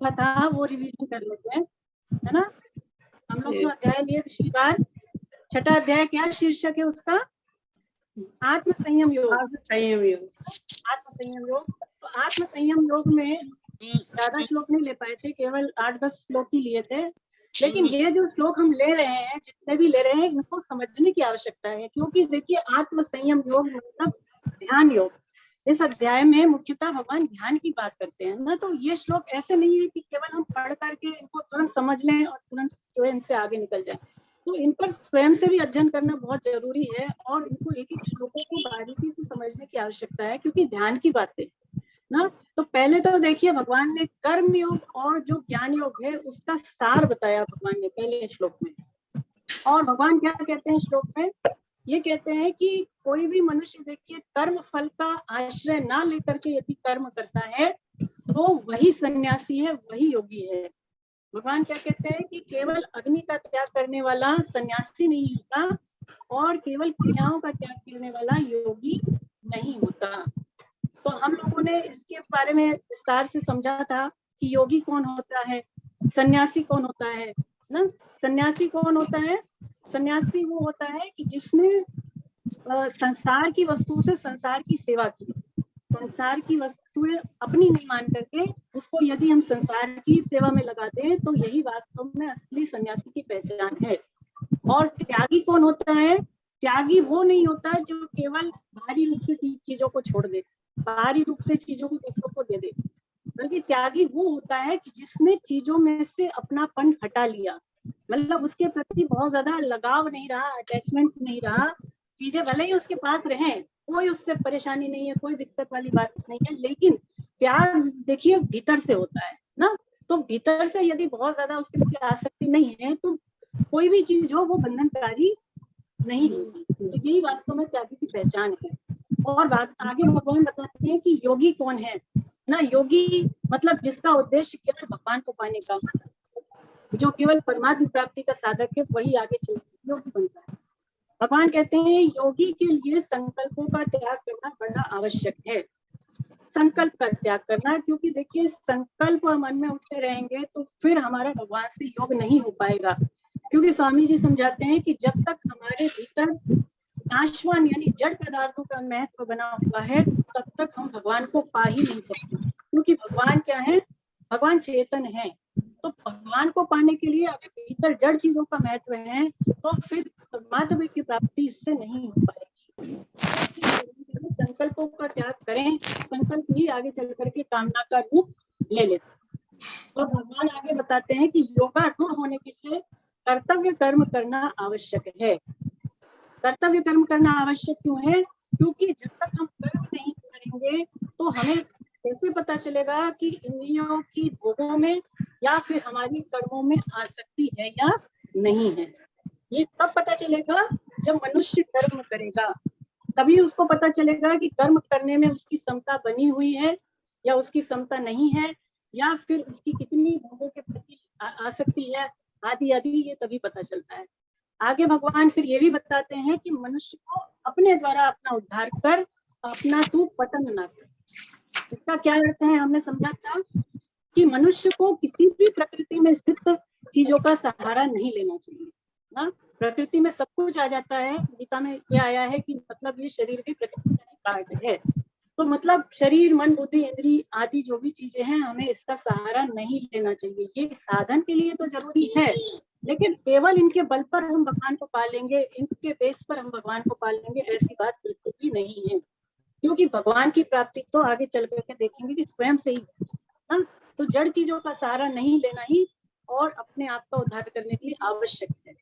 लिखा था वो रिवीजन कर लेते हैं, है ना। हम लोग जो अध्याय लिए पिछली बार, छठा अध्याय, क्या शीर्षक है उसका? आत्म संयम योग। आत्म संयम योग। आत्म संयम योग। तो आत्म संयम योग में ज्यादा श्लोक नहीं ले पाए थे, केवल 8-10 श्लोक ही लिए थे। लेकिन ये जो श्लोक हम ले रहे हैं, जितने भी ले रहे हैं, इनको समझने की आवश्यकता है, क्योंकि देखिए आत्म संयम योग मतलब ध्यान योग। इस अध्याय में मुख्यतः भगवान ध्यान की बात करते हैं ना। तो ये श्लोक ऐसे नहीं है कि केवल हम पढ़ करके इनको तुरंत समझ लें और तुरंत जो है इनसे आगे निकल जाए। तो इन पर स्वयं से भी अध्ययन करना बहुत जरूरी है और इनको एक एक श्लोकों को बारीकी से समझने की आवश्यकता है, क्योंकि ध्यान की बातें ना। तो पहले तो देखिए भगवान ने कर्म योग और जो ज्ञान योग है उसका सार बताया भगवान ने पहले श्लोक में। और भगवान क्या कहते हैं श्लोक में? ये कहते हैं कि कोई भी मनुष्य देखिए कर्म फल का आश्रय ना लेकर के यदि कर्म करता है तो वही सन्यासी है, वही योगी है। भगवान क्या कहते हैं कि केवल अग्नि का त्याग करने वाला सन्यासी नहीं होता और केवल क्रियाओं का त्याग करने वाला योगी नहीं होता। तो हम लोगों ने इसके बारे में विस्तार से समझा था कि योगी कौन होता है, सन्यासी कौन होता है ना। सन्यासी कौन होता है? सन्यासी वो होता है कि जिसने संसार की वस्तु से संसार की सेवा की। संसार की वस्तुएं अपनी नहीं मान करके उसको यदि हम संसार की सेवा में लगा दें तो यही वास्तव में असली सन्यासी की पहचान है। और त्यागी कौन होता है? त्यागी वो नहीं होता जो केवल बाहरी रूप से चीजों को छोड़ दे, बाहरी रूप से चीजों को दूसरों को दे दे, बल्कि त्यागी वो होता है कि जिसने चीजों में से अपनापन हटा लिया। मतलब उसके प्रति बहुत ज्यादा लगाव नहीं रहा, अटैचमेंट नहीं रहा। चीजें भले ही उसके पास रहें, कोई उससे परेशानी नहीं है, कोई दिक्कत वाली बात नहीं है, लेकिन त्याग देखिए भीतर से होता है ना। तो भीतर से यदि बहुत ज्यादा उसके प्रति आसक्ति नहीं है तो कोई भी चीज हो वो बंधनकारी नहीं होगी। तो यही वास्तव में त्यागी की पहचान है। और बात आगे भगवान बताते हैं कि योगी कौन है ना। योगी मतलब जिसका उद्देश्य केवल भगवान को पाने का, जो केवल परमात्मा प्राप्ति का साधक है, वही आगे चल योगी बनता है। भगवान कहते हैं योगी के लिए संकल्पों का त्याग करना बड़ा आवश्यक है। संकल्प का त्याग करना, क्योंकि देखिए संकल्प मन में उठते रहेंगे तो फिर हमारा भगवान से योग नहीं हो पाएगा। क्योंकि स्वामी जी समझाते हैं कि जब तक हमारे भीतर नाशवान यानी जड़ पदार्थों का महत्व बना हुआ है तब तक हम भगवान को पा ही नहीं सकते। क्योंकि भगवान क्या है? भगवान चेतन है। तो भगवान को पाने के लिए अगर भीतर जड़ चीजों का महत्व है तो फिर परमात्मा की प्राप्ति इससे नहीं हो पाएगी। संकल्पों का त्याग करें, संकल्प ही आगे चल करके कामना का रूप ले लेते। और भगवान आगे बताते हैं कि योगारूढ़ होने के लिए कर्तव्य कर्म करना आवश्यक है। कर्तव्य कर्म करना आवश्यक क्यों है? क्योंकि जब तक हम कर्म नहीं करेंगे तो हमें कैसे पता चलेगा कि इंद्रियों की भोगों में या फिर हमारी कर्मों में आसक्ति है या नहीं है। ये कब पता चलेगा? जब मनुष्य कर्म करेगा, तभी उसको पता चलेगा कि कर्म करने में उसकी समता बनी हुई है या उसकी समता नहीं है, या फिर उसकी कितनी भोगों के प्रति आसक्ति है, आदि आदि। ये तभी पता चलता है। आगे भगवान फिर ये भी बताते हैं कि मनुष्य को अपने द्वारा अपना उद्धार कर अपना तू पतन ना कर। इसका क्या अर्थ है? हमने समझा था कि मनुष्य को किसी भी प्रकृति में स्थित चीजों का सहारा नहीं लेना चाहिए ना। प्रकृति में सब कुछ आ जाता है। गीता में क्या आया है कि मतलब ये शरीर भी प्रकृति का पार्ट है। तो मतलब शरीर, मन, बुद्धि, इंद्री आदि जो भी चीजें हैं, हमें इसका सहारा नहीं लेना चाहिए। ये साधन के लिए तो जरूरी है, लेकिन केवल इनके बल पर हम भगवान को पा लेंगे, इनके बेस पर हम भगवान को पा लेंगे, ऐसी बात बिल्कुल भी नहीं है। क्योंकि भगवान की प्राप्ति तो आगे चल करके देखेंगे कि स्वयं से ही ना। तो जड़ चीजों का सहारा नहीं लेना ही और अपने आप का उद्धार करने के लिए आवश्यक है।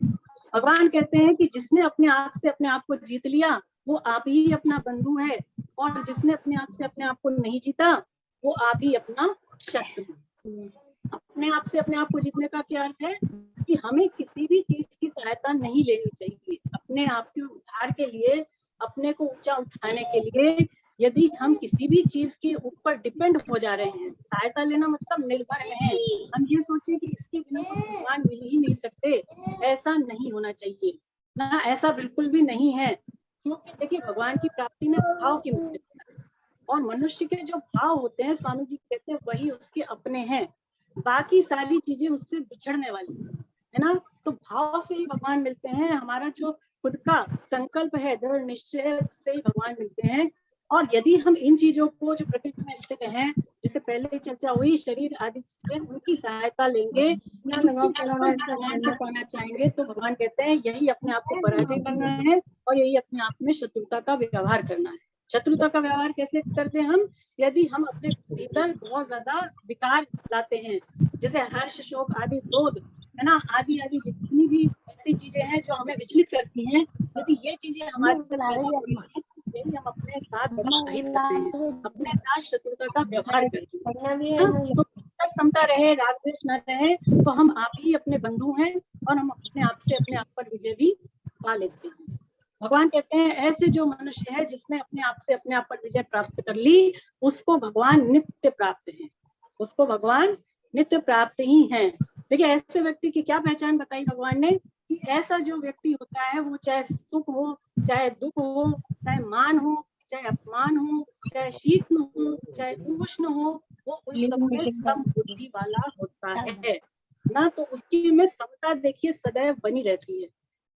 भगवान कहते हैं कि जिसने अपने आप से अपने आप को जीत लिया वो आप ही अपना बंधु है, और जिसने अपने आप से अपने आप को नहीं जीता वो आप ही अपना शत्रु। अपने आप से अपने आप को जीतने का क्या अर्थ है? कि हमें किसी भी चीज की सहायता नहीं लेनी चाहिए। अपने आप के उद्धार के लिए, अपने को ऊंचा उठाने के लिए यदि हम किसी भी चीज के ऊपर डिपेंड हो जा रहे हैं, सहायता लेना मतलब निर्भर है, हम ये सोचे कि इसके बिना तो भगवान मिल ही नहीं सकते, ऐसा नहीं होना चाहिए ना। ऐसा बिल्कुल भी नहीं है। क्योंकि देखिए भगवान की प्राप्ति में भाव की महत्वता है, और मनुष्य के जो भाव होते हैं स्वामी जी कहते हैं वही उसके अपने हैं। बाकी सारी चीजें उससे बिछड़ने वाली है ना। तो भाव से ही भगवान मिलते हैं, हमारा जो खुद का संकल्प है, दृढ़ निश्चय से ही भगवान मिलते हैं। और यदि हम इन चीजों को जो प्रकृति में स्थित हैं, जैसे पहले चर्चा हुई, शरीर आदि चीजें, उनकी सहायता लेंगे, भगवान को पाना चाहेंगे, तो भगवान कहते हैं यही अपने आप को पराजय करना है और यही अपने आप में शत्रुता का व्यवहार करना है। शत्रुता का व्यवहार कैसे करते हैं हम? यदि हम अपने भीतर बहुत ज्यादा विकार लाते हैं, जैसे हर्ष, शोक आदि, क्रोध, है ना, आदि आदि जितनी भी ऐसी चीजें हैं जो हमें विचलित करती हैं, यदि ये चीजें हमारे यही हम अपने साथ हित करते हैं, अपने साथ शत्रुता का व्यवहार करते हैं। तो समता रहे, राग द्वेष न रहे, तो हम आप ही अपने बंधु हैं और हम अपने आप से अपने आप पर विजय भी पा लेते हैं। भगवान कहते हैं ऐसे जो मनुष्य है जिसने अपने आप से अपने आप पर विजय प्राप्त कर ली, उसको भगवान नित्य प्राप्त है, उसको भगवान नित्य प्राप्त ही है। देखिए ऐसे व्यक्ति की क्या पहचान बताई भगवान ने, कि ऐसा जो व्यक्ति होता है वो चाहे सुख हो, चाहे दुख हो, चाहे मान हो, चाहे अपमान हो, चाहे शीत हो, चाहे उष्ण हो, वो उन सब में समबुद्धि वाला होता है ना। तो उसकी में समता देखिए सदैव बनी रहती है।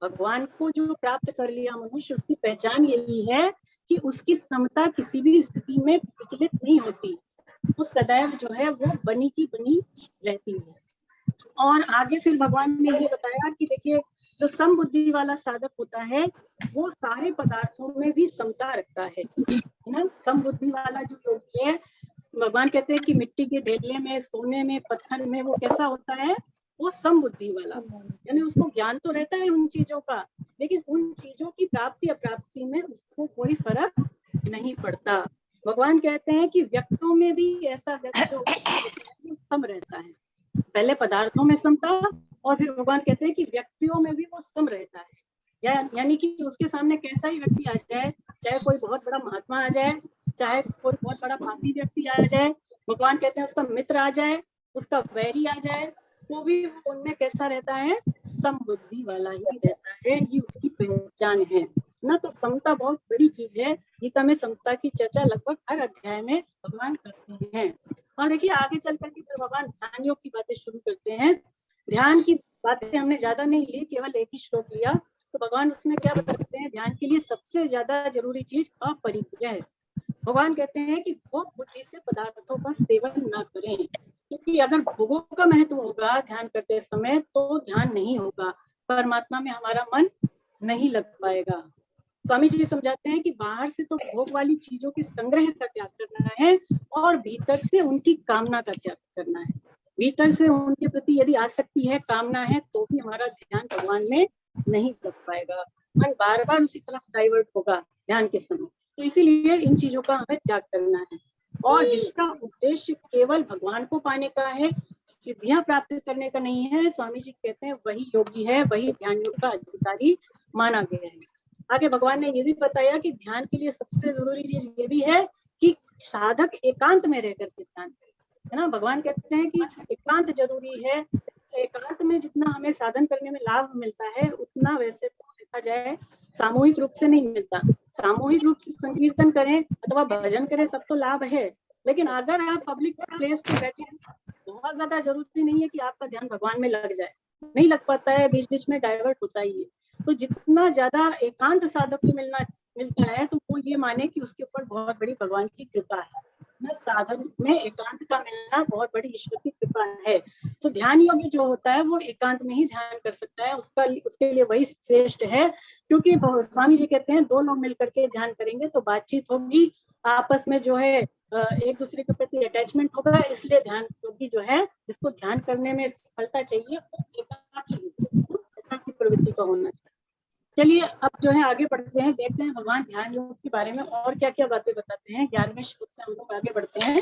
भगवान को जो प्राप्त कर लिया मनुष्य, उसकी पहचान यही है कि उसकी समता किसी भी स्थिति में विचलित नहीं होती, वो सदैव जो है वो बनी की बनी रहती है। और आगे फिर भगवान ने ये बताया कि देखिए जो समबुद्धि वाला साधक होता है वो सारे पदार्थों में भी समता रखता है ना। समबुद्धि वाला जो योगी है, भगवान कहते हैं कि मिट्टी के ढेले में, सोने में, पत्थर में वो कैसा होता है, वो समबुद्धि वाला, यानी उसको ज्ञान तो रहता है उन चीजों का, लेकिन उन चीजों की प्राप्ति अप्राप्ति में उसको कोई फर्क नहीं पड़ता। भगवान कहते हैं कि व्यक्तियों में भी ऐसा व्यक्ति सम रहता है, पहले पदार्थों में समता, और फिर भगवान कहते हैं कि व्यक्तियों में भी वो सम रहता है। यानी कि उसके सामने कैसा ही व्यक्ति आ जाए, चाहे कोई बहुत बड़ा महात्मा आ जाए, चाहे कोई बहुत बड़ा पापी व्यक्ति आ जाए, भगवान कहते हैं उसका मित्र आ जाए, उसका वैरी आ जाए, तो भी वो उनमें कैसा रहता है, समबुद्धि वाला ही रहता है, ये उसकी पहचान है ना। तो समता बहुत बड़ी चीज है, गीता में समता की चर्चा लगभग हर अध्याय में भगवान करते हैं। और देखिए आगे चल करके फिर भगवान ध्यान योग की बातें शुरू करते हैं। ध्यान की बातें हमने ज्यादा नहीं ली, केवल एक ही श्लोक लिया। तो भगवान उसमें क्या बताते हैं, ध्यान के लिए सबसे ज्यादा जरूरी चीज अपरिग्रह है। भगवान कहते हैं कि भोग बुद्धि से पदार्थों का सेवन न करें, क्योंकि अगर भोगों का महत्व होगा ध्यान करते समय तो ध्यान नहीं होगा, परमात्मा में हमारा मन नहीं लग पाएगा। स्वामी जी समझाते हैं कि बाहर से तो भोग वाली चीजों के संग्रह का त्याग करना है और भीतर से उनकी कामना का त्याग करना है। भीतर से उनके प्रति यदि आसक्ति है, कामना है, तो भी हमारा ध्यान भगवान में नहीं लग पाएगा, मन बार बार उसी तरफ डाइवर्ट होगा ध्यान के समय। तो इसीलिए इन चीजों का हमें त्याग करना है, और जिसका उद्देश्य केवल भगवान को पाने का है, सिद्धियां प्राप्त करने का नहीं है, स्वामी जी कहते हैं वही योगी है, वही ध्यान योग का अधिकारी माना गया है। आगे भगवान ने ये भी बताया कि ध्यान के लिए सबसे जरूरी चीज ये भी है कि साधक एकांत में रह करके ध्यान करे, है ना। भगवान कहते हैं कि एकांत जरूरी है। एकांत में जितना हमें साधन करने में लाभ मिलता है, उतना वैसे तो देखा जाए सामूहिक रूप से नहीं मिलता। सामूहिक रूप से संकीर्तन करें अथवा भजन करें तब तो लाभ है, लेकिन अगर आप पब्लिक प्लेस पे बैठे, बहुत ज्यादा जरूरी नहीं है कि आपका ध्यान भगवान में लग जाए, नहीं लग पाता है, बीच बीच में डाइवर्ट होता ही है। तो जितना ज्यादा एकांत साधक को मिलता है, तो वो ये माने कि उसके ऊपर बहुत बड़ी भगवान की कृपा है ना। साधन में एकांत का मिलना बहुत बड़ी ईश्वर की कृपा है। तो ध्यान योगी जो होता है वो एकांत में ही ध्यान कर सकता है, उसके लिए वही श्रेष्ठ है। क्योंकि स्वामी जी कहते हैं दो लोग मिलकर के ध्यान करेंगे तो बातचीत होगी, आपस में जो है एक दूसरे के प्रति अटैचमेंट होगा, इसलिए ध्यान योगी जो है, जिसको ध्यान करने में सफलता चाहिए, एकाकी प्रवृत्ति का होना चाहिए। चलिए अब जो है आगे बढ़ते हैं, देखते हैं भगवान ध्यान योग के बारे में और क्या क्या बातें बताते हैं। 11वें श्लोक से हम लोग आगे बढ़ते हैं,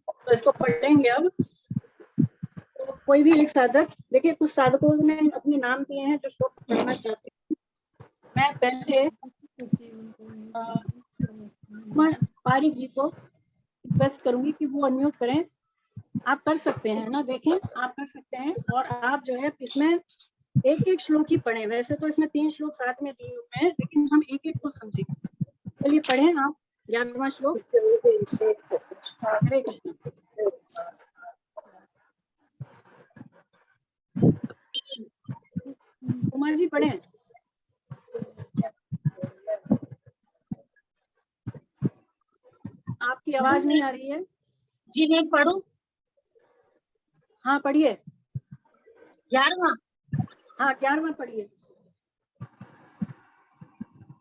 तो इसको पढ़ेंगे अब। तो कोई भी एक साधक, देखिए कुछ साधकों ने अपने नाम दिए हैं जो श्लोक पढ़ना चाहते हैं। मैं पहले पारिक जी को रिक्वेस्ट करूंगी कि वो अनम्यूट करें। आप कर सकते हैं ना, देखें आप कर सकते हैं, और आप जो है इसमें एक एक श्लोक ही पढ़े। वैसे तो इसमें 3 श्लोक साथ में दिए हुए हैं, लेकिन हम एक एक को समझेंगे। चलिए पढ़ें आप 11वां श्लोक। हरे कृष्ण। उमा जी पढ़े? आपकी आवाज नहीं आ रही है जी। मैं पढ़ूं? हाँ पढ़िए। 11वां। हाँ 11वां पढ़िए।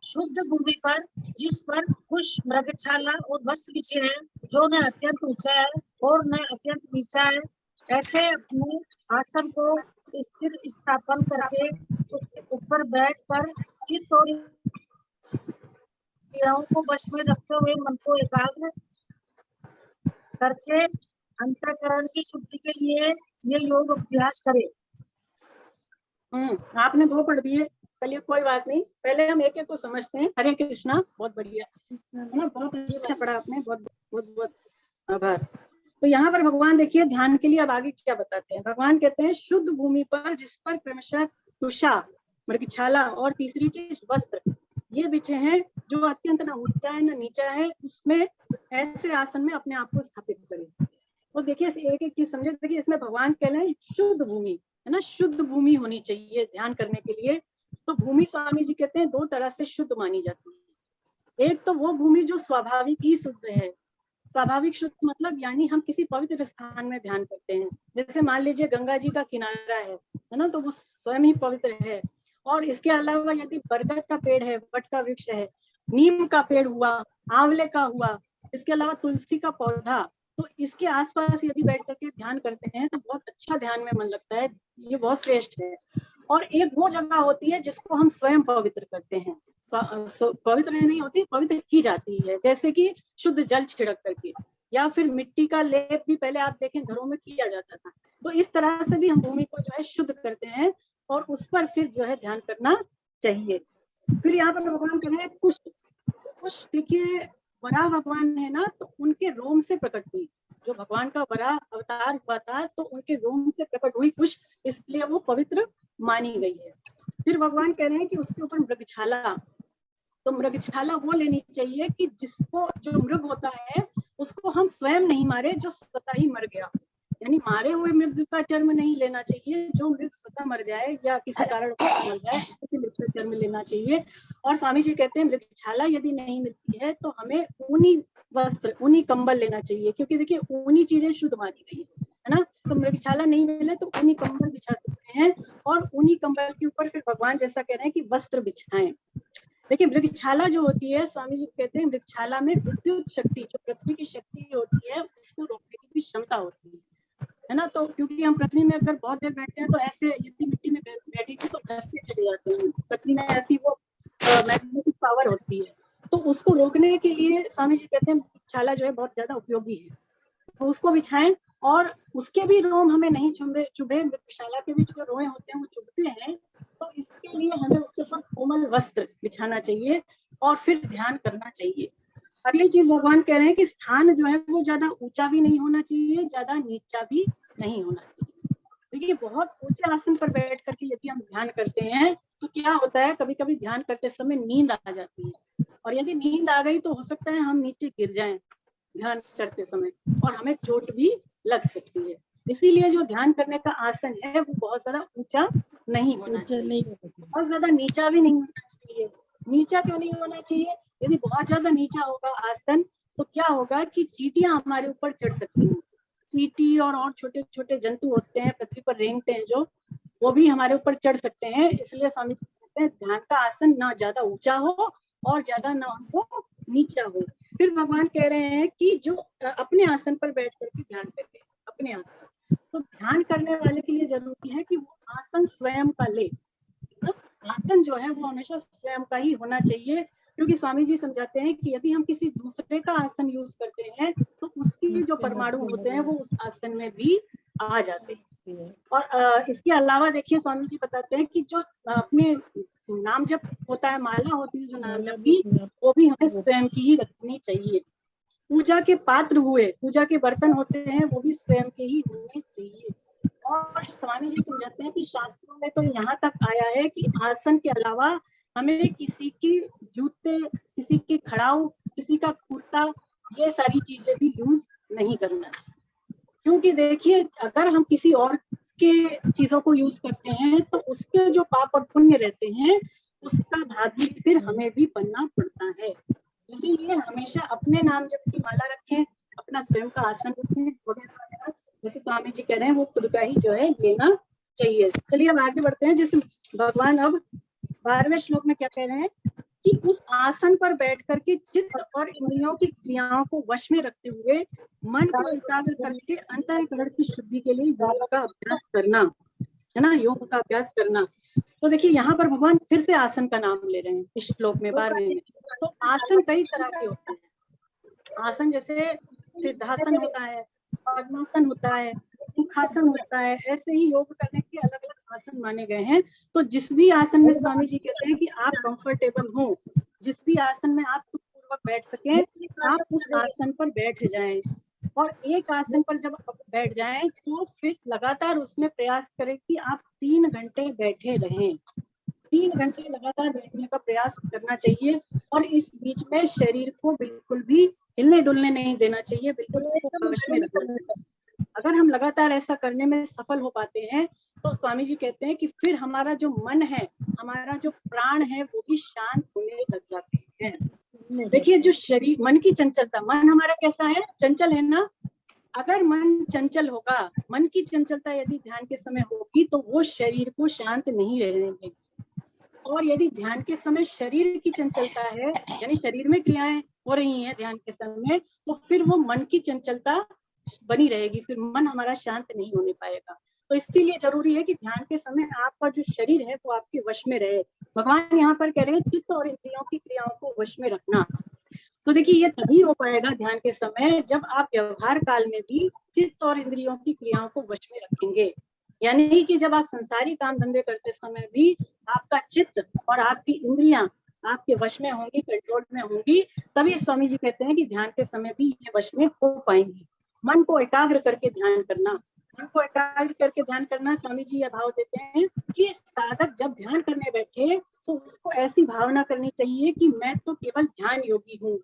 शुद्ध भूमि पर जिस पर कुश मृगशाला और वस्त्र बिछे हैं, जो न अत्यंत ऊंचा है और न अत्यंत नीचा है, ऐसे अपने आसन को स्थिर स्थापन करके उसके ऊपर बैठकर चित्त और इंद्रियों को वश में रखते हुए मन को एकाग्र करके अंतःकरण की शुद्धि के लिए ये योग अभ्यास करे। आपने 2 पढ़ दिए, चलिए कोई बात नहीं, पहले हम एक एक को समझते हैं। हरे कृष्णा, बहुत बढ़िया है ना, बहुत अच्छा पढ़ा आपने, बहुत बहुत बहुत आभार। तो यहाँ पर भगवान देखिए ध्यान के लिए अब आगे क्या बताते हैं। भगवान कहते हैं शुद्ध भूमि पर जिस पर क्रमशः कुशा, मृगशाला और तीसरी चीज वस्त्र ये बिछे हैं, जो अत्यंत न ऊंचा है न नीचा है, उसमें ऐसे आसन में अपने आप को स्थापित करें। तो देखिए एक एक चीज समझे। देखिए इसमें भगवान कह रहे हैं शुद्ध भूमि है ना, शुद्ध भूमि होनी चाहिए ध्यान करने के लिए। तो भूमि स्वामी जी कहते हैं 2 तरह से शुद्ध मानी जाती है। एक तो वो भूमि जो स्वाभाविक ही शुद्ध है। स्वाभाविक शुद्ध मतलब यानी हम किसी पवित्र स्थान में ध्यान करते हैं, जैसे मान लीजिए गंगा जी का किनारा है ना, तो वो स्वयं ही पवित्र है। और इसके अलावा यदि बरगद का पेड़ है, वट का वृक्ष है, नीम का पेड़ हुआ, आंवले का हुआ, इसके अलावा तुलसी का पौधा, तो इसके आसपास यदि बैठ करके ध्यान करते हैं तो बहुत अच्छा ध्यान में मन लगता है, ये बहुत श्रेष्ठ है। और एक वो जगह होती है जिसको हम स्वयं पवित्र करते हैं, पवित्र नहीं होती, पवित्र की जाती है, जैसे कि शुद्ध जल छिड़क करके, या फिर मिट्टी का लेप भी पहले आप देखें घरों में किया जाता था। तो इस तरह से भी हम भूमि को जो है शुद्ध करते हैं और उस पर फिर जो है ध्यान करना चाहिए। फिर यहाँ पर भगवान कह रहे हैं कुश। कुश देखिए वराह भगवान है ना, तो उनके रोम से प्रकट हुई, जो भगवान का वराह अवतार हुआ था तो उनके रोम से प्रकट हुई कुश, इसलिए वो पवित्र मानी गई है। फिर भगवान कह रहे हैं कि उसके ऊपर मृगशाला, तो मृगशाला वो लेनी चाहिए कि जिसको, जो मृग होता है उसको हम स्वयं नहीं मारे, जो स्वतः ही मर गया, यानी मारे हुए मृग का चर्म नहीं लेना चाहिए, जो मृग स्वतः मर जाए या किसी कारण मर जाए उसी मृग का चर्म लेना चाहिए। और स्वामी जी कहते हैं मृगशाला यदि नहीं मिलती है तो हमें ऊनी वस्त्र, ऊनी कंबल लेना चाहिए, क्योंकि देखिए ऊनी चीजें शुद्ध मानी गई है ना। तो मृगशाला नहीं मिले तो ऊनी कंबल बिछा सकते हैं, और ऊनी कंबल के ऊपर फिर भगवान जैसा कह रहे हैं कि वस्त्र बिछाएं। देखिए मृगशाला जो होती है, स्वामी जी कहते हैं मृगशाला में विद्युत शक्ति, जो पृथ्वी की शक्ति होती है उसको रोकने की भी क्षमता होती है ना। तो क्योंकि हम पृथ्वी में अगर बहुत देर बैठते हैं तो ऐसे यदि मिट्टी में बैठेगी तो धंसते चले जाते हैं, पृथ्वी में ऐसी वो मैग्नेटिक पावर होती है। तो उसको रोकने के लिए स्वामी जी कहते हैं मृगशाला जो है बहुत ज्यादा उपयोगी है, तो उसको बिछाएं। और उसके भी रोम हमें नहीं चुभे, मृगशाला के भी जो रोए होते हैं वो चुभते हैं, तो इसके लिए हमें उसके ऊपर कोमल वस्त्र बिछाना चाहिए और फिर ध्यान करना चाहिए। अगली चीज भगवान कह रहे हैं कि स्थान जो है वो ज्यादा ऊंचा भी नहीं होना चाहिए, ज्यादा नीचा भी नहीं होना चाहिए। देखिए बहुत ऊंचे आसन पर बैठ करके यदि हम ध्यान करते हैं तो क्या होता है, कभी कभी ध्यान करते समय नींद आ जाती है, और यदि नींद आ गई तो हो सकता है हम नीचे गिर जाएं ध्यान करते समय, और हमें चोट भी लग सकती है। इसीलिए जो ध्यान करने का आसन है वो बहुत ज्यादा ऊंचा नहीं होना चाहिए, बहुत ज्यादा नीचा भी नहीं होना चाहिए। नीचा क्यों नहीं होना चाहिए? यदि बहुत ज्यादा नीचा होगा आसन तो क्या होगा कि चींटियां हमारे ऊपर चढ़ सकती हैं। चींटी और छोटे छोटे जंतु होते हैं पृथ्वी पर रेंगते हैं जो, वो भी हमारे ऊपर चढ़ सकते हैं। इसलिए स्वामी जी कहते हैं ध्यान का आसन ना ज्यादा ऊंचा हो और ज्यादा ना हो नीचा हो। फिर भगवान कह रहे हैं कि जो अपने आसन पर बैठ करके ध्यान करते हैं, अपने आसन, तो ध्यान करने वाले के लिए जरूरी है कि वो आसन स्वयं का ले। तो आसन जो है वो हमेशा स्वयं का ही होना चाहिए, क्योंकि स्वामी जी समझाते हैं कि यदि हम किसी दूसरे का आसन यूज करते हैं तो उसके जो परमाणु होते हैं वो उस आसन में भी आ जाते हैं। और इसके अलावा देखिए स्वामी जी बताते हैं कि जो अपने नाम जप होता है, माला होती है जो नाम जप की, वो भी हमें स्वयं की ही रखनी चाहिए। पूजा के पात्र हुए, पूजा के बर्तन होते हैं वो भी स्वयं के ही होने चाहिए। और स्वामी जी समझाते हैं कि शास्त्रों में तो यहाँ तक आया है कि आसन के अलावा हमें किसी के जूते, किसी के खड़ाऊ, किसी का कुर्ता, ये सारी चीजें भी यूज नहीं करना चाहिए। क्योंकि देखिए अगर हम किसी और के चीजों को यूज करते हैं तो उसके जो पाप और पुण्य रहते हैं उसका भाग भी फिर हमें भी बनना पड़ता है। इसीलिए हमेशा अपने नाम जप की माला रखें, अपना स्वयं का आसन रखें वगैरह वगैरह, जैसे स्वामी जी कह रहे हैं वो खुद का ही जो है लेना चाहिए। चलिए अब आगे बढ़ते हैं। जैसे भगवान अब 12वें श्लोक में क्या कह रहे हैं कि उस आसन पर बैठ करके चित्त और इंद्रियों की क्रियाओं को वश में रखते हुए मन को एकाग्र करके अंतःकरण की शुद्धि के लिए योग का अभ्यास करना, है ना, योग का अभ्यास करना। तो देखिए यहाँ पर भगवान फिर से आसन का नाम ले रहे हैं इस श्लोक में 12वें में। तो आसन कई तरह के होते हैं। आसन जैसे सिद्धासन होता है, पद्मासन होता है, सुखासन होता है, ऐसे ही योग करने के अलग अलग आसन माने गए हैं। तो जिस भी आसन में स्वामी जी कहते हैं कि आप कंफर्टेबल हो, जिस भी आसन में आप सुखपूर्वक बैठ सकें, आप उस आसन पर बैठ जाएं। और एक आसन पर जब आप बैठ जाएं तो फिर लगातार उसमें प्रयास करें कि आप 3 घंटे बैठे रहें। 3 घंटे लगातार बैठने का प्रयास करना चाहिए और इस बीच में शरीर को बिल्कुल भी हिलने डुलने नहीं देना चाहिए, बिल्कुल उसको वश में रखना चाहिए। अगर हम लगातार ऐसा करने में सफल हो पाते हैं तो स्वामी जी कहते हैं कि फिर हमारा जो मन है, हमारा जो प्राण है वो भी शांत होने लग जाते हैं। देखिए जो शरीर, मन की चंचलता, मन हमारा कैसा है, चंचल है ना। अगर मन चंचल होगा, मन की चंचलता यदि ध्यान के समय होगी तो वो शरीर को शांत नहीं रहने देगी। और यदि ध्यान के समय शरीर की चंचलता है, यानी शरीर में क्रियाएं हो रही हैं ध्यान के समय, तो फिर वो मन की चंचलता बनी रहेगी, फिर मन हमारा शांत नहीं होने पाएगा। तो इसीलिए जरूरी है कि ध्यान के समय आपका जो शरीर है वो आपके वश में रहे। भगवान यहाँ पर कह रहे हैं चित्त और इंद्रियों की क्रियाओं को वश में रखना। तो देखिए ये तभी हो पाएगा ध्यान के समय जब आप व्यवहार काल में भी चित्त और इंद्रियों की क्रियाओं को वश में रखेंगे। यानी कि जब आप संसारी काम धंधे करते समय भी आपका चित्त और आपकी इंद्रियां आपके वश में होंगी, कंट्रोल में होंगी, तभी स्वामी जी कहते हैं कि ध्यान के समय भी ये वश में हो पाएंगी। मन को एकाग्र करके ध्यान करना, मन को एकाग्र करके ध्यान करना, स्वामी जी यह भाव देते हैं कि साधक जब ध्यान करने बैठे तो उसको ऐसी भावना करनी चाहिए कि मैं तो केवल ध्यान योगी हूँ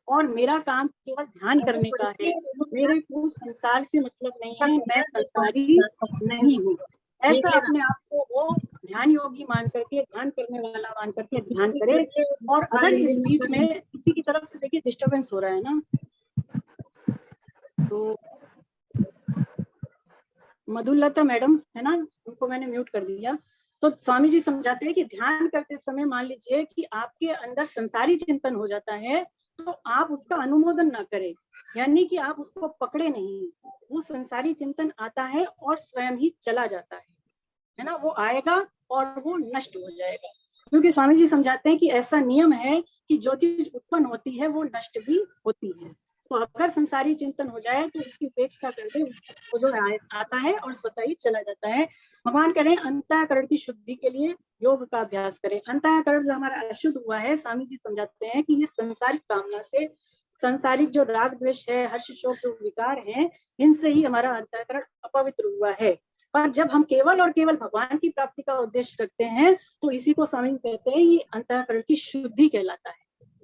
और मेरा काम केवल ध्यान करने का है, मेरे को संसार से मतलब नहीं है, मैं संसारी नहीं हूँ। ऐसा अपने आप को वो ध्यान योगी मान करके, ध्यान करने वाला मान करके ध्यान करे। और अगर इस बीच में किसी की तरफ से देखिए डिस्टरबेंस हो रहा है ना, तो मधुलता मैडम है ना, उनको मैंने म्यूट कर दिया। तो स्वामी जी समझाते हैं कि ध्यान करते समय मान लीजिए कि आपके अंदर संसारी चिंतन हो जाता है तो आप उसका अनुमोदन ना करें, यानी कि आप उसको पकड़े नहीं। वो संसारी चिंतन आता है और स्वयं ही चला जाता है ना, वो आएगा और वो नष्ट हो जाएगा। क्योंकि स्वामी जी समझाते हैं कि ऐसा नियम है कि जो चीज उत्पन्न होती है वो नष्ट भी होती है। तो अगर संसारी चिंतन हो जाए तो उसकी उपेक्षा कर दे, उसको जो आता है और स्वतः ही चला जाता है। भगवान करें अंतःकरण की शुद्धि के लिए योग का अभ्यास करें। अंतःकरण जो हमारा अशुद्ध हुआ है, स्वामी जी समझाते हैं कि ये संसारिक कामना से, संसारिक जो राग द्वेष है, हर्ष शोक जो विकार हैं, इनसे ही हमारा अंतःकरण अपवित्र हुआ है। पर जब हम केवल और केवल भगवान की प्राप्ति का उद्देश्य रखते हैं तो इसी को स्वामी कहते हैं ये अंतःकरण की शुद्धि कहलाता है।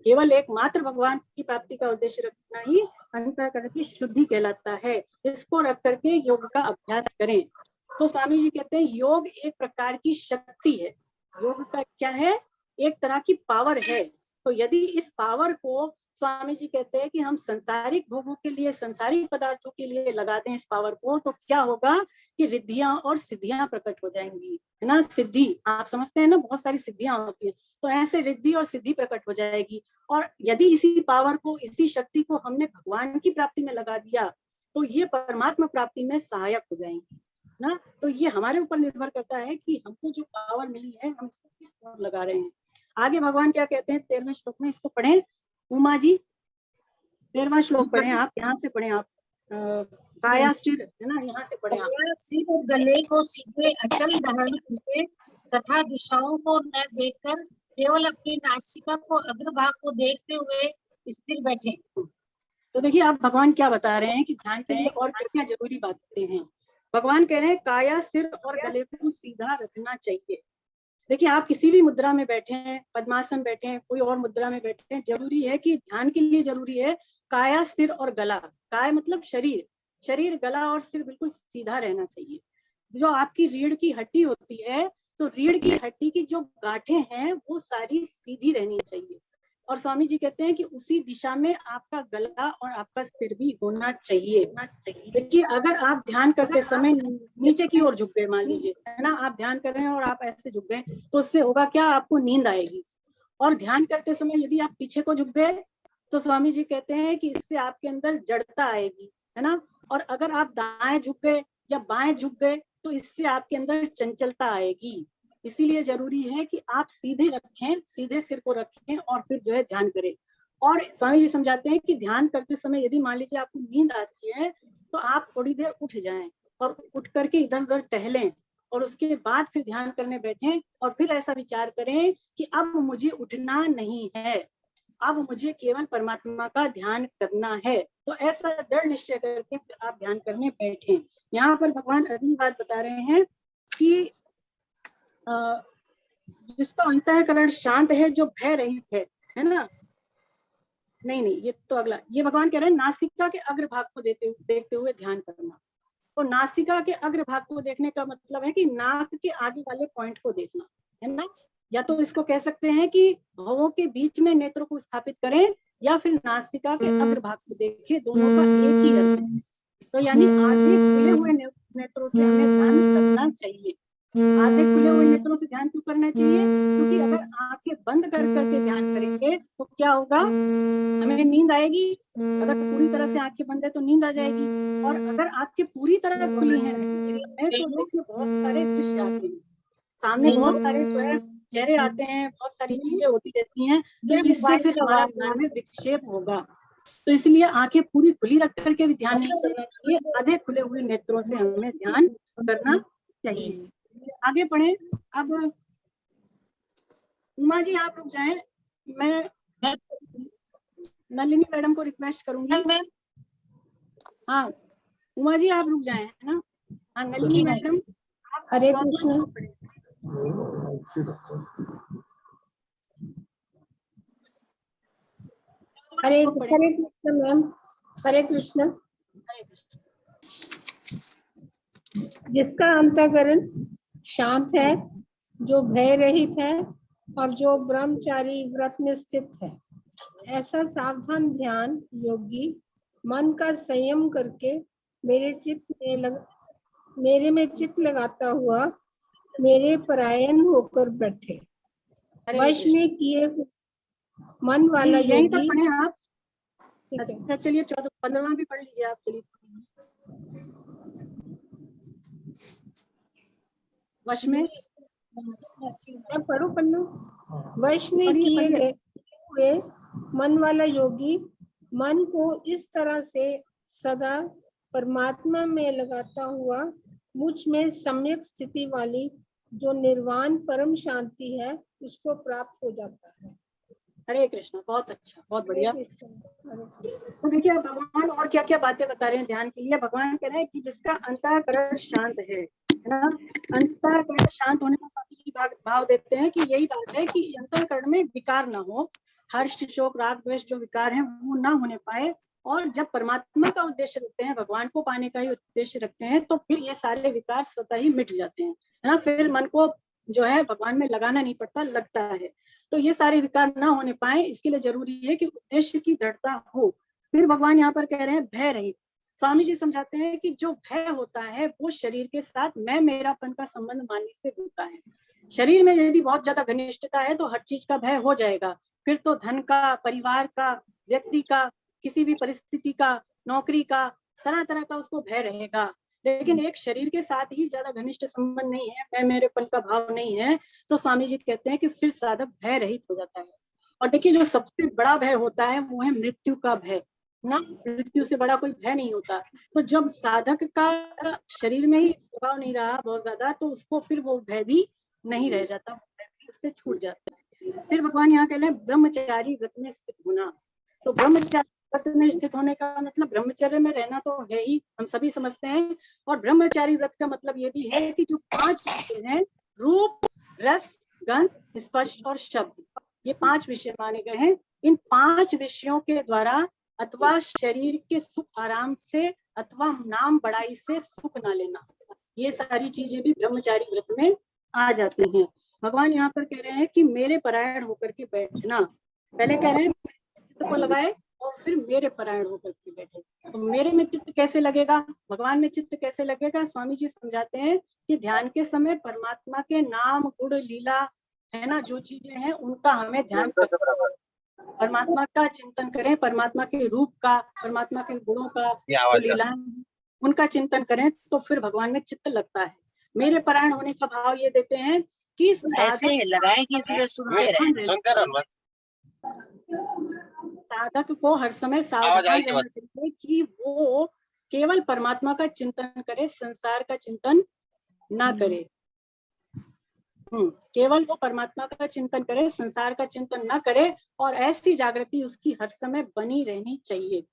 केवल एकमात्र भगवान की प्राप्ति का उद्देश्य रखना ही अंतःकरण की शुद्धि कहलाता है। इसको रख करके योग का अभ्यास करें। तो स्वामी जी कहते हैं योग एक प्रकार की शक्ति है। योग का क्या है, एक तरह की पावर है। तो यदि इस पावर को स्वामी जी कहते हैं कि हम संसारिक भोगों के लिए, संसारिक पदार्थों के लिए लगा दें इस पावर को, तो क्या होगा कि रिद्धियां और सिद्धियां प्रकट हो जाएंगी, है ना। सिद्धि आप समझते हैं ना, बहुत सारी सिद्धियां होती है, तो ऐसे रिद्धि और सिद्धि प्रकट हो जाएगी। और यदि इसी पावर को, इसी शक्ति को हमने भगवान की प्राप्ति में लगा दिया तो ये परमात्मा प्राप्ति में सहायक हो जाएंगी ना। तो ये हमारे ऊपर निर्भर करता है कि हमको जो पावर मिली है हम इसको किस तरह लगा रहे हैं। आगे भगवान क्या कहते हैं 13वें श्लोक में, इसको पढ़ें उमा जी। 13वां श्लोक पढ़ें आप, यहाँ से पढ़ें आप। काया सिर है ना, यहाँ से पढ़ें आप। सिर और गले को सीधे अचल धारण करके तथा दिशाओं को न देखकर केवल अपनी नासिका को, अग्रभाग को देखते हुए स्थिर बैठे। तो देखिए आप भगवान क्या बता रहे हैं कि ध्यान के लिए और क्या जरूरी बातें हैं। भगवान कह रहे हैं काया, सिर और गले को सीधा रखना चाहिए। देखिए आप किसी भी मुद्रा में बैठे हैं, पद्मासन बैठे हैं, कोई और मुद्रा में बैठे हैं, जरूरी है कि ध्यान के लिए जरूरी है काया, सिर और गला। काय मतलब शरीर, शरीर, गला और सिर बिल्कुल सीधा रहना चाहिए। जो आपकी रीढ़ की हड्डी होती है, तो रीढ़ की हड्डी की जो गांठें हैं वो सारी सीधी रहनी चाहिए। और स्वामी जी कहते हैं कि उसी दिशा में आपका गला और आपका सिर भी होना चाहिए। देखिए, अगर आप ध्यान करते समय नीचे की ओर झुक गए, मान लीजिए, है ना, आप ध्यान कर रहे हैं और आप ऐसे झुक गए, तो उससे होगा क्या, आपको नींद आएगी। और ध्यान करते समय यदि आप पीछे को झुक गए, तो स्वामी जी कहते हैं कि इससे आपके अंदर जड़ता आएगी, है ना। और अगर आप दाएं झुक गए या बाएं झुक गए, तो इससे आपके अंदर चंचलता आएगी। इसीलिए जरूरी है कि आप सीधे रखें, सीधे सिर को रखें और फिर जो है ध्यान करें। और स्वामी जी समझाते हैं कि ध्यान करते समय यदि मान लीजिए आपको नींद आती है, तो आप थोड़ी देर उठ जाएं और उठ करके इधर उधर टहलें, और उसके बाद फिर ध्यान करने बैठें, और फिर ऐसा विचार करें कि अब मुझे उठना नहीं है, अब मुझे केवल परमात्मा का ध्यान करना है। तो ऐसा दृढ़ निश्चय करके फिर आप ध्यान करने बैठें। यहाँ पर भगवान अगली बात बता रहे हैं कि जिसका अंतःकरण शांत है, जो भय रहित है ना। नहीं, ये तो अगला, ये भगवान कह रहे हैं नासिका के अग्रभाग को देखते हुए ध्यान करना। तो नासिका के अग्रभाग को देखने का मतलब है कि नाक के आगे वाले पॉइंट को देखना, है ना। या तो इसको कह सकते हैं कि भवों के बीच में नेत्रों को स्थापित करें, या फिर नासिका के अग्रभाग को देखें, दोनों का एक ही अर्थ है। तो यानी आधे खुले हुए नेत्रों से हमें ध्यान करना चाहिए। आधे खुले हुए नेत्रों से ध्यान क्यों करना चाहिए? क्योंकि अगर आंखें बंद कर करके ध्यान करेंगे तो क्या होगा, हमें नींद आएगी। अगर पूरी तरह से आंखें बंद है तो नींद आ जाएगी, और अगर आंखें पूरी तरह खुली हैं तो देखिए बहुत सारे दृश्य आते हैं सामने, बहुत सारे जो है चेहरे आते हैं, बहुत सारी चीजें होती रहती हैं, तो इससे फिर हमारा ध्यान में विक्षेप होगा। तो इसलिए आंखें पूरी खुली रख करके भी ध्यान नहीं करना चाहिए, आधे खुले हुए नेत्रों से हमें ध्यान करना चाहिए। आगे बढ़े। अब उमा जी आप रुक जाएं, मैं नलिनी मैडम को रिक्वेस्ट करूंगी। हाँ उमा जी आप रुक जाएं, है ना। हाँ नलिनी मैडम, हरे कृष्ण। हरे कृष्ण मैम, हरे कृष्ण। जिसका अंतःकरण शांत है, जो भय रहित है और जो ब्रह्मचारी व्रत में स्थित है, ऐसा सावधान ध्यान योगी मन का संयम करके मेरे में चित्त लगाता हुआ मेरे परायण होकर बैठे। वश में किए मन वाला योगी। यहीं तक पढ़े आप? अच्छा चलिए 14-15वां भी पढ़ लीजिए आप। चलिए वश में पढ़ो पन्नू। वश में किए हुए मन वाला योगी मन को इस तरह से सदा परमात्मा में लगाता हुआ मुझ में सम्यक स्थिति वाली जो निर्वाण परम शांति है उसको प्राप्त हो जाता है। हरे कृष्ण, बहुत अच्छा, बहुत बढ़िया। तो देखिए भगवान और क्या क्या बातें बता रहे हैं ध्यान के लिए। भगवान कह रहे हैं कि जिसका अंतःकरण शांत है ना, अंतःकरण शांत होने का स्वामी जी भाव देते हैं कि यही बात है कि अंतःकरण में विकार ना हो, हर्ष शोक राग द्वेष जो विकार हैं वो ना होने पाए। और जब परमात्मा का उद्देश्य रखते हैं, भगवान को पाने का ही उद्देश्य रखते हैं, तो फिर ये सारे विकार स्वतः ही मिट जाते हैं, है ना। फिर मन को जो है भगवान में लगाना नहीं पड़ता, लगता है। तो ये सारे विकार ना होने पाए, इसके लिए जरूरी है कि उद्देश्य की दृढ़ता हो। फिर भगवान यहाँ पर कह रहे हैं भय रहित। स्वामी जी समझाते हैं कि जो भय होता है वो शरीर के साथ मैं मेरापन का संबंध मानने से होता है। शरीर में यदि बहुत ज्यादा घनिष्ठता है तो हर चीज का भय हो जाएगा। फिर तो धन का, परिवार का, व्यक्ति का, किसी भी परिस्थिति का, नौकरी का, तरह तरह का उसको भय रहेगा। लेकिन एक शरीर के साथ ही ज्यादा घनिष्ठ संबंध नहीं है, मैं मेरेपन का भाव नहीं है, तो स्वामी जी कहते हैं कि फिर साधक भय रहित हो जाता है। और देखिए जो सबसे बड़ा भय होता है वो है मृत्यु का भय ना, मृत्यु से बड़ा कोई भय नहीं होता। तो जब साधक का शरीर में ही प्रभाव नहीं रहा बहुत ज्यादा, तो उसको फिर वो भय भी नहीं रह जाता, उससे छूट जाता है। फिर भगवान यहाँ कह रहे हैं ब्रह्मचारी व्रत में स्थित होना। तो ब्रह्मचारी व्रत में स्थित होने का मतलब ब्रह्मचर्य में रहना तो है ही, हम सभी समझते हैं। और ब्रह्मचारी व्रत का मतलब ये भी है कि जो 5 विषय हैं, रूप, रस, गंध, स्पर्श और शब्द, ये 5 विषय माने गए हैं। इन 5 विषयों के द्वारा अथवा शरीर के सुख आराम से अथवा नाम बड़ाई से सुख ना लेना, ये सारी चीजें भी ब्रह्मचारी व्रत में आ जाती हैं। भगवान यहाँ पर कह रहे हैं कि मेरे परायण होकर के बैठना। पहले कह रहे हैं चित्त को लगाए और फिर मेरे परायण होकर के बैठे। तो मेरे में चित्त कैसे लगेगा, भगवान में चित्त कैसे लगेगा? स्वामी जी समझाते हैं कि ध्यान के समय परमात्मा के नाम गुण लीला है ना, जो चीजें हैं उनका हमें ध्यान करना है। परमात्मा का चिंतन करें, परमात्मा के रूप का, परमात्मा के गुणों का, जो लीला उनका चिंतन करें तो फिर भगवान में चित्त लगता है। मेरे परायण होने का भाव ये देते हैं कि ऐसे लगाए कि सुनते रहे। साधक को हर समय सावधान रहना चाहिए कि वो केवल परमात्मा का चिंतन करे, संसार का चिंतन ना करे। केवल वो परमात्मा का चिंतन करे, संसार का चिंतन ना करे, और ऐसी जागृति उसकी हर समय बनी रहनी चाहिए।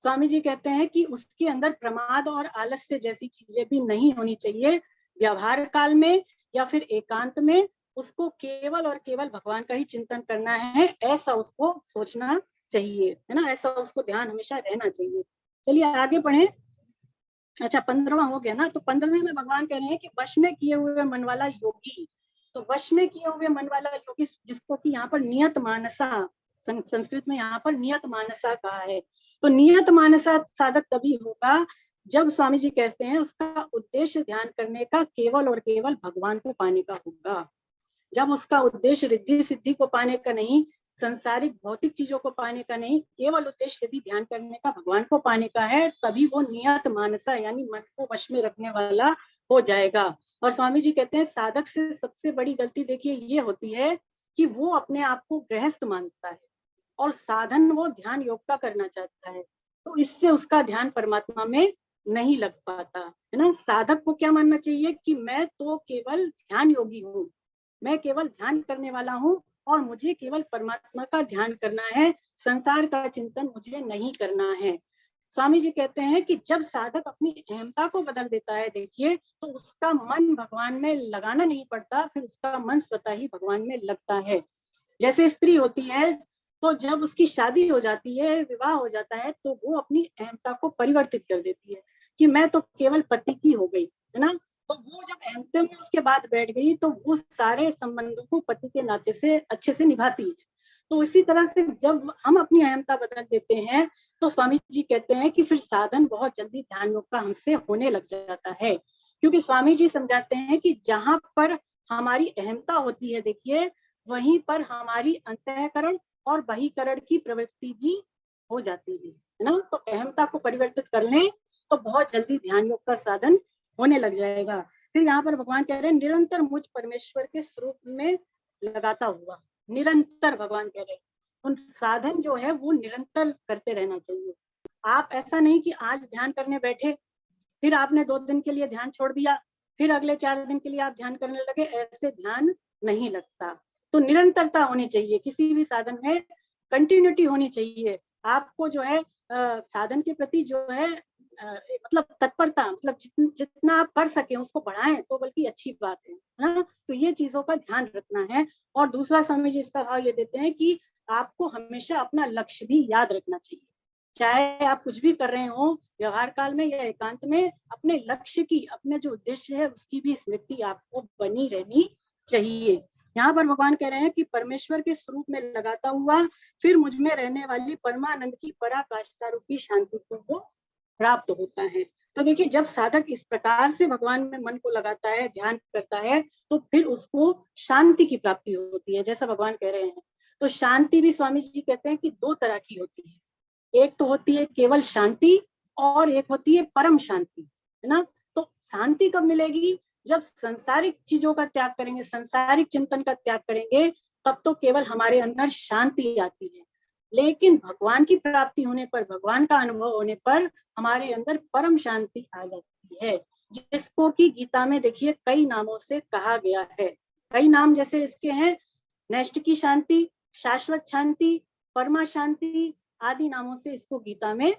स्वामी जी कहते हैं कि उसके अंदर प्रमाद और आलस्य जैसी चीजें भी नहीं होनी चाहिए। व्यवहार काल में या फिर एकांत में उसको केवल और केवल भगवान का ही चिंतन करना है, ऐसा उसको सोचना चाहिए, है ना, ऐसा उसको ध्यान हमेशा रहना चाहिए। चलिए आगे बढ़े। अच्छा 15वां हो गया ना, तो 15वें में भगवान कह रहे हैं कि वश में किए हुए मन वाला योगी। तो वश में किए हुए मन वाला योगी, जिसको कि यहाँ पर नियत मानसा, संस्कृत में यहाँ पर नियत मानसा कहा है। तो नियत मानसा साधक तभी होगा जब स्वामी जी कहते हैं उसका उद्देश्य ध्यान करने का केवल और केवल भगवान को पाने का होगा। जब उसका उद्देश्य रिद्धि सिद्धि को पाने का नहीं, संसारिक भौतिक चीजों को पाने का नहीं, केवल उद्देश्य यदि ध्यान करने का भगवान को पाने का है, तभी वो नियत मानसा यानी मन को वश में रखने वाला हो जाएगा। और स्वामी जी कहते हैं साधक से सबसे बड़ी गलती देखिए ये होती है कि वो अपने आप को गृहस्थ मानता है और साधन वो ध्यान योग का करना चाहता है, तो इससे उसका ध्यान परमात्मा में नहीं लग पाता, है ना। साधक को क्या मानना चाहिए कि मैं तो केवल ध्यान योगी हूँ, मैं केवल ध्यान करने वाला हूँ और मुझे केवल परमात्मा का ध्यान करना है, संसार का चिंतन मुझे नहीं करना है। स्वामी जी कहते हैं कि जब साधक अपनी अहमता को बदल देता है, देखिए, तो उसका मन भगवान में लगाना नहीं पड़ता, फिर उसका मन स्वतः ही भगवान में लगता है। जैसे स्त्री होती है, तो जब उसकी शादी हो जाती है, विवाह हो जाता है, तो वो अपनी अहमता को परिवर्तित कर देती है कि मैं तो केवल पति की हो गई, है ना। तो वो जब अहमता में उसके बाद बैठ गई, तो वो सारे संबंधों को पति के नाते से अच्छे से निभाती है। तो इसी तरह से जब हम अपनी अहमता बदल देते हैं, तो स्वामी जी कहते हैं कि फिर साधन बहुत जल्दी ध्यान योग का हमसे होने लग जाता है। क्योंकि स्वामी जी समझाते हैं कि जहां पर हमारी अहमता होती है, देखिए, वहीं पर हमारी अंतःकरण और बहिकरण की प्रवृत्ति भी हो जाती है ना। तो अहमता को परिवर्तित कर लें तो बहुत जल्दी ध्यान योग का साधन होने लग जाएगा। फिर यहाँ पर भगवान कह रहे हैं निरंतर मुझ परमेश्वर के स्वरूप में लगाता हुआ, निरंतर भगवान कह रहे हैं उन साधन जो है वो निरंतर करते रहना चाहिए। आप ऐसा नहीं कि आज ध्यान करने बैठे, फिर आपने 2 दिन के लिए ध्यान छोड़ दिया, फिर अगले 4 दिन के लिए आप ध्यान करने लगे, ऐसे ध्यान नहीं लगता। तो निरंतरता होनी चाहिए, किसी भी साधन में कंटिन्यूटी होनी चाहिए। आपको जो है साधन के प्रति जो है मतलब तत्परता, मतलब जितना आप कर सके उसको बढ़ाएं तो बल्कि अच्छी बात है ना। तो ये चीजों का ध्यान रखना है। और दूसरा स्वामी जी इसका भाव ये देते हैं कि आपको हमेशा अपना लक्ष्य भी याद रखना चाहिए। चाहे आप कुछ भी कर रहे हो व्यवहार काल में या एकांत में, अपने लक्ष्य की, अपने जो उद्देश्य है उसकी भी स्मृति आपको बनी रहनी चाहिए। यहाँ पर भगवान कह रहे हैं कि परमेश्वर के स्वरूप में लगाता हुआ फिर मुझ में रहने वाली परमानंद की पराकाष्ठा रूपी शांति को वो प्राप्त होता है। तो देखिए, जब साधक इस प्रकार से भगवान में मन को लगाता है, ध्यान करता है, तो फिर उसको शांति की प्राप्ति होती है, जैसा भगवान कह रहे हैं। तो शांति भी स्वामी जी कहते हैं कि 2 तरह की होती है। एक तो होती है केवल शांति और एक होती है परम शांति, है ना। तो शांति कब मिलेगी? जब संसारिक चीजों का त्याग करेंगे, संसारिक चिंतन का त्याग करेंगे, तब तो केवल हमारे अंदर शांति आती है। लेकिन भगवान की प्राप्ति होने पर, भगवान का अनुभव होने पर हमारे अंदर परम शांति आ जाती है, जिसको कि गीता में देखिए कई नामों से कहा गया है। कई नाम जैसे इसके हैं नैष्ठ की शांति, शाश्वत शांति, परमा शांति आदि नामों से इसको गीता में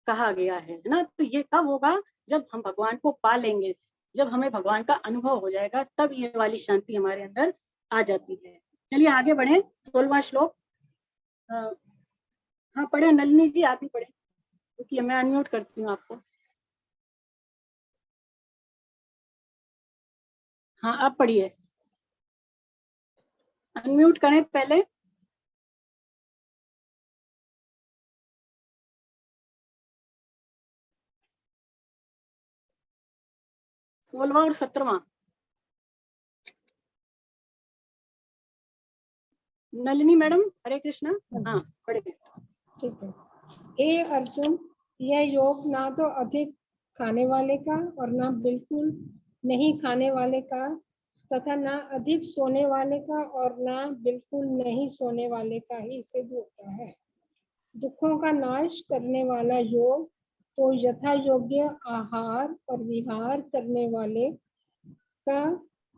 कहा गया है ना। तो ये कब होगा? जब हम भगवान को पा लेंगे, जब हमें भगवान का अनुभव हो जाएगा, तब ये वाली शांति हमारे अंदर आ जाती है। चलिए आगे बढ़े। 16वां श्लोक। हाँ पढ़े नलिनी जी, आप ही पढ़े, क्योंकि मैं अनम्यूट करती हूँ आपको। हाँ अब पढ़िए, अनम्यूट करें पहले। सोलवा और 17वां। नलिनी मैडम, हरे कृष्णा। हाँ पढ़िए। ठीक है। हे अर्जुन, यह योग ना तो अधिक खाने वाले का और ना बिल्कुल नहीं खाने वाले का तथा ना अधिक सोने वाले का और ना बिल्कुल नहीं सोने वाले का ही सिद्ध होता है। दुखों का नाश करने वाला योग तो यथा योग्य आहार और विहार करने वाले का,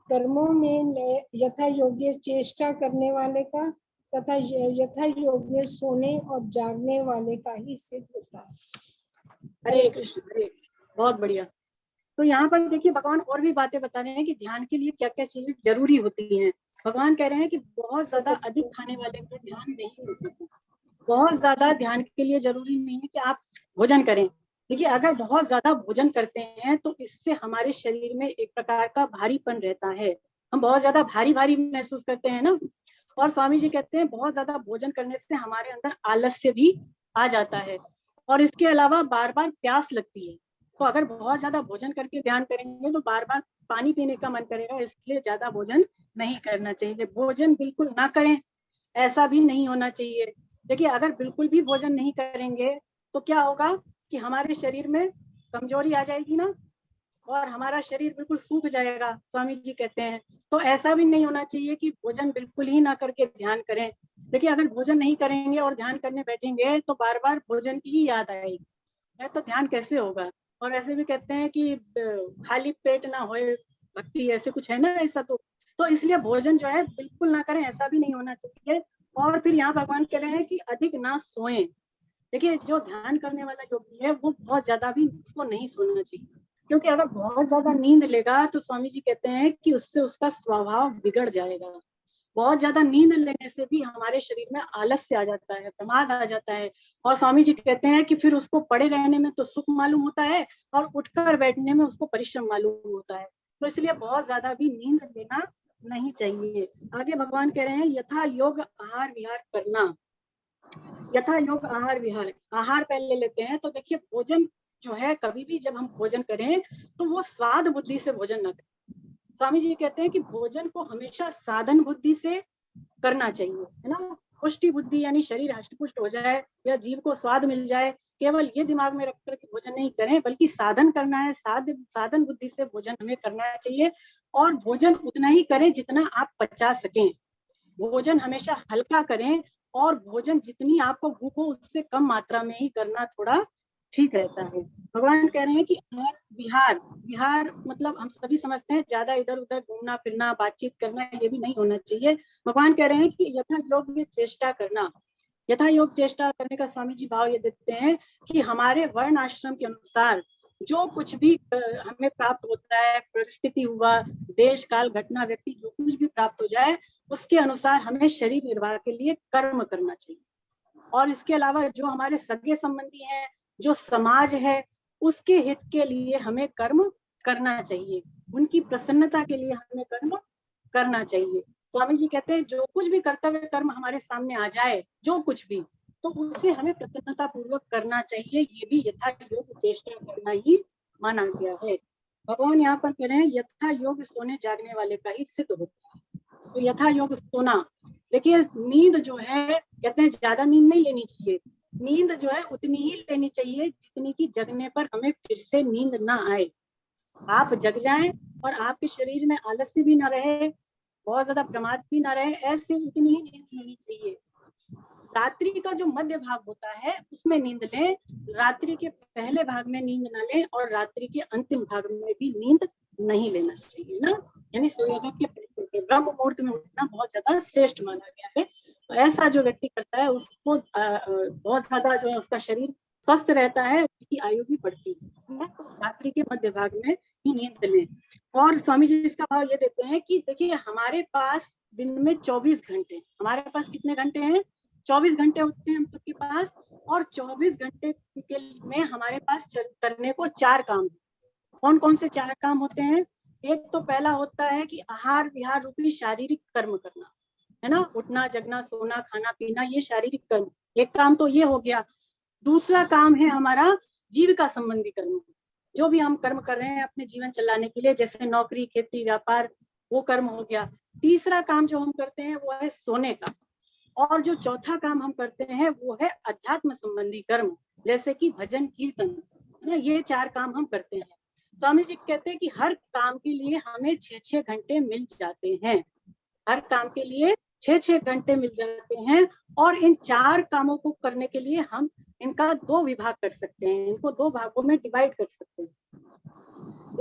कर्मों में यथा योग्य चेष्टा करने वाले का तथा यथा योग्य सोने और जागने वाले का ही सिद्ध होता है। हरे कृष्ण, हरे कृष्ण। बहुत बढ़िया। तो यहाँ पर देखिए भगवान और भी बातें बता रहे हैं कि ध्यान के लिए क्या क्या चीजें जरूरी होती हैं। भगवान कह रहे हैं कि बहुत ज्यादा अधिक खाने वाले का ध्यान नहीं होता। बहुत ज्यादा ध्यान के लिए जरूरी नहीं है कि आप भोजन करें। देखिए अगर बहुत ज्यादा भोजन करते हैं तो इससे हमारे शरीर में एक प्रकार का भारीपन रहता है, हम बहुत ज्यादा भारी भारी महसूस करते हैं ना। और स्वामी जी कहते हैं बहुत ज्यादा भोजन करने से हमारे अंदर आलस्य भी आ जाता है और इसके अलावा बार बार प्यास लगती है। तो अगर बहुत ज्यादा भोजन करके ध्यान करेंगे तो बार बार पानी पीने का मन करेगा, इसलिए ज्यादा भोजन नहीं करना चाहिए। भोजन बिल्कुल ना करें ऐसा भी नहीं होना चाहिए। देखिए अगर बिल्कुल भी भोजन नहीं करेंगे तो क्या होगा कि हमारे शरीर में कमजोरी आ जाएगी ना, और हमारा शरीर बिल्कुल सूख जाएगा, स्वामी जी कहते हैं। तो ऐसा भी नहीं होना चाहिए कि भोजन बिल्कुल ही ना करके ध्यान करें। देखिए अगर भोजन नहीं करेंगे और ध्यान करने बैठेंगे तो बार बार भोजन की ही याद आएगी, तो ध्यान कैसे होगा। और ऐसे भी कहते हैं कि खाली पेट ना होए भक्ति, ऐसे कुछ है ना ऐसा। तो इसलिए भोजन जो है बिल्कुल ना करें, ऐसा भी नहीं होना चाहिए। और फिर यहाँ भगवान कह रहे हैं कि अधिक ना सोएं। देखिए जो ध्यान करने वाला योगी है वो बहुत ज्यादा भी उसको नहीं सोना चाहिए, क्योंकि अगर बहुत ज्यादा नींद लेगा तो स्वामी जी कहते हैं कि उससे उसका स्वभाव बिगड़ जाएगा। बहुत ज्यादा नींद लेने से भी हमारे शरीर में आलस्य आ जाता है, प्रमाद आ जाता है। और स्वामी जी कहते हैं कि फिर उसको पड़े रहने में तो सुख मालूम होता है और उठकर बैठने में उसको परिश्रम मालूम होता है। तो इसलिए बहुत ज्यादा भी नींद लेना नहीं चाहिए। आगे भगवान कह रहे हैं यथा योग आहार विहार करना। यथा योग आहार विहार, आहार पहले लेते हैं। तो देखिए भोजन जो है, कभी भी जब हम भोजन करें तो वो स्वाद बुद्धि से भोजन ना करें। स्वामी जी कहते हैं कि भोजन को हमेशा साधन बुद्धि से करना चाहिए, है ना। पुष्टि बुद्धि यानी शरीर हष्टपुष्ट हो जाए या जीव को स्वाद मिल जाए, केवल ये दिमाग में रखकर के भोजन नहीं करें, बल्कि साधन करना है। साधन बुद्धि से भोजन हमें करना चाहिए और भोजन उतना ही करें जितना आप पचा सकें। भोजन हमेशा हल्का करें और भोजन जितनी आपको भूख हो उससे कम मात्रा में ही करना थोड़ा ठीक रहता है। भगवान कह रहे हैं कि विहार, विहार मतलब हम सभी समझते हैं ज्यादा इधर उधर घूमना फिरना बातचीत करना, ये भी नहीं होना चाहिए। भगवान कह रहे हैं कि यथा योग में चेष्टा करना। यथा योग चेष्टा करने का स्वामी जी भाव ये देते हैं कि हमारे वर्ण आश्रम के अनुसार जो कुछ भी हमें प्राप्त होता है, परिस्थिति हुआ, देश काल घटना व्यक्ति जो कुछ भी प्राप्त हो जाए, उसके अनुसार हमें शरीर निर्वाह के लिए कर्म करना चाहिए। और इसके अलावा जो हमारे सगे संबंधी हैं, जो समाज है, उसके हित के लिए हमें कर्म करना चाहिए, उनकी प्रसन्नता के लिए हमें कर्म करना चाहिए। स्वामी जी कहते हैं जो कुछ भी कर्तव्य कर्म हमारे सामने आ जाए, जो कुछ भी, तो उसे हमें प्रसन्नता पूर्वक करना चाहिए। ये भी यथा योग चेष्टा करना ही माना गया है। भगवान यहाँ पर कह रहे हैं यथा योग सोने जागने वाले का ही सिद्ध होता है। तो यथा योग सोना, देखिए नींद जो है, कहते हैं ज्यादा नींद नहीं लेनी चाहिए। नींद जो है उतनी ही लेनी चाहिए जितनी की जगने पर हमें फिर से नींद ना आए। आप जग जाएं और आपके शरीर में आलस्य भी ना रहे, बहुत ज्यादा प्रमाद भी ना रहे, ऐसे उतनी ही नींद लेनी चाहिए। रात्रि का जो मध्य भाग होता है उसमें नींद लें, रात्रि के पहले भाग में नींद ना लें और रात्रि के अंतिम भाग में भी नींद नहीं लेना चाहिए ना। यानी सूर्योदय के ब्रह्म मुहूर्त में उठना बहुत ज्यादा श्रेष्ठ माना गया है। तो ऐसा जो व्यक्ति करता है उसको बहुत ज्यादा जो है उसका शरीर स्वस्थ रहता है, उसकी आयु भी बढ़ती है। तो रात्रि के मध्य भाग में ही नींद लें। और स्वामी जी इसका भाव ये देते हैं कि देखिए हमारे पास दिन में 24 घंटे, हमारे पास कितने घंटे हैं, 24 घंटे होते हैं हम सबके पास। और 24 घंटे के में हमारे पास करने को 4 काम। कौन कौन से 4 काम होते हैं? एक तो पहला होता है कि आहार विहार रूपी शारीरिक कर्म करना, है ना, उठना जगना सोना खाना पीना, ये शारीरिक कर्म, एक काम तो ये हो गया। दूसरा काम है हमारा जीविका संबंधी कर्म, जो भी हम कर्म कर रहे हैं अपने जीवन चलाने के लिए, जैसे नौकरी खेती व्यापार, वो कर्म हो गया। तीसरा काम जो हम करते हैं वो है सोने का, और जो चौथा काम हम करते हैं वो है अध्यात्म संबंधी कर्म, जैसे कि भजन कीर्तन, है ना, ये 4 काम हम करते हैं। स्वामी जी कहते हैं कि हर काम के लिए हमें 6-6 घंटे मिल जाते हैं, हर काम के लिए 6-6 घंटे मिल जाते हैं, और इन 4 कामों को करने के लिए हम इनका 2 विभाग कर सकते हैं, इनको 2 भागों में डिवाइड कर सकते हैं।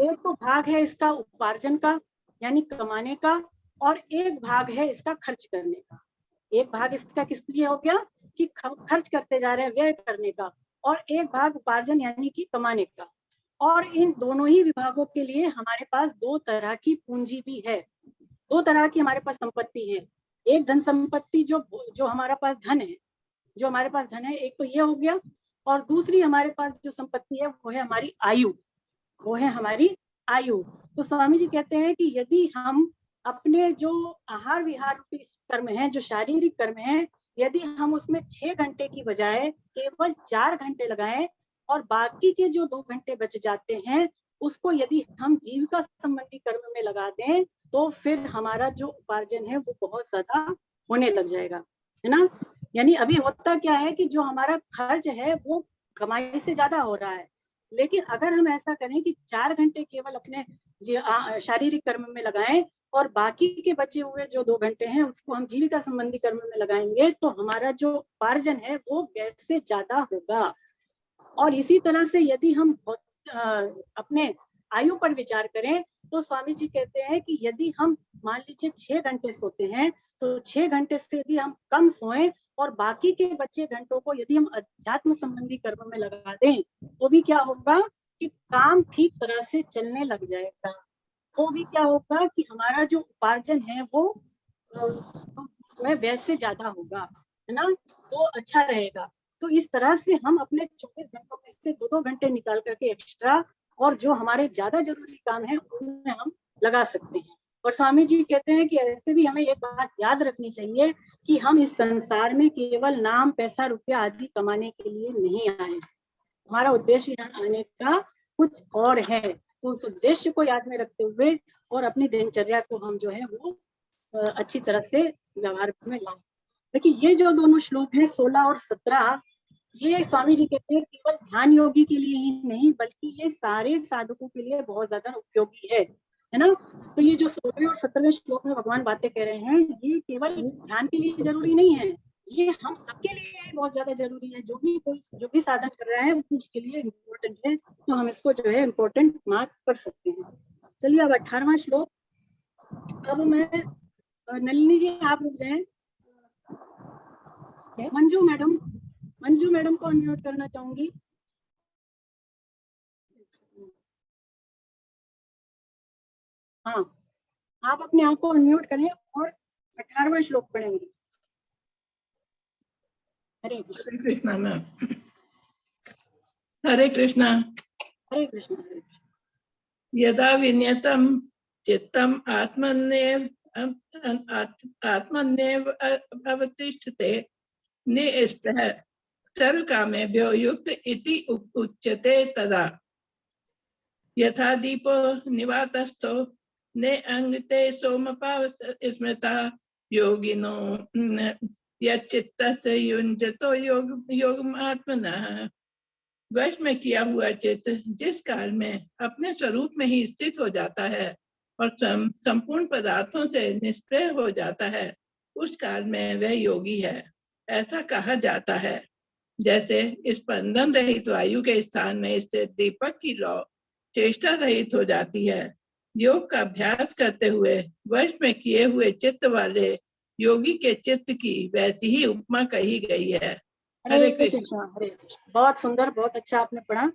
एक तो भाग है इसका उपार्जन का यानी कमाने का, और एक भाग है इसका खर्च करने का। एक भाग इसका किस लिए हो गया कि खर्च करते जा रहे हैं, व्यय करने का, और एक भाग उपार्जन यानी कि कमाने का। और इन दोनों ही विभागों के लिए हमारे पास 2 तरह की पूंजी भी है, 2 तरह की हमारे पास संपत्ति है। एक धन संपत्ति जो हमारे पास धन है, जो हमारे पास धन है, एक तो ये हो गया, और दूसरी हमारे पास जो संपत्ति है वो है हमारी आयु, वो है हमारी आयु। तो स्वामी जी कहते हैं कि यदि हम अपने जो आहार विहार कर्म है, जो शारीरिक कर्म है, यदि हम उसमें 6 घंटे की बजाय केवल 4 घंटे लगाएं, और बाकी के जो 2 घंटे बच जाते हैं उसको यदि हम जीविका संबंधी कर्म में लगा दें, तो फिर हमारा जो उपार्जन है वो बहुत ज्यादा होने लग जाएगा, है ना। यानी अभी होता क्या है कि जो हमारा खर्च है वो कमाई से ज्यादा हो रहा है, लेकिन अगर हम ऐसा करें कि 4 घंटे केवल अपने शारीरिक कर्म में लगाएं, और बाकी के बचे हुए जो 2 घंटे हैं उसको हम जीविका संबंधी कर्म में लगाएंगे, तो हमारा जो उपार्जन है वो व्यय से ज्यादा होगा। और इसी तरह से यदि हम अपने आयु पर विचार करें, तो स्वामी जी कहते हैं कि यदि हम मान लीजिए 6 घंटे सोते हैं, तो 6 घंटे से यदि हम कम सोएं और बाकी के बचे घंटों को यदि हम अध्यात्म संबंधी कर्म में लगा दें, तो भी क्या होगा कि काम ठीक तरह से चलने लग जाएगा। तो भी क्या होगा कि हमारा जो उपार्जन है वो व्यय से ज्यादा होगा, है ना, तो अच्छा रहेगा। तो इस तरह से हम अपने 24 घंटों में से 2-2 घंटे निकाल करके एक्स्ट्रा, और जो हमारे ज्यादा जरूरी काम है उनमें हम लगा सकते हैं। और स्वामी जी कहते हैं कि ऐसे भी हमें एक बात याद रखनी चाहिए कि हम इस संसार में केवल नाम पैसा रुपया आदि कमाने के लिए नहीं आए, हमारा उद्देश्य यहाँ आने का कुछ और है। तो उस उद्देश्य को याद में रखते हुए और अपनी दिनचर्या को हम जो है वो अच्छी तरह से व्यवहार में लाएं। देखिए ये जो दोनों श्लोक हैं 16 और 17, ये स्वामी जी कहते हैं केवल ध्यान योगी के लिए ही नहीं बल्कि ये सारे साधकों के लिए बहुत ज्यादा उपयोगी है ना। तो ये जो 16वें और 17वें श्लोक में भगवान बातें कह रहे हैं, ये केवल ध्यान के लिए जरूरी नहीं है, ये हम सबके लिए बहुत ज्यादा जरूरी है। जो भी साधन कर रहा है उसके लिए इम्पोर्टेंट है, तो हम इसको जो है इम्पोर्टेंट मार्क कर सकते हैं। चलिए अब 18वां श्लोक। अब मैं नलिनी जी आप रुक जाए, मंजू मैडम को अनम्यूट करना चाहूंगी। हाँ, आप अपने आप को अनम्यूट करें और 18वां श्लोक पढ़ेंगे। हरे कृष्णा मैम। हरे कृष्णा। हरे कृष्ण। यदा विनियतं चित्तम् आत्मन्येव अवतिष्ठते निःस्पृहः सर्वकामेभ्यो युक्त इति उच्यते तदा यथा दीपो निवातस्थो ने अंगते सोमपाव स्मृता योगिनो यच्चित्तस्य युञ्जतो योगमात्मनः। वश में किया हुआ चित्त जिस काल में अपने स्वरूप में ही स्थित हो जाता है और संपूर्ण पदार्थों से निष्प्रय हो जाता है, उस काल में वह योगी है। ऐसा कहा जाता है जैसे स्पंदन रहित वायु के स्थान में स्थित दीपक की लौ चेष्टा रहित हो जाती है। योग का अभ्यास करते हुए वश में किए हुए चित्त वाले योगी के चित्त की वैसी ही उपमा कही गई है। हरे कृष्ण। हरे कृष्ण। बहुत सुंदर, बहुत अच्छा आपने पढ़ा।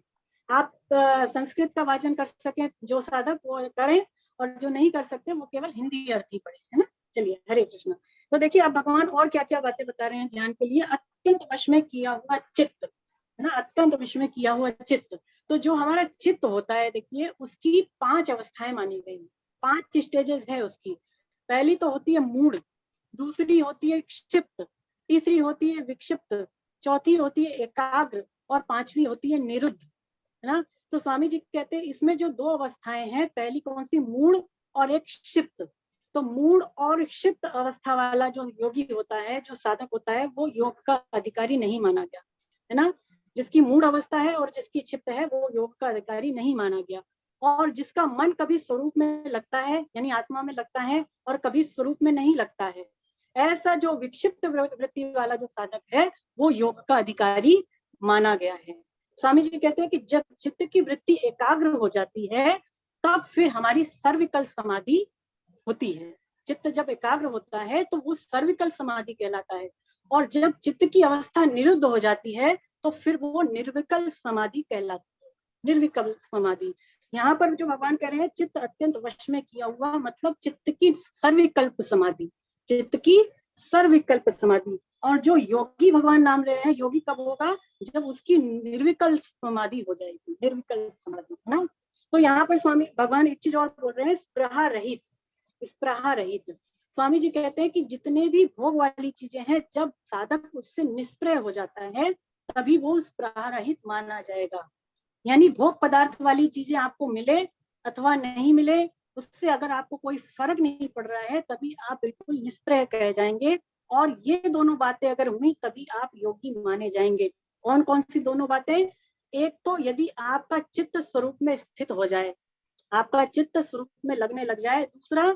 आप संस्कृत का वाचन कर सकें जो साधक वो करें, और जो नहीं कर सकते वो केवल हिंदी अर्थ ही पढ़े, है ना। चलिए हरे कृष्ण। तो देखिए अब भगवान और क्या क्या बातें बता रहे हैं ध्यान के लिए। अत्यंत वश में किया हुआ चित्त, है ना, अत्यंत वश में किया हुआ चित्त। तो जो हमारा चित्त होता है देखिए, उसकी 5 अवस्थाएं मानी गई, 5 स्टेजेस है उसकी। पहली तो होती है मूढ़, दूसरी होती है क्षिप्त, तीसरी होती है विक्षिप्त, चौथी होती है एकाग्र, और 5वीं होती है निरुद्ध, है ना। तो स्वामी जी कहते हैं इसमें जो 2 अवस्थाएं हैं, पहली कौन सी, मूढ़ और एक क्षिप्त। तो मूढ़ और क्षिप्त अवस्था वाला जो योगी होता है, जो साधक होता है, वो योग का अधिकारी नहीं माना गया, है ना। जिसकी मूढ़ अवस्था है और जिसकी क्षिप्त है, वो योग का अधिकारी नहीं माना गया। और जिसका मन कभी स्वरूप में लगता है, यानी आत्मा में लगता है, और कभी स्वरूप में नहीं लगता है, ऐसा जो विक्षिप्त वृत्ति वाला जो साधक है, वो योग का अधिकारी माना गया है। स्वामी जी कहते हैं कि जब चित्त की वृत्ति एकाग्र हो जाती है, तब फिर हमारी सर्विकल समाधि होती है। चित्त जब एकाग्र होता है तो वो सर्विकल समाधि कहलाता है, और जब चित्त की अवस्था निरुद्ध हो जाती है तो फिर वो निर्विकल समाधि कहलाती है। निर्विकल समाधि, यहाँ पर जो भगवान कह रहे हैं चित्त अत्यंत वश में किया हुआ, मतलब चित्त की सर्विकल्प समाधि, चित्त की सर्विकल्प समाधि। और जो योगी भगवान नाम ले रहे हैं, योगी कब होगा, जब उसकी निर्विकल समाधि हो जाएगी, निर्विकल समाधि, है ना। तो यहाँ पर स्वामी भगवान एक चीज और बोल रहे हैं, स्पृहा रहित, स्पृहा रहित। स्वामी जी कहते हैं कि जितने भी भोग वाली चीजें हैं, जब साधक उससे निष्प्रय हो जाता है, तभी वो स्पृहा रहित माना जाएगा। यानी भोग पदार्थ वाली चीजें आपको मिले अथवा नहीं मिले, उससे अगर आपको कोई फर्क नहीं पड़ रहा है, तभी आप बिल्कुल निष्प्रय कह जाएंगे। और ये दोनों बातें अगर हुई, तभी आप योगी माने जाएंगे। कौन कौन सी दोनों बातें, एक तो यदि आपका चित्त स्वरूप में स्थित हो जाए, आपका चित्त स्वरूप में लगने लग जाए। दूसरा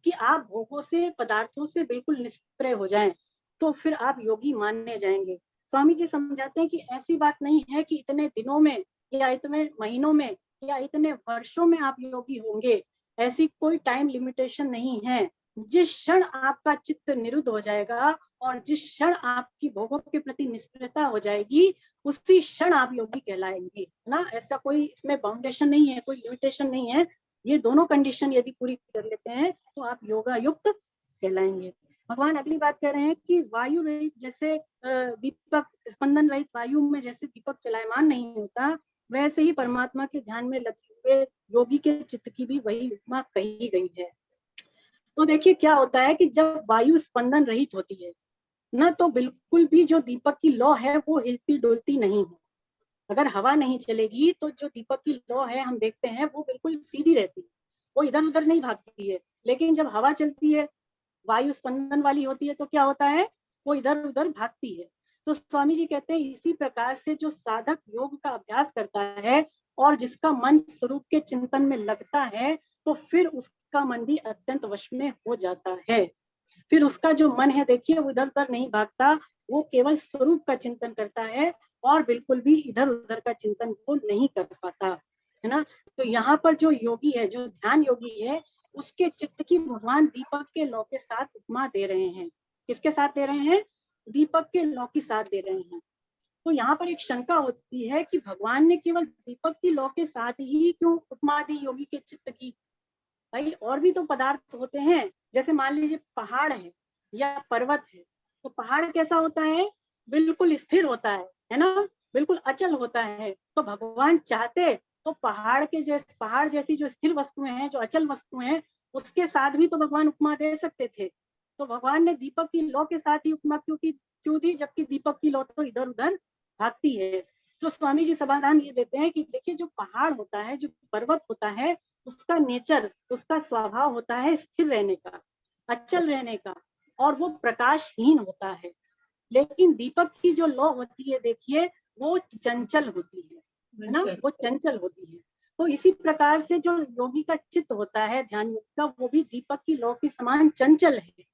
कि आप भोगों से, पदार्थों से बिल्कुल निष्प्रय हो जाएं, तो फिर आप योगी माने जाएंगे। स्वामी जी समझाते हैं कि ऐसी बात नहीं है कि इतने दिनों में या इतने महीनों में या इतने वर्षों में आप योगी होंगे, ऐसी कोई टाइम लिमिटेशन नहीं है। जिस क्षण आपका चित्त निरुद्ध हो जाएगा और जिस क्षण आपकी भोगों के प्रति निष्प्रयता हो जाएगी, उसी क्षण आप योगी कहलाएंगे, है ना। ऐसा कोई इसमें बाउंडेशन नहीं है, कोई लिमिटेशन नहीं है। ये दोनों कंडीशन यदि पूरी कर लेते हैं तो आप योगा युक्त कहलाएंगे। भगवान अगली बात कह रहे हैं कि वायु रहित, जैसे दीपक स्पंदन रहित वायु में जैसे दीपक चलायमान नहीं होता, वैसे ही परमात्मा के ध्यान में लगे हुए योगी के चित्त की भी वही उपमा कही गई है। तो देखिए क्या होता है कि जब वायु स्पंदन रहित होती है ना, तो बिल्कुल भी जो दीपक की लौ है वो हिलती डुलती नहीं है। अगर हवा नहीं चलेगी तो जो दीपक की लौ है, हम देखते हैं वो बिल्कुल सीधी रहती है, वो इधर उधर नहीं भागती है। लेकिन जब हवा चलती है, वायु स्पंदन वाली होती है, तो क्या होता है, वो इधर उधर भागती है। तो स्वामी जी कहते हैं इसी प्रकार से जो साधक योग का अभ्यास करता है और जिसका मन स्वरूप के चिंतन में लगता है, तो फिर उसका मन भी अत्यंत वश में हो जाता है। फिर उसका जो मन है देखिए, वो इधर उधर नहीं भागता, वो केवल स्वरूप का चिंतन करता है और बिल्कुल भी इधर उधर का चिंतन वो नहीं कर पाता, है ना। तो यहाँ पर जो योगी है, जो ध्यान योगी है, उसके चित्त की भगवान दीपक के लौ के साथ उपमा दे रहे हैं। किसके साथ दे रहे हैं, दीपक के लौ के साथ दे रहे हैं। तो यहाँ पर एक शंका होती है कि भगवान ने केवल दीपक की लौ के साथ ही क्यों उपमा दी योगी के चित्त की। भाई और भी तो पदार्थ होते हैं, जैसे मान लीजिए पहाड़ है या पर्वत है, तो पहाड़ कैसा होता है, बिल्कुल स्थिर होता है ना, बिल्कुल अचल होता है। तो भगवान चाहते तो पहाड़ जैसी जो स्थिर वस्तुएं हैं, जो अचल वस्तुएं हैं, उसके साथ भी तो भगवान उपमा दे सकते थे। तो भगवान ने दीपक की लौ के साथ ही उपमा क्यों दी, जबकि दीपक की लौ तो इधर उधर भागती है। तो स्वामी जी समाधान ये देते हैं कि देखिए, जो पहाड़ होता है, जो पर्वत होता है, उसका नेचर, उसका स्वभाव होता है स्थिर रहने का, अचल रहने का, और वो प्रकाशहीन होता है। लेकिन दीपक की जो लौ होती है देखिए, वो चंचल होती है ना, वो चंचल होती है। तो इसी प्रकार से जो योगी का चित्त होता है, ध्यान योगी का, वो भी दीपक की लौ के समान चंचल है,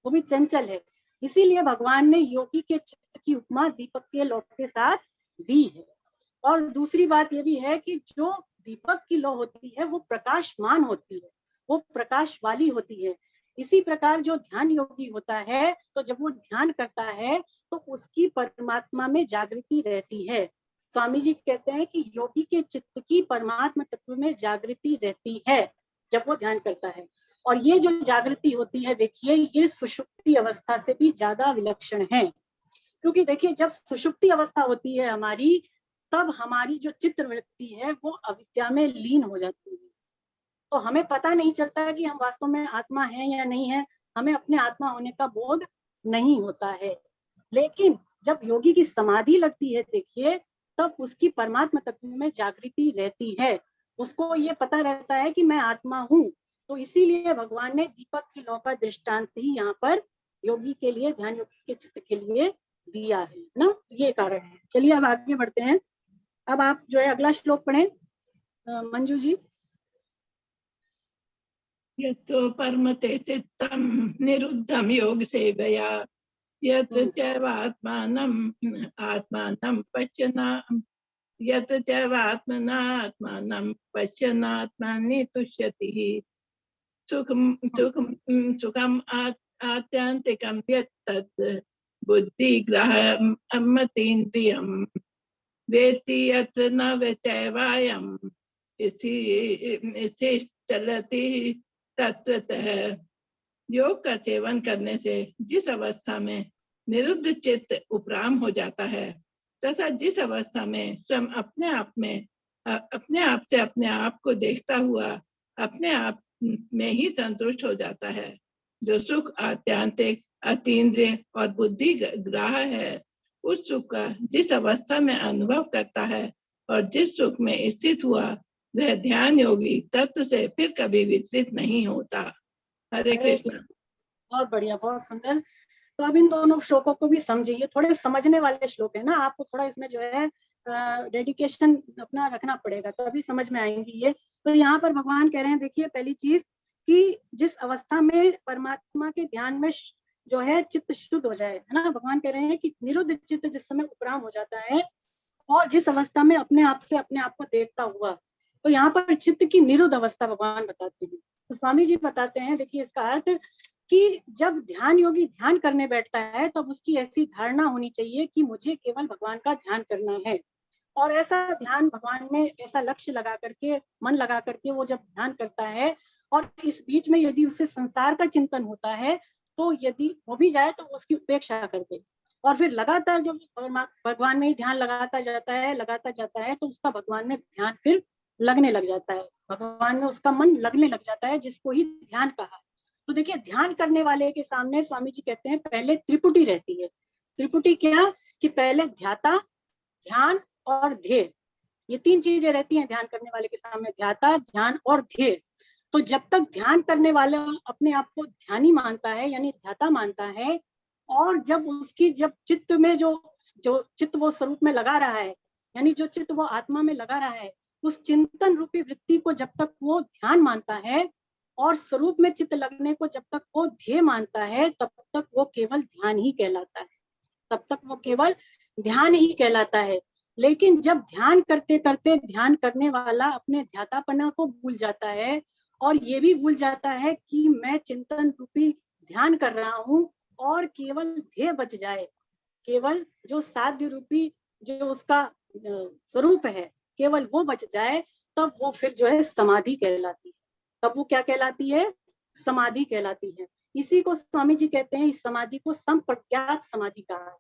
वो भी चंचल है। इसीलिए भगवान ने योगी के चित्त की उपमा दीपक के लौ के साथ दी है। और दूसरी बात ये भी है कि जो दीपक की लौ होती है वो प्रकाशमान होती है, वो प्रकाश वाली होती है। इसी प्रकार जो ध्यान योगी होता है, तो जब वो ध्यान करता है तो उसकी परमात्मा में जागृति रहती है। स्वामी जी कहते हैं कि योगी के चित्त की परमात्मा तत्व में जागृति रहती है जब वो ध्यान करता है। और ये जो जागृति होती है देखिए, ये सुषुप्ति अवस्था से भी ज्यादा विलक्षण है। क्योंकि देखिए, जब सुषुप्ति अवस्था होती है हमारी, तब हमारी जो चित्त वृत्ति है वो अविद्या में लीन हो जाती है। तो हमें पता नहीं चलता है कि हम वास्तव में आत्मा है या नहीं है, हमें अपने आत्मा होने का बोध नहीं होता है। लेकिन जब योगी की समाधि लगती है, देखिए, तब उसकी परमात्मा तत्व में जागृति रहती है, उसको ये पता रहता है कि मैं आत्मा हूँ। तो इसीलिए भगवान ने दीपक की लौ का दृष्टांत ही यहाँ पर योगी के लिए, ध्यान योगी के चित्त के लिए दिया है ना, ये कारण है। चलिए अब आगे बढ़ते हैं। अब आप जो है अगला श्लोक पढ़ें मंजू जी। यतो परमते चित्तम निरुद्धम योग सेवया यत चैवात्मानं आत्मानं पश्यन् यत चैवात्मनात्मानं पश्यन्नात्मानि तुष्यति सुखम आत्यंतिकं यत्तत् बुद्धिग्राह्यमतीन्द्रियं वेत्ति यत्र न चैवायं स्थितिः चलति तत्वतः। योग का सेवन करने से जिस अवस्था में निरुद्ध चित्त उपराम हो जाता है, तथा जिस अवस्था में स्वयं अपने आप से अपने आप को देखता हुआ अपने आप में ही संतुष्ट हो जाता है, जो सुख आत्यांतिक, अतीन्द्रिय और बुद्धि ग्राह्य है, उस सुख का जिस अवस्था में अनुभव करता है और जिस सुख में स्थित हुआ, वह ध्यान योगी तत्व से फिर कभी विचलित नहीं होता। हरे कृष्ण। बहुत बढ़िया, बहुत सुंदर। तो अब इन दोनों श्लोकों को भी समझिए, थोड़े समझने वाले श्लोक है ना, आपको थोड़ा इसमें जो है डेडिकेशन अपना रखना पड़ेगा, तभी समझ में आएंगी ये। तो यहाँ पर भगवान कह रहे हैं, देखिए पहली चीज कि जिस अवस्था में परमात्मा के ध्यान में जो है चित्त शुद्ध हो जाए, है ना, भगवान कह रहे हैं कि निरुद्ध चित्त जिस समय उपराम हो जाता है और जिस अवस्था में अपने आप से अपने आप को देखता हुआ, तो यहाँ पर चित्त की निरुद्ध अवस्था भगवान बताते हैं। तो स्वामी जी बताते हैं, देखिए इसका अर्थ कि जब ध्यान योगी ध्यान करने बैठता है तब उसकी ऐसी धारणा होनी चाहिए कि मुझे केवल भगवान का ध्यान करना है। और ऐसा ध्यान भगवान में ऐसा लक्ष्य लगा करके, मन लगा करके वो जब ध्यान करता है और इस बीच में यदि उसे संसार का चिंतन होता है, तो यदि हो भी जाए तो उसकी उपेक्षा कर दे और फिर लगातार जब भगवान में ही ध्यान लगाता जाता है तो उसका भगवान में ध्यान फिर लगने लग जाता है, भगवान में उसका मन लगने लग जाता है, जिसको ही ध्यान कहा। तो देखिए ध्यान करने वाले के सामने स्वामी जी कहते हैं पहले त्रिपुटी रहती है। त्रिपुटी क्या कि पहले ध्याता, ध्यान और ध्येय, ये तीन चीजें रहती हैं ध्यान करने वाले के सामने, ध्याता, ध्यान और ध्येय। तो जब तक ध्यान करने वाला अपने आप को ध्यानी मानता है यानी ध्याता मानता है, और जब उसकी जब चित्त में जो चित्त वो स्वरूप में लगा रहा है, यानी जो चित्त वो आत्मा में लगा रहा है, उस चिंतन रूपी वृत्ति को जब तक वो ध्यान मानता है और स्वरूप में चित्त लगने को जब तक वो ध्येय मानता है, तब तक वो केवल ध्यान ही कहलाता है, तब तक वो केवल ध्यान ही कहलाता है। लेकिन जब ध्यान करते करते ध्यान करने वाला अपने ध्यातापना को भूल जाता है और ये भी भूल जाता है कि मैं चिंतन रूपी ध्यान कर रहा हूँ और केवल ध्येय बच जाए, केवल जो साध्य रूपी जो उसका स्वरूप है केवल वो बच जाए, तब वो फिर जो है समाधि कहलाती है। तब वो क्या कहलाती है? समाधि कहलाती है। इसी को स्वामी जी कहते हैं, इस समाधि को संप्रज्ञात समाधि कहा है।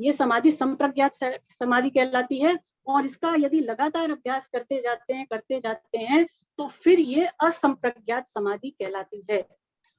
ये समाधि संप्रज्ञात समाधि कहलाती है और इसका यदि लगातार अभ्यास करते जाते हैं तो फिर ये असंप्रज्ञात समाधि कहलाती है।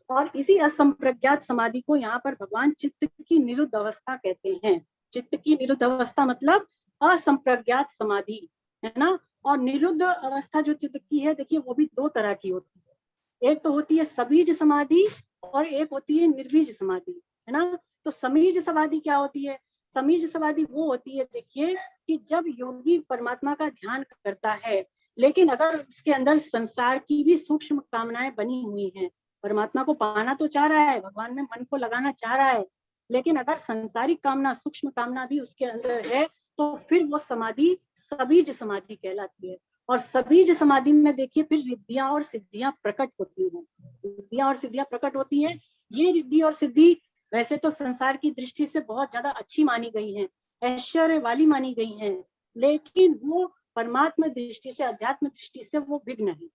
और इसी असंप्रज्ञात समाधि को यहाँ पर भगवान चित्त की निरुद्ध अवस्था कहते हैं। चित्त की निरुद्ध अवस्था मतलब असंप्रज्ञात समाधि, है ना। और निरुद्ध अवस्था जो चित्त की है, देखिए वो भी दो तरह की होती है, एक तो होती है सबीज समाधि और एक होती है निर्बीज समाधि, है ना। तो समीज समाधि क्या होती है? समीज समाधि वो होती है, देखिए, कि जब योगी परमात्मा का ध्यान करता है, लेकिन अगर उसके अंदर संसार की भी सूक्ष्म कामनाएं बनी हुई हैं, परमात्मा को पाना तो चाह रहा है, भगवान में मन को लगाना चाह रहा है, लेकिन अगर संसारिक कामना, सूक्ष्म कामना भी उसके अंदर है, तो फिर वो समाधि सबीज समाधि कहलाती है। और सबीज समाधि में देखिए फिर रिद्धियां और सिद्धियां प्रकट होती हैं, रिद्धियां और सिद्धियां प्रकट होती हैं। ये रिद्धि और सिद्धि वैसे तो संसार की दृष्टि से बहुत ज्यादा अच्छी मानी गई हैं, ऐश्वर्य वाली मानी गई हैं, लेकिन वो परमात्मा दृष्टि से, अध्यात्म दृष्टि से वो विघ्न है,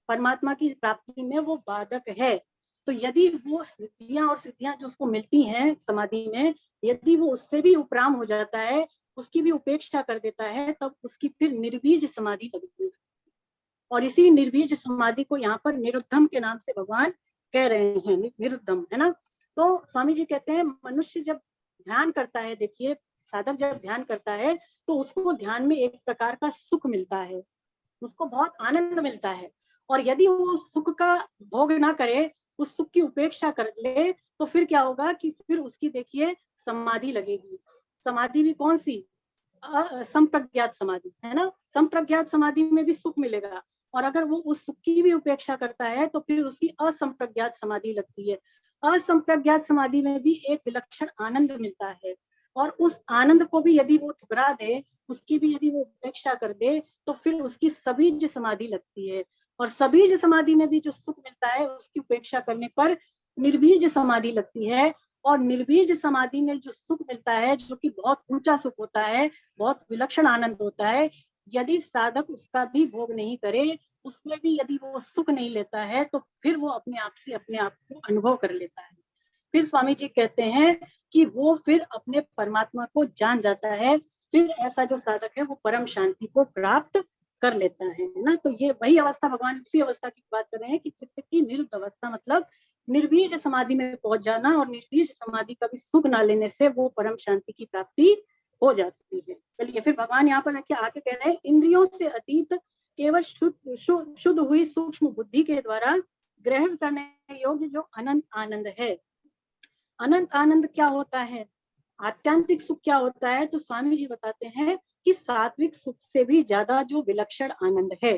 परमात्मा की प्राप्ति में वो बाधक है। तो यदि वो रिद्धियां और सिद्धियां जो उसको मिलती हैं समाधि में, यदि वो उससे भी उपराम हो जाता है, उसकी भी उपेक्षा कर देता है, तब उसकी फिर निर्बीज समाधि लगती है। और इसी निर्बीज समाधि को यहाँ पर निरुद्धम के नाम से भगवान कह रहे हैं, निरुद्धम, है ना। तो स्वामी जी कहते हैं मनुष्य जब ध्यान करता है, देखिए साधक जब ध्यान करता है तो उसको ध्यान में एक प्रकार का सुख मिलता है, उसको बहुत आनंद मिलता है। और यदि वो सुख का भोग ना करे, उस सुख की उपेक्षा कर ले, तो फिर क्या होगा कि फिर उसकी देखिए समाधि लगेगी। समाधि भी कौन सी? संप्रज्ञात समाधि, है ना। संप्रज्ञात समाधि में भी सुख मिलेगा, और अगर वो उस सुख की भी उपेक्षा करता है तो फिर उसकी असंप्रज्ञात समाधि लगती है। असंप्रज्ञात समाधि में भी एक विलक्षण आनंद मिलता है, और उस आनंद को भी यदि वो ठुकरा दे, उसकी भी यदि वो उपेक्षा कर दे, तो फिर उसकी सबीज समाधि लगती है। और सबीज समाधि में भी जो सुख मिलता है उसकी उपेक्षा करने पर निर्बीज समाधि लगती है। और निर्बीज समाधि में जो सुख मिलता है, जो कि बहुत ऊंचा सुख होता है, बहुत विलक्षण आनंद होता है, यदि साधक उसका भी भोग नहीं करे, उसमें भी यदि वो सुख नहीं लेता है, तो फिर वो अपने आप से अपने आप को अनुभव कर लेता है। फिर स्वामी जी कहते हैं कि वो फिर अपने परमात्मा को जान जाता है। फिर ऐसा जो साधक है वो परम शांति को प्राप्त कर लेता है ना। तो ये वही अवस्था, भगवान उसी अवस्था की बात कर रहे हैं कि चित्त की निरुद्ध अवस्था, मतलब निर्बीज समाधि में पहुंच जाना, और निर्बीज समाधि का भी सुख ना लेने से वो परम शांति की प्राप्ति हो जाती है। चलिए फिर भगवान यहाँ पर आके कह रहे हैं, इंद्रियों से अतीत केवल शुद्ध हुई सूक्ष्म बुद्धि के द्वारा ग्रहण करने योग्य जो अनंत आनंद है। अनंत आनंद क्या होता है? आत्यंतिक सुख क्या होता है? तो स्वामी जी बताते हैं कि सात्विक सुख से भी ज्यादा जो विलक्षण आनंद है।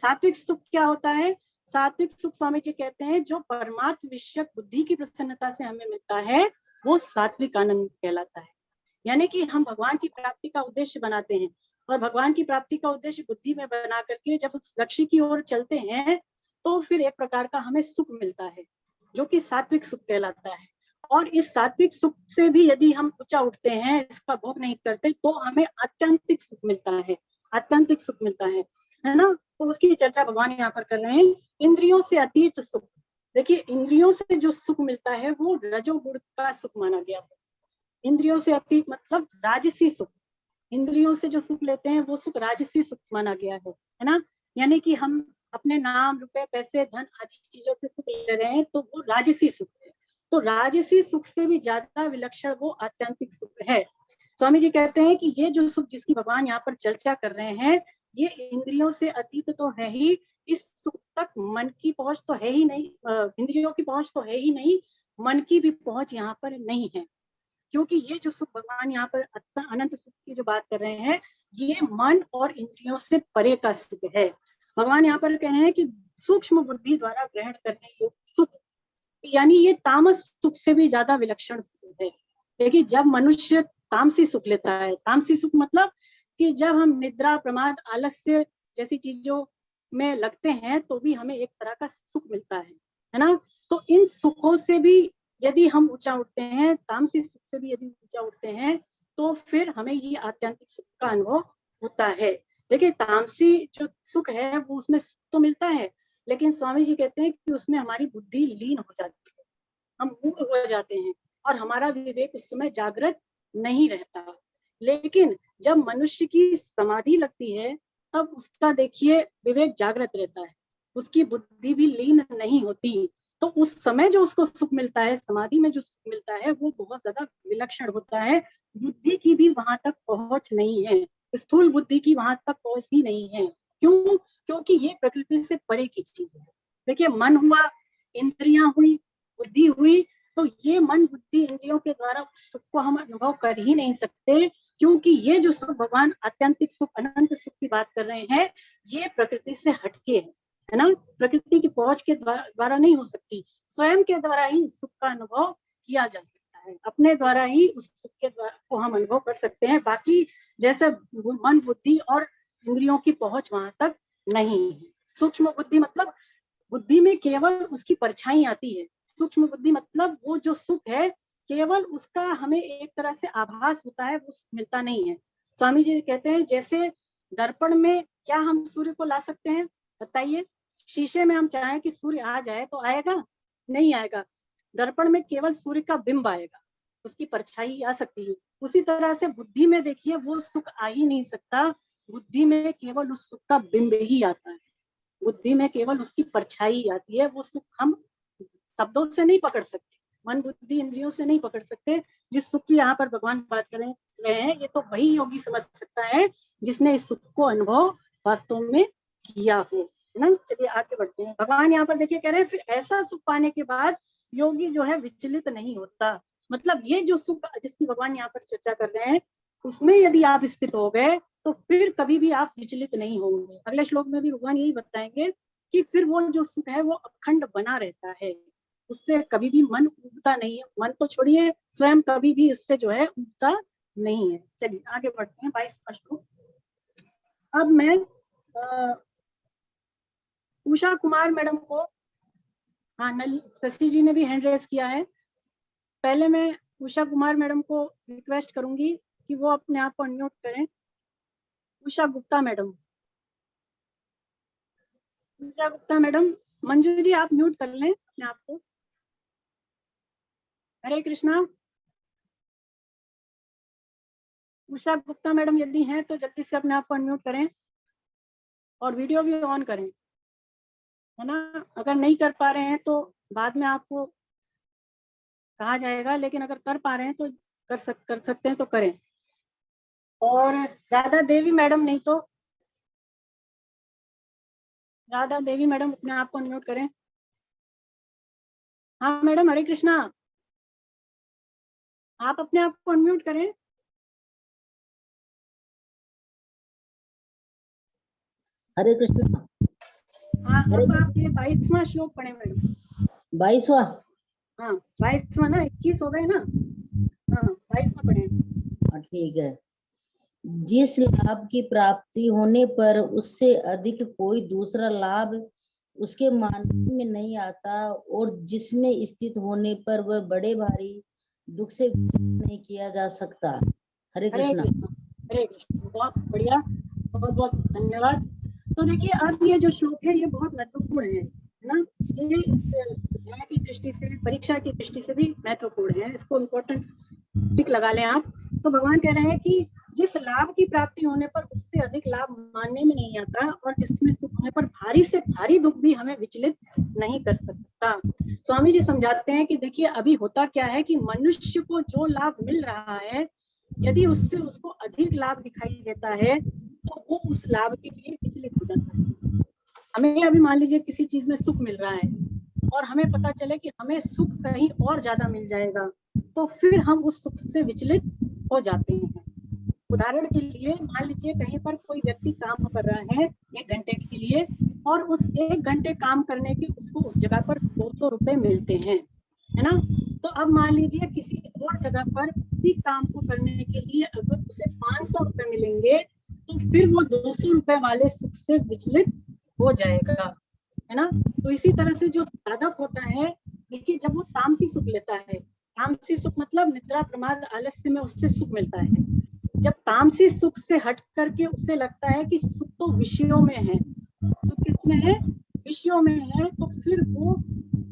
सात्विक सुख क्या होता है? सात्विक सुख स्वामी जी कहते हैं जो परमात्म विषयक बुद्धि की प्रसन्नता से हमें मिलता है, वो सात्विक आनंद कहलाता है। यानी कि हम भगवान की प्राप्ति का उद्देश्य बनाते हैं, और भगवान की प्राप्ति का उद्देश्य बुद्धि में बना करके जब उस लक्ष्य की ओर चलते हैं, तो फिर एक प्रकार का हमें सुख मिलता है, जो कि सात्विक सुख कहलाता है। और इस सात्विक सुख से भी यदि हम ऊंचा उठते हैं, इसका भोग नहीं करते, तो हमें आत्यंतिक सुख मिलता है, आत्यंतिक सुख मिलता है ना। तो उसकी चर्चा भगवान यहाँ पर कर रहे हैं। इंद्रियों से अतीत सुख, देखिए इंद्रियों से जो सुख मिलता है वो रजोगुण का सुख माना गया है। इंद्रियों से अतीत मतलब राजसी सुख, इंद्रियों से जो सुख लेते हैं वो सुख राजसी सुख माना गया है ना। यानी कि हम अपने नाम, रुपए, पैसे, धन आदि चीजों से सुख ले रहे हैं, तो वो राजसी सुख है। तो राजसी सुख से भी ज्यादा विलक्षण वो आत्यंतिक सुख है। स्वामी जी कहते हैं कि ये जो सुख जिसकी भगवान यहाँ पर चर्चा कर रहे हैं, ये इंद्रियों से अतीत तो है ही, इस सुख तक मन की पहुंच तो है ही नहीं, इंद्रियों की पहुंच तो है ही नहीं, मन की भी पहुंच यहाँ पर नहीं है। क्योंकि ये जो सुख भगवान यहाँ पर अनंत सुख की जो बात कर रहे हैं, ये मन और इंद्रियों से परे का सुख है। भगवान यहाँ पर कह रहे हैं कि सूक्ष्म बुद्धि द्वारा ग्रहण करने योग्य सुख, यानी ये तामस सुख से भी ज्यादा विलक्षण सुख है। देखिए जब मनुष्य तामसी सुख लेता है, तामसी सुख मतलब कि जब हम निद्रा, प्रमाद, आलस्य जैसी चीजों में लगते हैं, तो भी हमें एक तरह का सुख मिलता है ना। तो इन सुखों से भी यदि हम ऊंचा उठते हैं, तामसी सुख से भी यदि ऊंचा उठते हैं, तो फिर हमें ये आत्यंतिक सुख का अनुभव होता है। देखिए तामसी जो सुख है वो उसमें सुख तो मिलता है, लेकिन स्वामी जी कहते हैं कि उसमें हमारी बुद्धि लीन हो जाती है, हम मूढ़ हो जाते हैं, और हमारा विवेक उस समय जागृत नहीं रहता। लेकिन जब मनुष्य की समाधि लगती है, तब उसका देखिए विवेक जागृत रहता है, उसकी बुद्धि भी लीन नहीं होती। तो उस समय जो उसको सुख मिलता है, समाधि में जो सुख मिलता है, वो बहुत ज्यादा विलक्षण होता है। बुद्धि की भी वहां तक पहुंच नहीं है, स्थूल बुद्धि की वहां तक पहुंच ही नहीं है। क्यों? क्योंकि ये प्रकृति से परे की चीज है। देखिए मन हुआ, इंद्रियां हुई, बुद्धि हुई, तो ये मन, बुद्धि, इंद्रियों के द्वारा उस सुख को हम अनुभव कर ही नहीं सकते, क्योंकि ये जो सुख भगवान आत्यंतिक सुख, अनंत सुख की बात कर रहे हैं, ये प्रकृति से हटके है ना। प्रकृति की पहुंच के द्वारा नहीं हो सकती, स्वयं के द्वारा ही सुख का अनुभव किया जा सकता है, अपने द्वारा ही उस सुख के द्वारा को हम अनुभव कर सकते हैं। बाकी जैसे मन, बुद्धि और इंद्रियों की पहुंच वहां तक नहीं है। सूक्ष्म बुद्धि मतलब बुद्धि में केवल उसकी परछाई आती है। सूक्ष्म बुद्धि मतलब वो जो सुख है, केवल उसका हमें एक तरह से आभास होता है, वो मिलता नहीं है। स्वामी जी कहते हैं जैसे दर्पण में क्या हम सूर्य को ला सकते हैं? बताइए, शीशे में हम चाहें कि सूर्य आ जाए तो आएगा? नहीं आएगा। दर्पण में केवल सूर्य का बिंब आएगा, उसकी परछाई आ सकती है। उसी तरह से बुद्धि में देखिए वो सुख आ ही नहीं सकता, बुद्धि में केवल उस सुख का बिंब ही आता है, बुद्धि में केवल उसकी परछाई आती है। वो सुख हम शब्दों से नहीं पकड़ सकते, मन बुद्धि इंद्रियों से नहीं पकड़ सकते। जिस सुख की यहाँ पर भगवान बात कर रहे हैं, ये तो वही योगी समझ सकता है जिसने इस सुख को अनुभव वास्तव में किया हो, है ना। चलिए आगे बढ़ते हैं। भगवान यहाँ पर देखिए कह रहे हैं, फिर ऐसा सुख पाने के बाद योगी जो है विचलित नहीं होता। मतलब ये जो सुख जिसकी भगवान यहाँ पर चर्चा कर रहे हैं, उसमें यदि आप स्थित हो गए तो फिर कभी भी आप विचलित नहीं होंगे। अगले श्लोक में भी भगवान यही बताएंगे कि फिर वो जो सुख है वो अखंड बना रहता है, उससे कभी भी मन उबता नहीं है। मन तो छोड़िए, स्वयं कभी भी इससे जो है उबता नहीं है। चलिए आगे बढ़ते हैं 22वां श्लोक। अब मैं उषा कुमार मैडम को, हाँ शशि जी ने भी हैंड रेस किया है। पहले मैं उषा कुमार मैडम को रिक्वेस्ट करूंगी कि वो अपने आप को अनम्यूट करें। उषा गुप्ता मैडम, उषा गुप्ता मैडम, मंजू जी आप म्यूट कर लें अपने आप को। हरे कृष्णा। उषा गुप्ता मैडम यदि हैं तो जल्दी से अपने आप को अनम्यूट करें और वीडियो भी ऑन करें, है ना। अगर नहीं कर पा रहे हैं तो बाद में आपको कहा जाएगा, लेकिन अगर कर पा रहे हैं तो कर सकते हैं तो करें। और राधा देवी मैडम, नहीं तो राधा देवी मैडम अपने आप को अनम्यूट करें। हाँ मैडम, हरे कृष्णा, आप अपने आप को अनम्यूट करें। हरे कृष्णा। हाँ, अब आप ये 22वां श्लोक पढ़े मैडम। 22वां? हाँ 22वां ना, 21 हो गए ना। हाँ 22वां पढ़े। ठीक है। जिस लाभ की प्राप्ति होने पर उससे अधिक कोई दूसरा लाभ उसके मानने में नहीं आता और जिसमें स्थित होने पर वह बड़े भारी दुख से नहीं किया जा सकता। हरे कृष्णा। हरे कृष्णा, बहुत बढ़िया, बहुत बहुत धन्यवाद। तो देखिए अब ये जो श्लोक है ये बहुत महत्वपूर्ण है ना। ये अध्याय की दृष्टि से, परीक्षा की दृष्टि से भी महत्वपूर्ण है, इसको इम्पोर्टेंट टिक लगा लें आप। तो भगवान कह रहे हैं कि जिस लाभ की प्राप्ति होने पर उससे अधिक लाभ मानने में नहीं आता और जिसमें सुख होने पर भारी से भारी दुख भी हमें विचलित नहीं कर सकता। स्वामी जी समझाते हैं कि देखिए अभी होता क्या है कि मनुष्य को जो लाभ मिल रहा है, यदि उससे उसको अधिक लाभ दिखाई देता है तो वो उस लाभ के लिए विचलित हो जाता है। हमें अभी मान लीजिए किसी चीज में सुख मिल रहा है और हमें पता चले कि हमें सुख कहीं और ज्यादा मिल जाएगा, तो फिर हम उस सुख से विचलित हो जाते हैं। उदाहरण के लिए मान लीजिए कहीं पर कोई व्यक्ति काम कर रहा है 1 घंटे के लिए और उस 1 घंटे काम करने के उसको उस जगह पर 200 रुपए मिलते हैं, है ना। तो अब मान लीजिए किसी और जगह पर उसी काम को करने के लिए अगर उसे 500 रुपए मिलेंगे तो फिर वो 200 रुपए वाले सुख से विचलित हो जाएगा, है ना। तो इसी तरह से जो साधक होता है, देखिए जब वो तामसी सुख लेता है, तामसी सुख मतलब निद्रा प्रमाद आलस्य में उससे सुख मिलता है। जब तामसी सुख से हट करके उसे लगता है कि सुख तो विषयों में है, सुख किसमें है, विषयों में है, तो फिर वो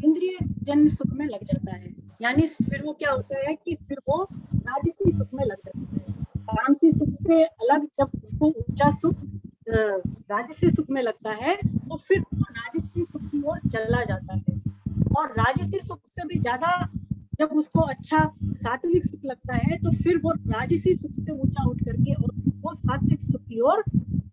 इंद्रिय जन्य सुख में लग जाता है। यानी फिर वो क्या होता है कि फिर वो राजसी सुख में लग जाता है। तामसी सुख से अलग जब उसको ऊंचा सुख राजसी सुख में लगता है तो फिर वो राजसी सुख की ओर चला जाता है। और राजसी सुख से भी ज्यादा जब उसको अच्छा सात्विक सुख लगता है तो फिर वो राजसी सुख से ऊंचा उठ करके और वो सात्विक सुख की ओर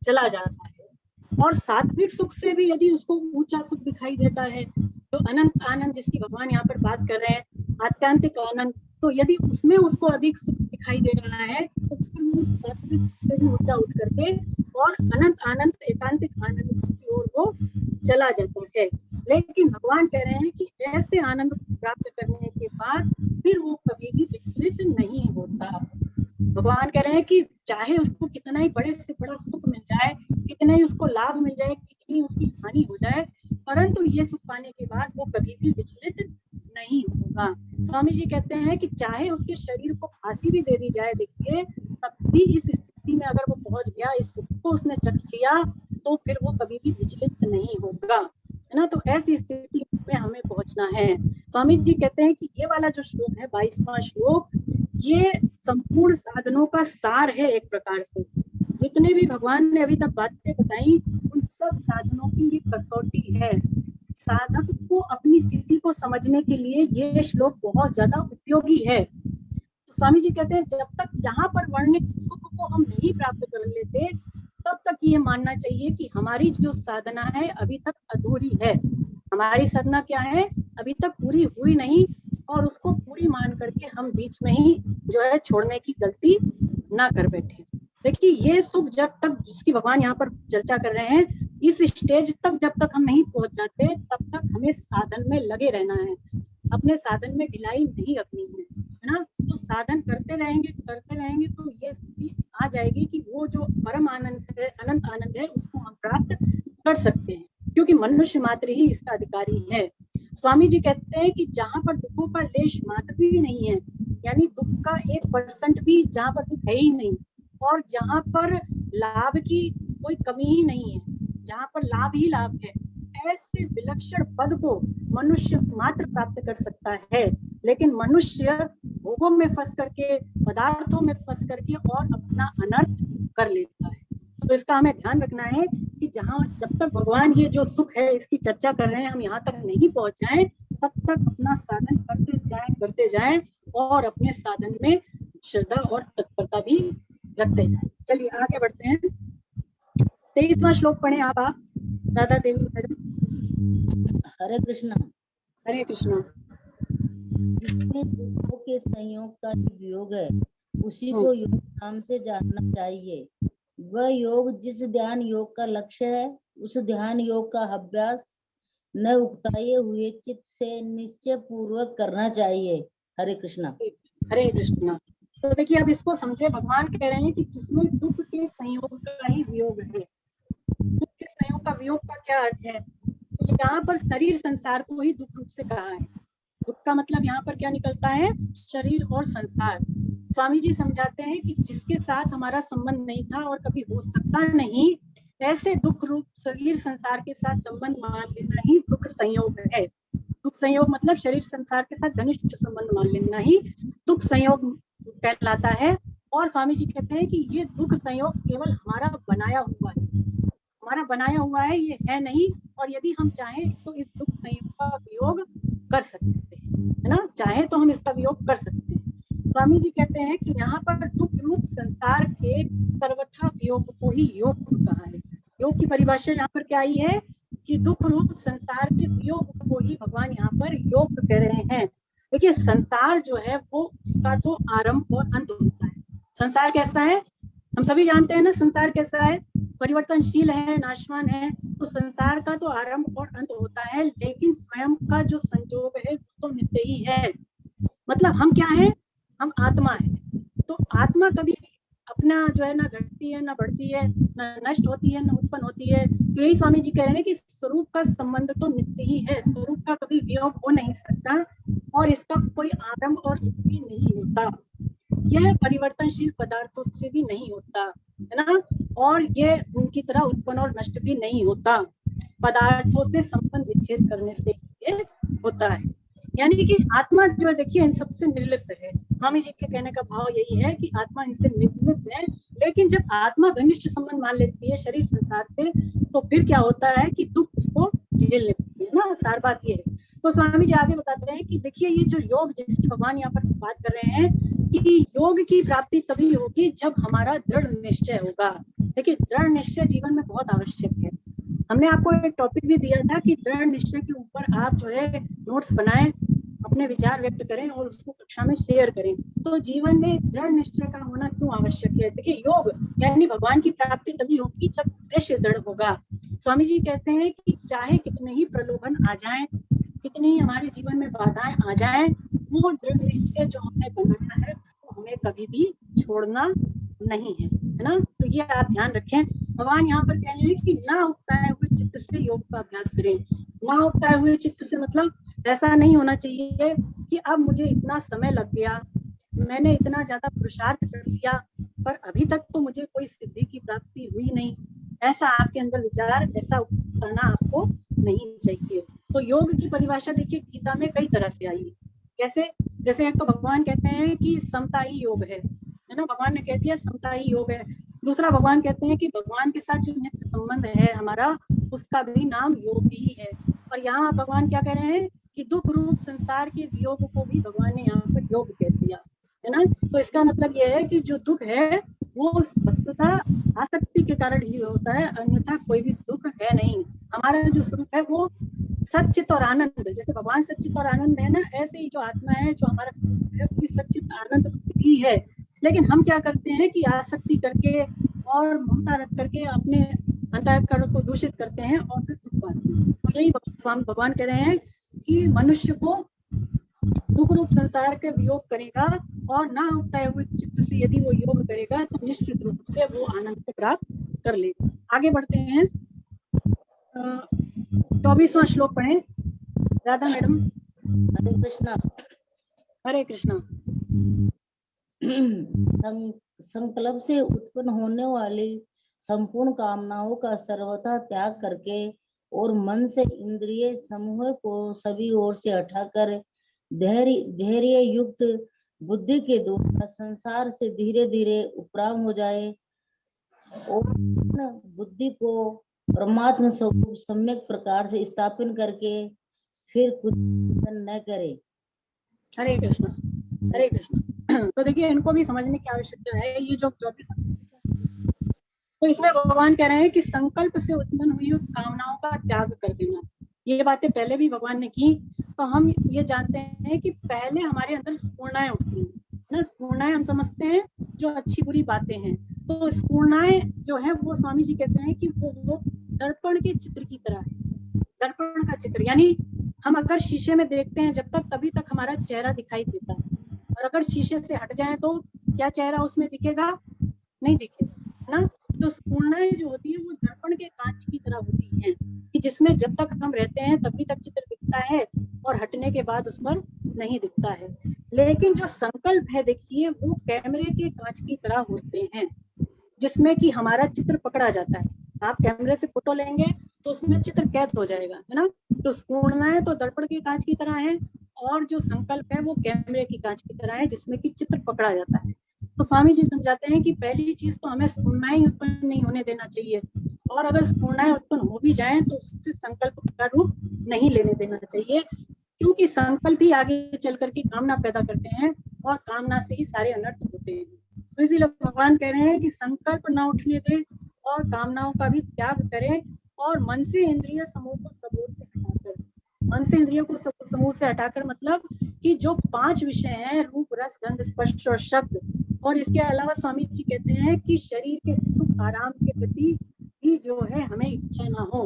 चला जाता है। और सात्विक सुख से भी यदि उसको ऊंचा सुख दिखाई देता है तो अनंत आनंद जिसकी भगवान यहाँ पर बात कर रहे हैं, आत्यांतिक आनंद, तो यदि उसमें उसको अधिक सुख दिखाई दे रहा है तो फिर वो सात्विक सुख से भी ऊंचा उठ करके और अनंत आनंद, एकांतिक आनंद की ओर वो चला जाता है। लेकिन भगवान कह रहे हैं कि ऐसे आनंद को प्राप्त करने के बाद फिर वो कभी भी विचलित नहीं होता। भगवान कह रहे हैं कि चाहे उसको कितना ही बड़े से बड़ा सुख मिल जाए, कितना ही उसको लाभ मिल जाए, कितनी उसकी हानि हो जाए, परंतु ये सुख पाने के बाद वो कभी भी विचलित नहीं होगा। स्वामी जी कहते हैं कि चाहे उसके शरीर को फांसी भी दे दी जाए, देखिए तब भी इस स्थिति में अगर वो पहुंच गया, इस सुख को उसने चख लिया, तो फिर वो कभी भी विचलित नहीं होगा, है ना। तो ऐसी स्थिति में हमें पहुंचना है। स्वामी जी कहते हैं कि ये वाला जो श्लोक है 22वां श्लोक, ये संपूर्ण साधनों का सार है एक प्रकार से। जितने भी भगवान ने अभी तक बातें बताई उन सब साधनों की ये कसौटी है। साधक को अपनी स्थिति को समझने के लिए ये श्लोक बहुत ज्यादा उपयोगी है। तो स्वामी जी कहते हैं जब तक यहाँ पर वर्णित सुख को हम नहीं प्राप्त कर लेते तब तक ये मानना चाहिए कि हमारी जो साधना है अभी तक अधूरी है। हमारी साधना क्या है, अभी तक पूरी हुई नहीं, और उसको पूरी मान करके हम बीच में ही जो है छोड़ने की गलती ना कर बैठे। देखिए ये सुख जब तक, जिसकी भगवान यहाँ पर चर्चा कर रहे हैं, इस स्टेज तक जब तक हम नहीं पहुंच जाते तब तक हमें साधन में लगे रहना है, अपने साधन में ढिलाई नहीं रखनी है ना। तो साधन करते रहेंगे तो ये स्थिति आ जाएगी कि वो जो परम आनंद है, अनंत आनंद है, उसको हम प्राप्त कर सकते हैं, क्योंकि मनुष्य मात्र ही इसका अधिकारी है। स्वामी जी कहते हैं कि जहाँ पर दुखों का लेश मात्र भी नहीं है, यानी दुख का 1% भी जहाँ पर दुख है ही नहीं, और जहाँ पर लाभ की कोई कमी ही नहीं है, जहाँ पर लाभ ही लाभ है, ऐसे विलक्षण पद को मनुष्य मात्र प्राप्त कर सकता है। लेकिन मनुष्य भोगों में फंस करके, पदार्थों में फंस करके और अपना अनर्थ कर लेता है। तो इसका हमें ध्यान रखना है कि जहाँ जब तक भगवान ये जो सुख है इसकी चर्चा कर रहे हैं, हम यहाँ तक नहीं पहुंच जाएं, तब तक अपना साधन करते जाएं और अपने साधन में श्रद्धा और तत्परता भी रखते जाएं। चलिए आगे बढ़ते हैं। 23वां श्लोक पढ़े आप राधा देवी मैडम। हरे कृष्णा। हरे कृष्णा। जिसमें दुखों के संयोग का वियोग है उसी को योग नाम से जानना चाहिए। वह योग जिस ध्यान योग का लक्ष्य है उस ध्यान योग का अभ्यास न उकताए हुए चित्त से निश्चय पूर्वक करना चाहिए। हरे कृष्णा। हरे कृष्णा। तो देखिए अब इसको समझे, भगवान कह रहे हैं कि जिसमें दुख के संयोग का ही वियोग है। दुख के संयोग का वियोग का क्या अर्थ है? तो यहाँ पर शरीर संसार को ही दुख रूप से कहा है। दुख का मतलब यहाँ पर क्या निकलता है? शरीर और संसार। स्वामी जी समझाते हैं कि जिसके साथ हमारा संबंध नहीं था और कभी हो सकता नहीं, ऐसे दुख रूप शरीर संसार के साथ संबंध मान लेना ही दुख संयोग है। दुख संयोग मतलब शरीर संसार के साथ घनिष्ठ संबंध मान लेना ही दुख संयोग कहलाता है। और स्वामी जी कहते हैं कि ये दुख संयोग केवल हमारा बनाया हुआ है, हमारा बनाया हुआ है, ये है नहीं। और यदि हम चाहें तो इस दुख संयोग का वियोग कर सकते हैं, है ना, चाहे तो हम इसका वियोग कर सकते हैं। स्वामी जी कहते हैं कि यहाँ पर दुख रूप संसार के सर्वथा वियोग को ही योग कहा है। योग की परिभाषा यहाँ पर क्या आई है कि दुख रूप संसार के वियोग को ही भगवान यहाँ पर योग कह रहे हैं। देखिए संसार जो है वो उसका तो आरंभ और अंत होता है। संसार कैसा है हम सभी जानते हैं ना, संसार कैसा है, परिवर्तनशील है, नाशवान है। तो संसार का तो आरंभ और अंत होता है, लेकिन स्वयं का जो संजोग है वो तो नित्य ही है। मतलब हम क्या है, हम आत्मा है। तो आत्मा कभी अपना जो है ना घटती है, ना बढ़ती है, ना नष्ट होती है, ना उत्पन्न होती है। तो यही स्वामी जी कह रहे हैं कि स्वरूप का संबंध तो नित्य ही है, स्वरूप का कभी वियोग हो नहीं सकता और इसका कोई आरंभ और अंत भी नहीं होता। यह परिवर्तनशील पदार्थों से भी नहीं होता, है ना, और ये उनकी तरह उत्पन्न और नष्ट भी नहीं होता। पदार्थों से संबंध विच्छेद करने से ये होता है। यानी कि आत्मा जो है देखिए इन सबसे निर्लिप्त है। स्वामी जी के कहने का भाव यही है कि आत्मा इनसे निर्लिप्त है। लेकिन जब आत्मा घनिष्ठ संबंध मान लेती है शरीर संसार से, तो फिर क्या होता है कि दुख उसको झेल लेती है ना, सार बात ये है। तो स्वामी जी आगे बताते हैं कि देखिए ये जो योग जिसकी भगवान यहाँ पर बात कर रहे हैं कि योग की प्राप्ति तभी होगी जब हमारा दृढ़ निश्चय होगा। देखिए दृढ़ निश्चय जीवन में बहुत आवश्यक है। हमने आपको एक टॉपिक भी दिया था कि दृढ़ निश्चय के ऊपर आप जो है नोट्स बनाएं, अपने विचार व्यक्त करें और उसको कक्षा में शेयर करें। तो जीवन में दृढ़ निश्चय का होना क्यों आवश्यक है? देखिए योग यानी भगवान की प्राप्ति तभी होगी जब उद्देश्य दृढ़ होगा। स्वामी जी कहते हैं कि चाहे कितने ही प्रलोभन आ जाएं, कितनी ही हमारे जीवन में बाधाएं आ जाएं, वो दृढ़ निश्चय जो हमने बनाया है उसको हमें कभी भी छोड़ना नहीं है, है ना। तो ये आप ध्यान रखें। भगवान यहाँ पर कह रहे हैं कि ना उकताए हुए चित्त से योग का अभ्यास करें। ना उकताए हुए चित्त से मतलब ऐसा नहीं होना चाहिए कि अब मुझे इतना समय लग गया, मैंने इतना ज्यादा पुरुषार्थ कर लिया, पर अभी तक तो मुझे कोई सिद्धि की प्राप्ति हुई नहीं। ऐसा आपके अंदर विचार, ऐसा उकताना आपको नहीं चाहिए। तो योग की परिभाषा देखिए गीता में कई तरह से आई है। कैसे? जैसे एक तो भगवान कहते हैं कि समता ही योग है ना, भगवान ने कह दिया समता ही योग है। दूसरा भगवान कहते हैं कि भगवान के साथ जो नित्य संबंध है हमारा, उसका भी नाम योग ही है। और यहाँ भगवान क्या कह रहे हैं कि दुख रूप संसार के वियोग को भी भगवान ने यहाँ पर योग कह दिया है ना। तो इसका मतलब यह है कि जो दुख है वो वस्तुतः आसक्ति के कारण ही होता है, अन्यथा कोई भी दुख है नहीं। हमारा जो स्वरूप है वो सच्चित और आनंद, जैसे भगवान सच्चित और आनंद है ना, ऐसे ही जो आत्मा है, जो हमारा स्वरूप है, वो भी सच्चित आनंद भी है। लेकिन हम क्या करते हैं कि आसक्ति करके और ममता रख करके अपने अंतःकरण को दूषित करते हैं और फिर दुख पाते हैं। तो यही स्वामी भगवान कह रहे हैं कि मनुष्य को दुख रूप संसार के वियोग करेगा और ना उगते हुए चित्त से यदि वो योग करेगा तो निश्चित रूप से वो आनंद को प्राप्त कर लेगा। आगे बढ़ते हैं, 24वां श्लोक पढ़ें राधा मैडम। हरे कृष्णा। हरे कृष्णा। संकल्प से उत्पन्न होने वाली संपूर्ण कामनाओं का सर्वथा त्याग करके और मन से इंद्रिय समूह को सभी ओर से हटाकर धैर्य युक्त बुद्धि के द्वारा संसार से धीरे धीरे उपराम हो जाए और बुद्धि को परमात्मा स्वरूप सम्यक प्रकार से स्थापित करके फिर कुछ न करे। हरे कृष्णा। हरे कृष्णा। तो देखिए इनको भी समझने की आवश्यकता है। ये जो 24, तो इसमें भगवान कह रहे हैं कि संकल्प से उत्पन्न हुई कामनाओं का त्याग कर देना। ये बातें पहले भी भगवान ने की। तो हम ये जानते हैं कि पहले हमारे अंदर स्फूर्णाएं उठती हैं ना। स्फूर्णाएं हम समझते हैं जो अच्छी बुरी बातें हैं। तो स्फूर्णाएं जो है वो स्वामी जी कहते हैं कि वो दर्पण के चित्र की तरह है। दर्पण का चित्र यानी हम अगर शीशे में देखते हैं जब तक, तभी तक हमारा चेहरा दिखाई देता है, और अगर शीशे से हट जाए तो क्या चेहरा उसमें दिखेगा? नहीं दिखेगा ना। तो स्फूर्णाएं जो होती है वो दर्पण के कांच की तरह होती हैं कि जिसमें जब तक हम रहते हैं तभी तक चित्र दिखता है और हटने के बाद उस पर नहीं दिखता है। लेकिन जो संकल्प है देखिए वो कैमरे के कांच की तरह होते हैं जिसमें कि हमारा चित्र पकड़ा जाता है। आप कैमरे से फोटो लेंगे तो उसमें चित्र कैद हो जाएगा, है ना। तो स्फूर्णाएं तो दर्पण के कांच की तरह है और जो संकल्प है वो कैमरे की कांच की तरह है जिसमें कि चित्र पकड़ा जाता है। तो स्वामी जी समझाते हैं कि पहली चीज तो हमें स्फूर्णाएं उत्पन्न नहीं होने देना चाहिए, और अगर स्फूर्णाएं उत्पन्न हो भी जाएं तो उससे संकल्प का रूप नहीं लेने देना चाहिए, क्योंकि संकल्प ही आगे चल करके कामना पैदा करते हैं और कामना से ही सारे अनर्थ होते हैं। तो इसीलिए भगवान कह रहे हैं कि संकल्प ना उठने दें और कामनाओं का भी त्याग करें और मन से इंद्रिय समूह को सबूर से हटाकर, मन से इंद्रियों को समूह से हटाकर मतलब कि जो 5 विषय हैं रूप रस गंध स्पर्श और शब्द, और इसके अलावा स्वामी जी कहते हैं कि शरीर के सुख आराम के प्रति भी जो है हमें इच्छा ना हो,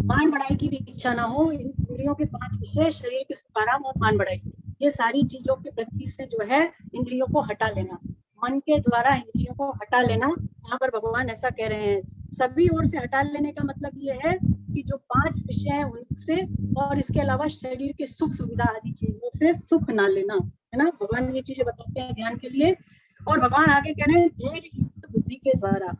मान बढ़ाई की भी इच्छा ना हो। इंद्रियों के 5 विषय शरीर के सुख आराम और मान बढ़ाई, ये सारी चीजों के प्रति से जो है इंद्रियों को हटा लेना, मन के द्वारा इंद्रियों को हटा लेना। यहाँ पर भगवान ऐसा कह रहे हैं। सभी ओर से हटा लेने का मतलब ये है कि जो 5 विषय है उनसे और इसके अलावा शरीर के सुख सुविधा आदि चीजों से सुख ना लेना, है ना। भगवान ये चीजें बताते हैं ध्यान के लिए। और भगवान आगे कह रहे हैं धैर्य युक्त बुद्धि के द्वारा।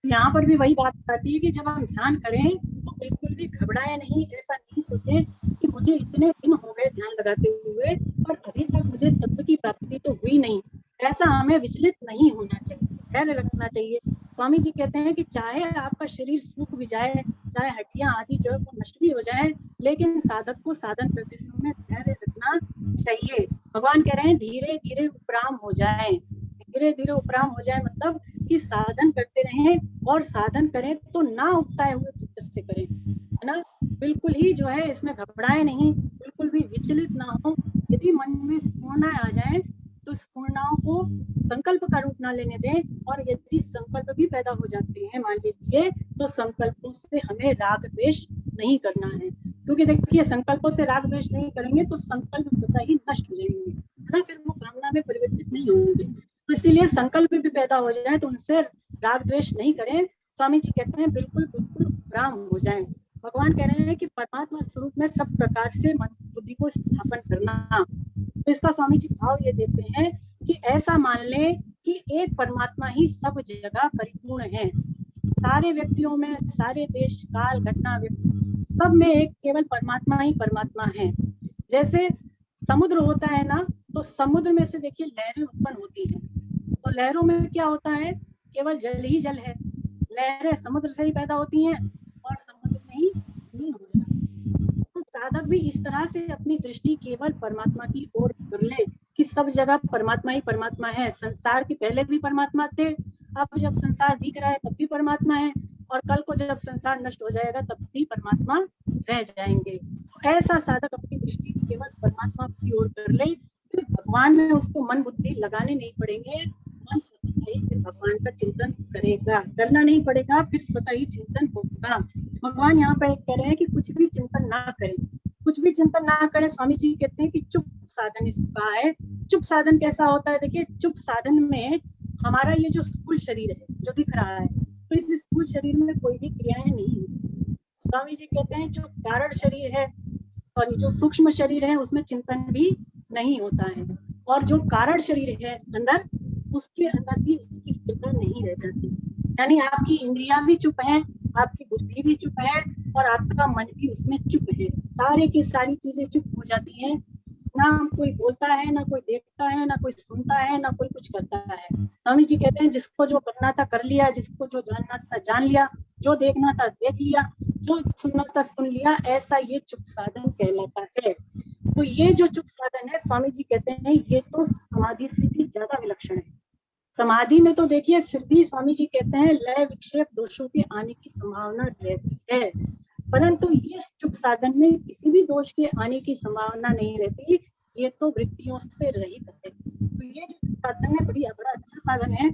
यहाँ पर भी वही बात आती है कि जब हम ध्यान करें तो बिल्कुल भी घबराए नहीं, ऐसा नहीं सोचे कि मुझे इतने दिन हो गए ध्यान लगाते हुए और अभी तक मुझे तत्व की प्राप्ति तो हुई नहीं, ऐसा हमें विचलित नहीं होना चाहिए, धैर्य रखना चाहिए। स्वामी जी कहते हैं कि चाहे आपका शरीर सूख भी जाए, चाहे हड्डियां आदि जो है वो नष्ट भी हो जाए, लेकिन साधक को साधन करते समय धैर्य रखना चाहिए। भगवान कह रहे हैं धीरे धीरे उपराम हो जाए। धीरे धीरे उपराम हो जाए मतलब कि साधन करते रहें और साधन करें तो ना उगताए हुए चित्त से करें, है ना। बिल्कुल ही जो है इसमें घबराए नहीं, बिल्कुल भी विचलित ना हो। यदि मन में स्फूर्णाएं आ जाए तो स्फूर्णाओं को संकल्प का रूप ना लेने दें, और यदि संकल्प भी पैदा हो जाते हैं मान लीजिए तो संकल्पों से हमें राग द्वेष नहीं करना है, क्योंकि देखिए संकल्पों से राग द्वेष नहीं करेंगे तो संकल्प स्वतः ही नष्ट हो जाएंगे, है ना, फिर वो कामना में परिवर्तित नहीं होंगे। तो इसीलिए संकल्प भी पैदा हो जाए तो उनसे राग द्वेष नहीं करें। स्वामी जी कहते हैं बिल्कुल बिल्कुल उपराम हो जाए। भगवान कह रहे हैं कि परमात्मा स्वरूप में सब प्रकार से मन बुद्धि को स्थापन करना। तो इसका स्वामी जी भाव ये देते हैं कि ऐसा मान लें कि एक परमात्मा ही सब जगह परिपूर्ण है, सारे व्यक्तियों में, सारे देश काल घटना सब में एक केवल परमात्मा ही परमात्मा है। जैसे समुद्र होता है ना, तो समुद्र में से देखिए लहरें उत्पन्न होती हैं, तो लहरों में क्या होता है, केवल जल ही जल है, लहरें समुद्र से ही पैदा होती हैं और समुद्र में ही लीन हो जाती हैं। तो साधक भी इस तरह से अपनी दृष्टि केवल परमात्मा की ओर कर ले कि सब जगह परमात्मा ही परमात्मा है। संसार के पहले भी परमात्मा थे, अब जब संसार दिख रहा है तब भी परमात्मा है, और कल को जब संसार नष्ट हो जाएगा तब भी परमात्मा रह जाएंगे। ऐसा साधक अपनी दृष्टि केवल परमात्मा की ओर कर ले, फिर भगवान में उसको मन बुद्धि लगाने नहीं पड़ेंगे, मन स्वतः ही फिर भगवान का चिंतन करेगा, करना नहीं पड़ेगा, फिर स्वतः ही चिंतन होगा। भगवान यहाँ पर कह रहे हैं कि कुछ भी चिंतन ना करें, कुछ भी चिंतन ना करें। स्वामी जी कहते हैं कि चुप साधन इसको कहा है। चुप साधन कैसा होता है, देखिए चुप साधन में हमारा ये जो स्थूल शरीर है जो दिख रहा है, तो इस स्थूल शरीर में कोई भी क्रियाएं नहीं होती। स्वामी जी कहते हैं जो कारण शरीर है, सॉरी जो सूक्ष्म शरीर है, उसमें चिंतन भी नहीं होता है, और जो कारण शरीर है अंदर, उसके अंदर भी उसकी स्थिरता नहीं रह जाती। यानी आपकी इंद्रियां भी चुप है, आपकी बुद्धि भी चुप है, और आपका मन भी उसमें चुप है। सारे की सारी चीजें चुप हो जाती हैं, ना कोई बोलता है, ना कोई देखता है, ना कोई सुनता है, ना कोई कुछ करता है। स्वामी जी कहते हैं जिसको जो करना था कर लिया, जिसको जो जानना था जान लिया, जो देखना था देख लिया, जो सुनना था सुन लिया, ऐसा ये चुप साधन कहलाता है। तो ये जो चुप साधन है, स्वामी जी कहते हैं ये तो समाधि से भी ज्यादा विलक्षण है। समाधि में तो देखिए फिर भी स्वामी जी कहते हैं लय विक्षेप दोषों के आने की संभावना रहती है, परंतु ये चुप साधन में किसी भी दोष के आने की संभावना नहीं रहती, ये तो वृत्तियों से रहित है। तो ये जो चुप साधन है बड़ा अच्छा साधन है,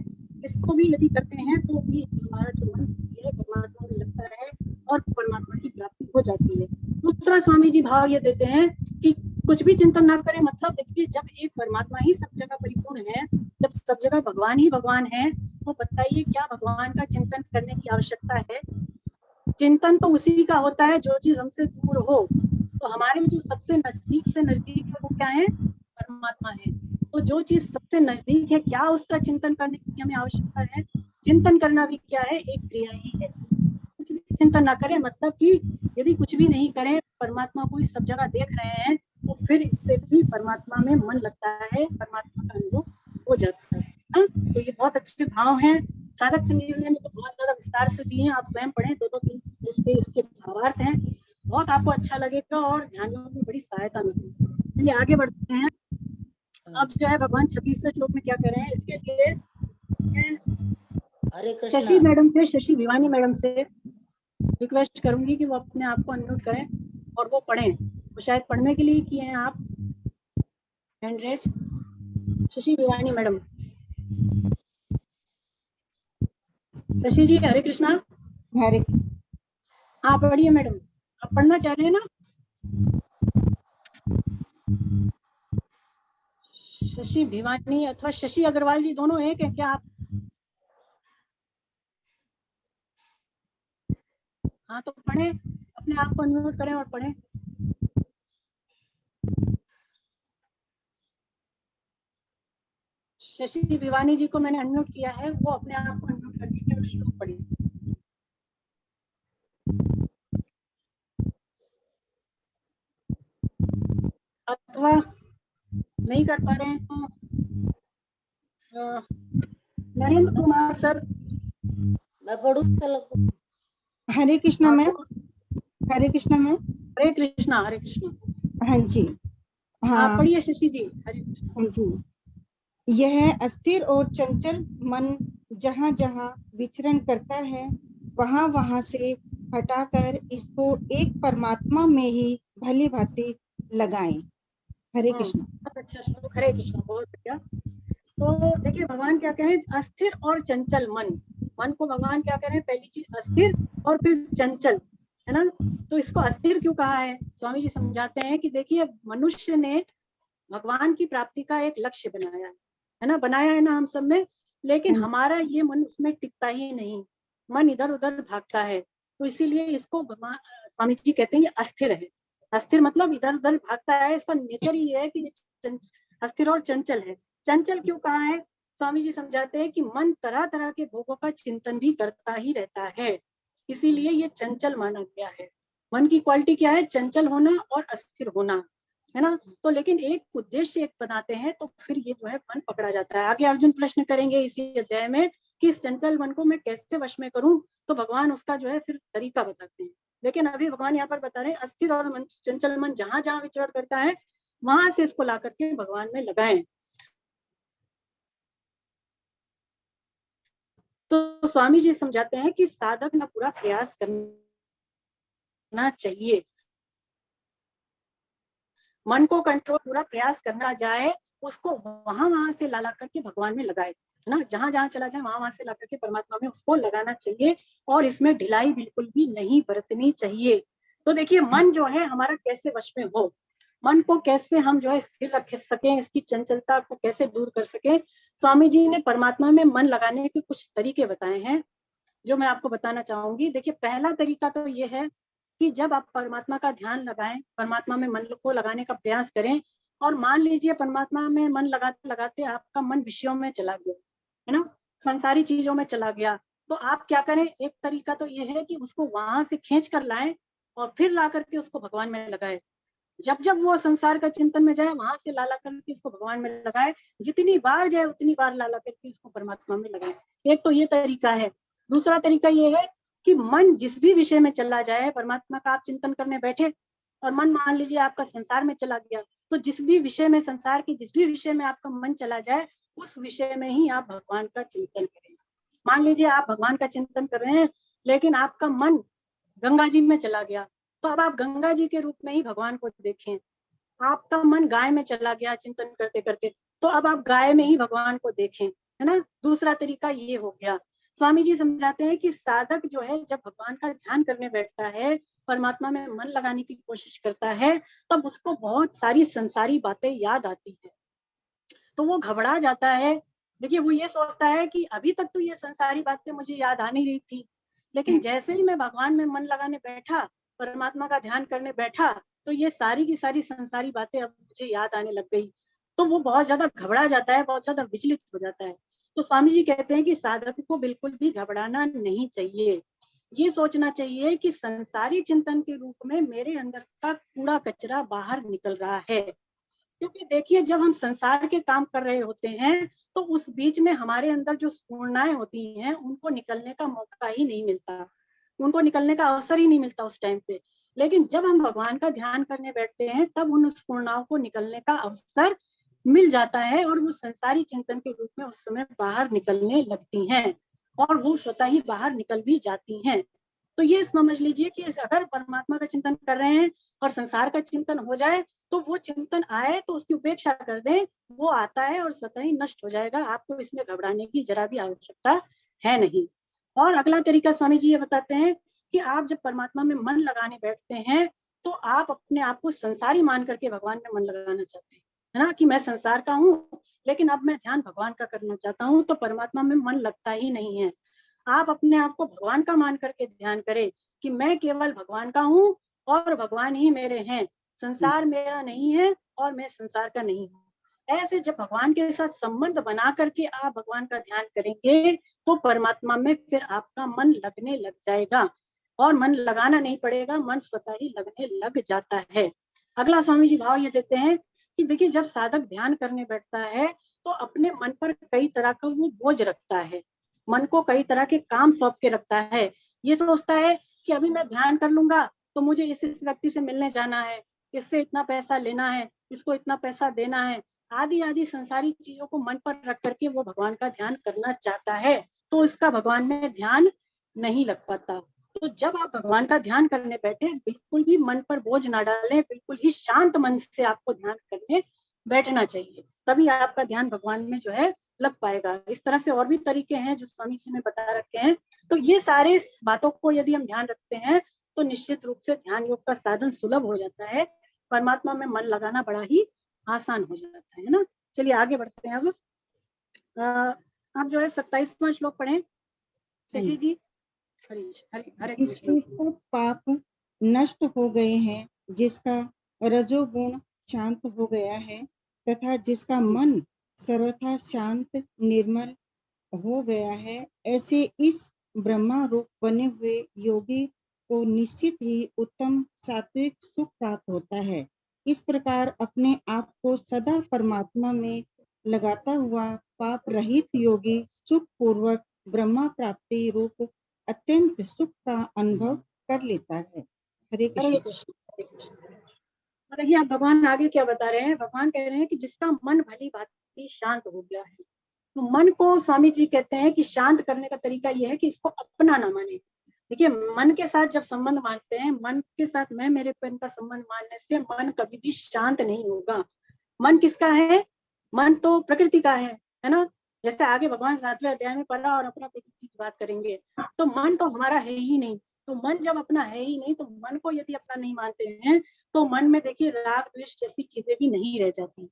इसको भी यदि करते हैं तो भी हमारा जो मन है परमात्मा में लगता है और परमात्मा की प्राप्ति हो जाती है। दूसरा स्वामी जी भाव ये देते हैं कि कुछ भी चिंतन ना करें, मतलब देखिए जब एक परमात्मा ही सब जगह परिपूर्ण है, जब सब जगह भगवान ही भगवान है, तो बताइए क्या भगवान का चिंतन करने की आवश्यकता है। चिंतन तो उसी का होता है जो चीज हमसे दूर हो। तो हमारे जो सबसे नजदीक से नजदीक है वो क्या है, परमात्मा है। तो जो चीज सबसे नजदीक है, क्या उसका चिंतन करने की हमें आवश्यकता है। चिंतन करना भी क्या है, एक क्रिया ही है। कुछ भी चिंतन ना करें, मतलब कि यदि कुछ भी नहीं करें, परमात्मा को इस सब जगह देख रहे हैं, तो फिर इससे भी परमात्मा में मन लगता है, परमात्मा का अनुभव हो जाता है। तो ये बहुत अच्छे भाव हैं। साधक संजीवनी में तो बहुत ज्यादा विस्तार से दिए हैं, आप स्वयं पढ़ें, दो तीन इसके भावार्थ हैं, बहुत आपको अच्छा लगेगा और ध्यान में बड़ी सहायता मिलेगी। चलिए आगे बढ़ते हैं। अब जो है भगवान 26वें श्लोक में क्या कह रहे हैं, इसके लिए शशि मैडम से, शशि भिवानी मैडम से रिक्वेस्ट करूंगी कि वो अपने आप को अनम्यूट करें और वो पढ़ें। वो शायद पढ़ने के लिए किए हैं आप hand raise. Shashi Bhiwani madam. Shashi ji Hare Krishna. Hare हाँ पढ़िए मैडम, आप पढ़ना चाह रहे हैं ना। शशि भिवानी अथवा शशि अग्रवाल जी दोनों एक है क्या आप। हाँ तो पढ़ें, अपने आप को अनम्यूट करें और पढ़ें। शशि भिवानी जी को मैंने अनम्यूट किया है, वो अपने आप को अनम्यूट करके श्लोक पढ़िए। अथवा नहीं कर पा रहे हैं तो नरेंद्र कुमार सर। मैं पढ़ूं। हरे कृष्णा मैम। हरे कृष्णा मैम। हरे कृष्णा हरे कृष्णा। हाँ जी। हाँ पढ़िए शशि जी। हरे कृष्णा। हाँ जी। यह अस्थिर और चंचल मन जहाँ जहाँ विचरण करता है, वहाँ वहाँ से हटाकर इसको एक परमात्मा में ही भली भांति लगाएं। हरे कृष्णा। बहुत अच्छा श्लोक, हरे कृष्णा, बहुत बढ़िया। तो देखिए भगवान क्या कह रहे हैं, अस्थिर और चंचल मन। मन को भगवान क्या कह रहे हैं, पहली चीज अस्थिर और फिर चंचल, है ना। तो इसको अस्थिर क्यों कहा है, स्वामी जी समझाते हैं कि देखिए मनुष्य ने भगवान की प्राप्ति का एक लक्ष्य बनाया है ना, बनाया है ना हम सब में, लेकिन हमारा ये मन उसमें टिकता ही नहीं, मन इधर उधर भागता है। तो इसीलिए इसको भगवान स्वामी जी कहते हैं ये अस्थिर है। अस्थिर मतलब इधर उधर भागता है, इसका नेचर ही है कि अस्थिर और चंचल है। चंचल क्यों कहा है, स्वामी जी समझाते हैं कि मन तरह तरह के भोगों का चिंतन भी करता ही रहता है, इसीलिए ये चंचल माना गया है। मन की क्वालिटी क्या है, चंचल होना और अस्थिर होना। है ना। तो लेकिन एक उद्देश्य एक बनाते हैं तो फिर ये जो है मन पकड़ा जाता है। आगे अर्जुन प्रश्न करेंगे इसी अध्याय में कि इस चंचल मन को मैं कैसे वश में करूं, तो भगवान उसका जो है फिर तरीका बताते हैं। लेकिन अभी भगवान यहाँ पर बता रहे हैं अस्थिर और चंचल मन जहां जहां विचरण करता है वहां से इसको ला करके भगवान में लगाएं। तो स्वामी जी समझाते हैं कि साधक ने पूरा प्रयास करना चाहिए, मन को कंट्रोल पूरा प्रयास करना जाए, उसको वहां वहां से ला करके भगवान में लगाए, है ना। जहां जहां चला जाए वहां वहां से ला करके परमात्मा में उसको लगाना चाहिए और इसमें ढिलाई बिल्कुल भी नहीं बरतनी चाहिए। तो देखिए मन जो है हमारा कैसे वश में हो, मन को कैसे हम जो है स्थिर रख सकें, इसकी चंचलता को कैसे दूर कर सकें। स्वामी जी ने परमात्मा में मन लगाने के कुछ तरीके बताए हैं जो मैं आपको बताना चाहूंगी। देखिए पहला तरीका तो ये है कि जब आप परमात्मा का ध्यान लगाएं, परमात्मा में मन को लगाने का प्रयास करें और मान लीजिए परमात्मा में मन लगाते लगाते आपका मन विषयों में चला गया, है ना, संसारी चीजों में चला गया, तो आप क्या करें, एक तरीका तो ये है कि उसको वहां से खींच कर लाएं और फिर ला करके उसको भगवान में लगाए। जब जब वो संसार का चिंतन में जाए वहां से ला करके इसको भगवान में लगाए, जितनी बार जाए उतनी बार ला करके इसको परमात्मा में लगाए। एक तो ये तरीका है। दूसरा तरीका ये है कि मन जिस भी विषय में चला जाए, परमात्मा का आप चिंतन करने बैठे और मन मान लीजिए आपका संसार में चला गया, तो जिस भी विषय में, संसार के जिस भी विषय में आपका मन चला जाए उस विषय में ही आप भगवान का चिंतन करें। मान लीजिए आप भगवान का चिंतन कर रहे हैं लेकिन आपका मन गंगा जी में चला गया, तो अब आप गंगा जी के रूप में ही भगवान को देखें। आपका मन गाय में चला गया चिंतन करते करते, तो अब आप गाय में ही भगवान को देखें, है ना। दूसरा तरीका ये हो गया। स्वामी जी समझाते हैं कि साधक जो है जब भगवान का ध्यान करने बैठता है, परमात्मा में मन लगाने की कोशिश करता है, तब उसको बहुत सारी संसारी बातें याद आती है, तो वो घबरा जाता है। देखिए वो ये सोचता है कि अभी तक तो ये संसारी बातें मुझे याद आ नहीं रही थी, लेकिन जैसे ही मैं भगवान में मन लगाने बैठा, परमात्मा का ध्यान करने बैठा, तो ये सारी की सारी संसारी बातें अब मुझे याद आने लग गई। तो वो बहुत ज्यादा घबरा जाता है, बहुत ज्यादा विचलित हो जाता है। तो स्वामी जी कहते हैं कि साधक को बिल्कुल भी घबराना नहीं चाहिए। ये सोचना चाहिए कि संसारी चिंतन के रूप में मेरे अंदर का कूड़ा कचरा बाहर निकल रहा है। क्योंकि देखिए जब हम संसार के काम कर रहे होते हैं तो उस बीच में हमारे अंदर जो स्फूर्णाएं होती हैं उनको निकलने का मौका ही नहीं मिलता, उनको निकलने का अवसर ही नहीं मिलता उस टाइम पे। लेकिन जब हम भगवान का ध्यान करने बैठते हैं तब उन स्फूर्णाओं को निकलने का अवसर मिल जाता है और वो संसारी चिंतन के रूप में उस समय बाहर निकलने लगती हैं और वो स्वतः ही बाहर निकल भी जाती हैं। तो ये समझ लीजिए कि अगर परमात्मा का चिंतन कर रहे हैं और संसार का चिंतन हो जाए तो वो चिंतन आए तो उसकी उपेक्षा कर दें, वो आता है और स्वतः ही नष्ट हो जाएगा, आपको इसमें घबराने की जरा भी आवश्यकता है नहीं। और अगला तरीका स्वामी जी ये बताते हैं कि आप जब परमात्मा में मन लगाने बैठते हैं तो आप अपने आप को संसारी मान करके भगवान में मन लगाना चाहते हैं, है ना, कि मैं संसार का हूँ लेकिन अब मैं ध्यान भगवान का करना चाहता हूँ, तो परमात्मा में मन लगता ही नहीं है। आप अपने आप को भगवान का मान करके ध्यान करें कि मैं केवल भगवान का हूँ और भगवान ही मेरे हैं, संसार मेरा नहीं है और मैं संसार का नहीं हूँ। ऐसे जब भगवान के साथ संबंध बना करके आप भगवान का ध्यान करेंगे तो परमात्मा में फिर आपका मन लगने लग जाएगा और मन लगाना नहीं पड़ेगा, मन स्वतः ही लगने लग जाता है। अगला स्वामी जी भाव ये देते हैं कि देखिए जब साधक ध्यान करने बैठता है तो अपने मन पर कई तरह का वो बोझ रखता है, मन को कई तरह के काम सौंप के रखता है। ये सोचता है कि अभी मैं ध्यान कर लूंगा तो मुझे इस व्यक्ति से मिलने जाना है, इससे इतना पैसा लेना है, इसको इतना पैसा देना है, आदि आदि संसारी चीजों को मन पर रख करके वो भगवान का ध्यान करना चाहता है, तो इसका भगवान में ध्यान नहीं लग पाता। तो जब आप भगवान का ध्यान करने बैठे बिल्कुल भी मन पर बोझ ना डालें, बिल्कुल ही शांत मन से आपको ध्यान करने बैठना चाहिए, तभी आपका ध्यान भगवान में जो है लग पाएगा। इस तरह से और भी तरीके हैं जो स्वामी जी ने बता रखे हैं। तो ये सारे बातों को यदि हम ध्यान रखते हैं तो निश्चित रूप से ध्यान योग का साधन सुलभ हो जाता है, परमात्मा में मन लगाना बड़ा ही आसान हो जाता है ना। चलिए आगे बढ़ते हैं। अब आप जो है 27वां श्लोक पढ़ें शशि जी। हरे हरे हरे जिसके सब पाप नष्ट हो गए हैं, जिसका रजोगुण शांत हो गया है तथा जिसका मन सर्वथा शांत निर्मल हो गया है, ऐसे इस ब्रह्मा रूप बने हुए योगी को निश्चित ही उत्तम सात्विक सुख प्राप्त होता है। इस प्रकार अपने आप को सदा परमात्मा में लगाता हुआ पाप रहित योगी सुख पूर्वक ब्रह्मा प्राप्ति रूप अत्यंत सुख का अनुभव कर लेता है। हरे हरे कृष्ण। कृष्ण, हरे कृष्ण। और देखिए आप भगवान आगे क्या बता रहे हैं। भगवान कह रहे हैं कि जिसका मन भली भांति शांत हो गया है, तो मन को स्वामी जी कहते हैं कि शांत करने का तरीका यह है कि इसको अपना ना माने। देखिए मन के साथ जब संबंध मानते हैं, मन के साथ मैं मेरेपन का संबंध मानने से मन कभी भी शांत नहीं होगा। मन किसका है? मन तो प्रकृति का है ना। जैसे आगे भगवान 7वें अध्याय में पढ़ा और अपना प्रकृति की बात करेंगे, तो मन तो हमारा है ही नहीं। तो मन जब अपना है ही नहीं, तो मन को यदि अपना नहीं मानते हैं, तो मन में देखिए राग द्वेष जैसी चीजें भी नहीं रह जाती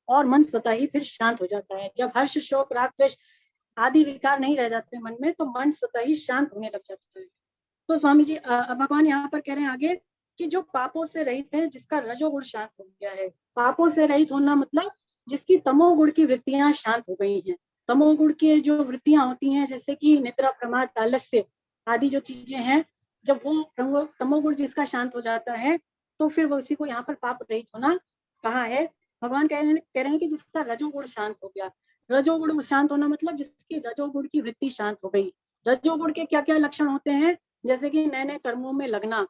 और मन स्वतः ही फिर शांत हो जाता है। जब हर्ष शोक राग द्वेष आदि विकार नहीं रह जाते मन में, तो मन स्वतः ही शांत होने लग जाता है। तो स्वामी जी भगवान यहाँ पर कह रहे हैं आगे कि जो पापों से रहित है, जिसका रजोगुण शांत हो गया है। पापों से रहित होना मतलब जिसकी तमोगुण की वृत्तियां शांत हो गई हैं। तमोगुण की जो वृत्तियां होती हैं, जैसे कि निद्रा प्रमाद आलस्य आदि जो चीजें हैं, जब वो तमोगुण जिसका शांत हो जाता है, तो फिर वो उसी को यहाँ पर पाप रहित होना कहा है। भगवान कह रहे हैं कि जिसका रजोगुण शांत हो गया। रजोगुण शांत होना मतलब जिसकी रजोगुण की वृत्ति शांत हो गई। रजोगुण के क्या क्या लक्षण होते हैं? जैसे कि नए नए कर्मों में लगना,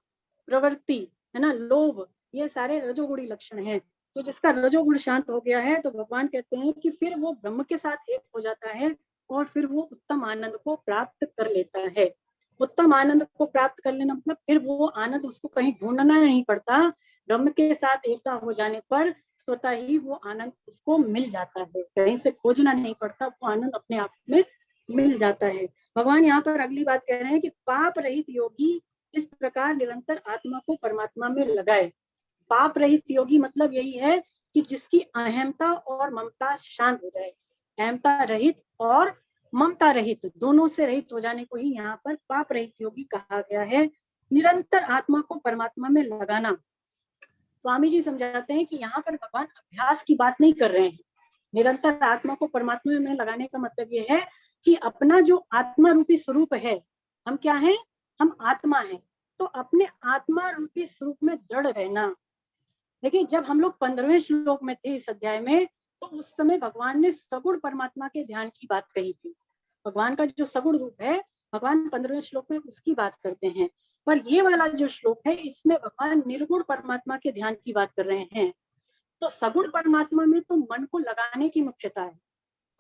प्रवृत्ति, है ना, लोभ, ये सारे रजोगुणी लक्षण हैं। तो जिसका रजोगुण शांत हो गया है, तो भगवान कहते हैं कि फिर वो ब्रह्म के साथ एक हो जाता है और फिर वो उत्तम आनंद को प्राप्त कर लेता है। उत्तम आनंद को प्राप्त कर लेना मतलब फिर वो आनंद उसको कहीं ढूंढना नहीं पड़ता। ब्रह्म के साथ एकता हो जाने पर स्वतः ही वो आनंद उसको मिल जाता है, कहीं से खोजना नहीं पड़ता, वो आनंद अपने आप में मिल जाता है। भगवान यहाँ पर अगली बात कह रहे हैं कि पाप रहित योगी इस प्रकार निरंतर आत्मा को परमात्मा में लगाए। पाप रहित योगी मतलब यही है कि जिसकी अहमता और ममता शांत हो जाए। अहमता रहित और ममता रहित, दोनों से रहित हो जाने को ही यहाँ पर पाप रहित योगी कहा गया है। निरंतर आत्मा को परमात्मा में लगाना, स्वामी जी समझाते हैं कि यहाँ पर भगवान अभ्यास की बात नहीं कर रहे हैं। निरंतर आत्मा को परमात्मा में लगाने का मतलब ये है कि अपना जो आत्मा रूपी स्वरूप है, हम क्या हैं? हम आत्मा हैं। तो अपने आत्मा रूपी स्वरूप में दृढ़ रहना। देखिए जब हम लोग 15वें श्लोक में थे इस अध्याय में, तो उस समय भगवान ने सगुण परमात्मा के ध्यान की बात कही थी। भगवान का जो सगुण रूप है, भगवान 15वें श्लोक में उसकी बात करते हैं। पर ये वाला जो श्लोक है, इसमें भगवान निर्गुण परमात्मा के ध्यान की बात कर रहे हैं। तो सगुण परमात्मा में तो मन को लगाने की मुख्यता है।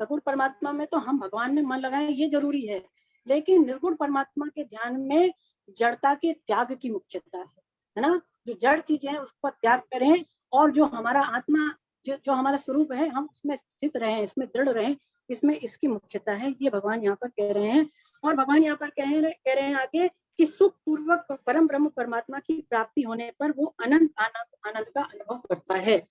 सगुण परमात्मा में तो हम भगवान में मन लगाएं, ये जरूरी है। लेकिन निर्गुण परमात्मा के ध्यान में जड़ता के त्याग की मुख्यता है ना। जो जड़ चीजें हैं उसका त्याग करें और जो हमारा आत्मा, जो हमारा स्वरूप है, हम उसमें स्थित रहें, इसमें दृढ़ रहें, इसमें इसकी मुख्यता है। ये भगवान यहाँ पर कह रहे हैं। और भगवान यहाँ पर कह रहे हैं आगे कि सुख पूर्वक परम ब्रह्म परमात्मा की प्राप्ति होने पर वो अनंत आनंद का अनुभव करता है।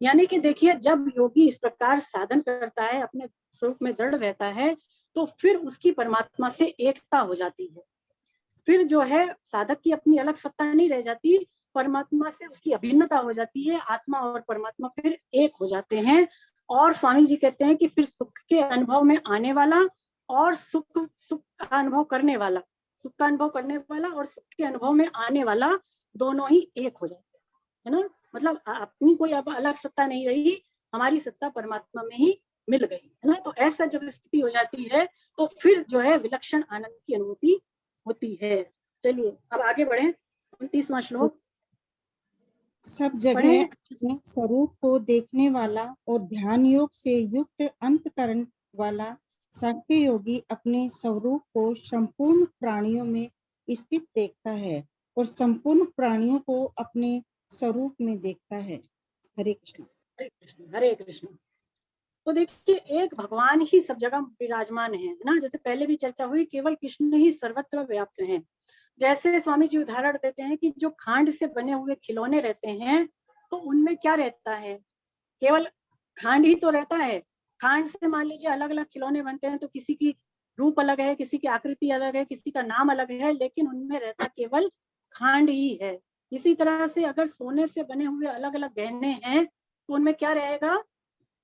यानी कि देखिए जब योगी इस प्रकार साधन करता है, अपने स्वरूप में दृढ़ रहता है, तो फिर उसकी परमात्मा से एकता हो जाती है। फिर जो है साधक की अपनी अलग सत्ता नहीं रह जाती, परमात्मा से उसकी अभिन्नता हो जाती है। आत्मा और परमात्मा फिर एक हो जाते हैं। और स्वामी जी कहते हैं कि फिर सुख के अनुभव में आने वाला और सुख का अनुभव करने वाला, सुख का अनुभव करने वाला और सुख के अनुभव में आने वाला दोनों ही एक हो जाते हैं, है ना। मतलब अपनी कोई अब अलग सत्ता नहीं रही, हमारी सत्ता परमात्मा में ही मिल गई, है ना। तो ऐसा जब स्थिति हो जाती है, तो फिर जो है विलक्षण आनंद की अनुभूति होती है। चलिए अब आगे बढ़े। 29वां श्लोक सब जगह अपने स्वरूप को देखने वाला और ध्यान योग से युक्त अंतकरण वाला सांख्य योगी अपने स्वरूप को संपूर्ण प्राणियों में स्थित देखता है और संपूर्ण प्राणियों को अपने स्वरूप में देखता है। हरे कृष्ण। हरे कृष्ण, हरे कृष्ण। तो देखिए एक भगवान ही सब जगह विराजमान है ना। जैसे पहले भी चर्चा हुई, केवल कृष्ण ही सर्वत्र व्याप्त हैं। जैसे स्वामी जी उदाहरण देते हैं कि जो खांड से बने हुए खिलौने रहते हैं, तो उनमें क्या रहता है? केवल खांड ही तो रहता है। खांड से मान लीजिए अलग अलग खिलौने बनते हैं, तो किसी की रूप अलग है, किसी की आकृति अलग है, किसी का नाम अलग है, लेकिन उनमें रहता केवल खांड ही है। इसी तरह से अगर सोने से बने हुए अलग अलग गहने हैं, तो उनमें क्या रहेगा?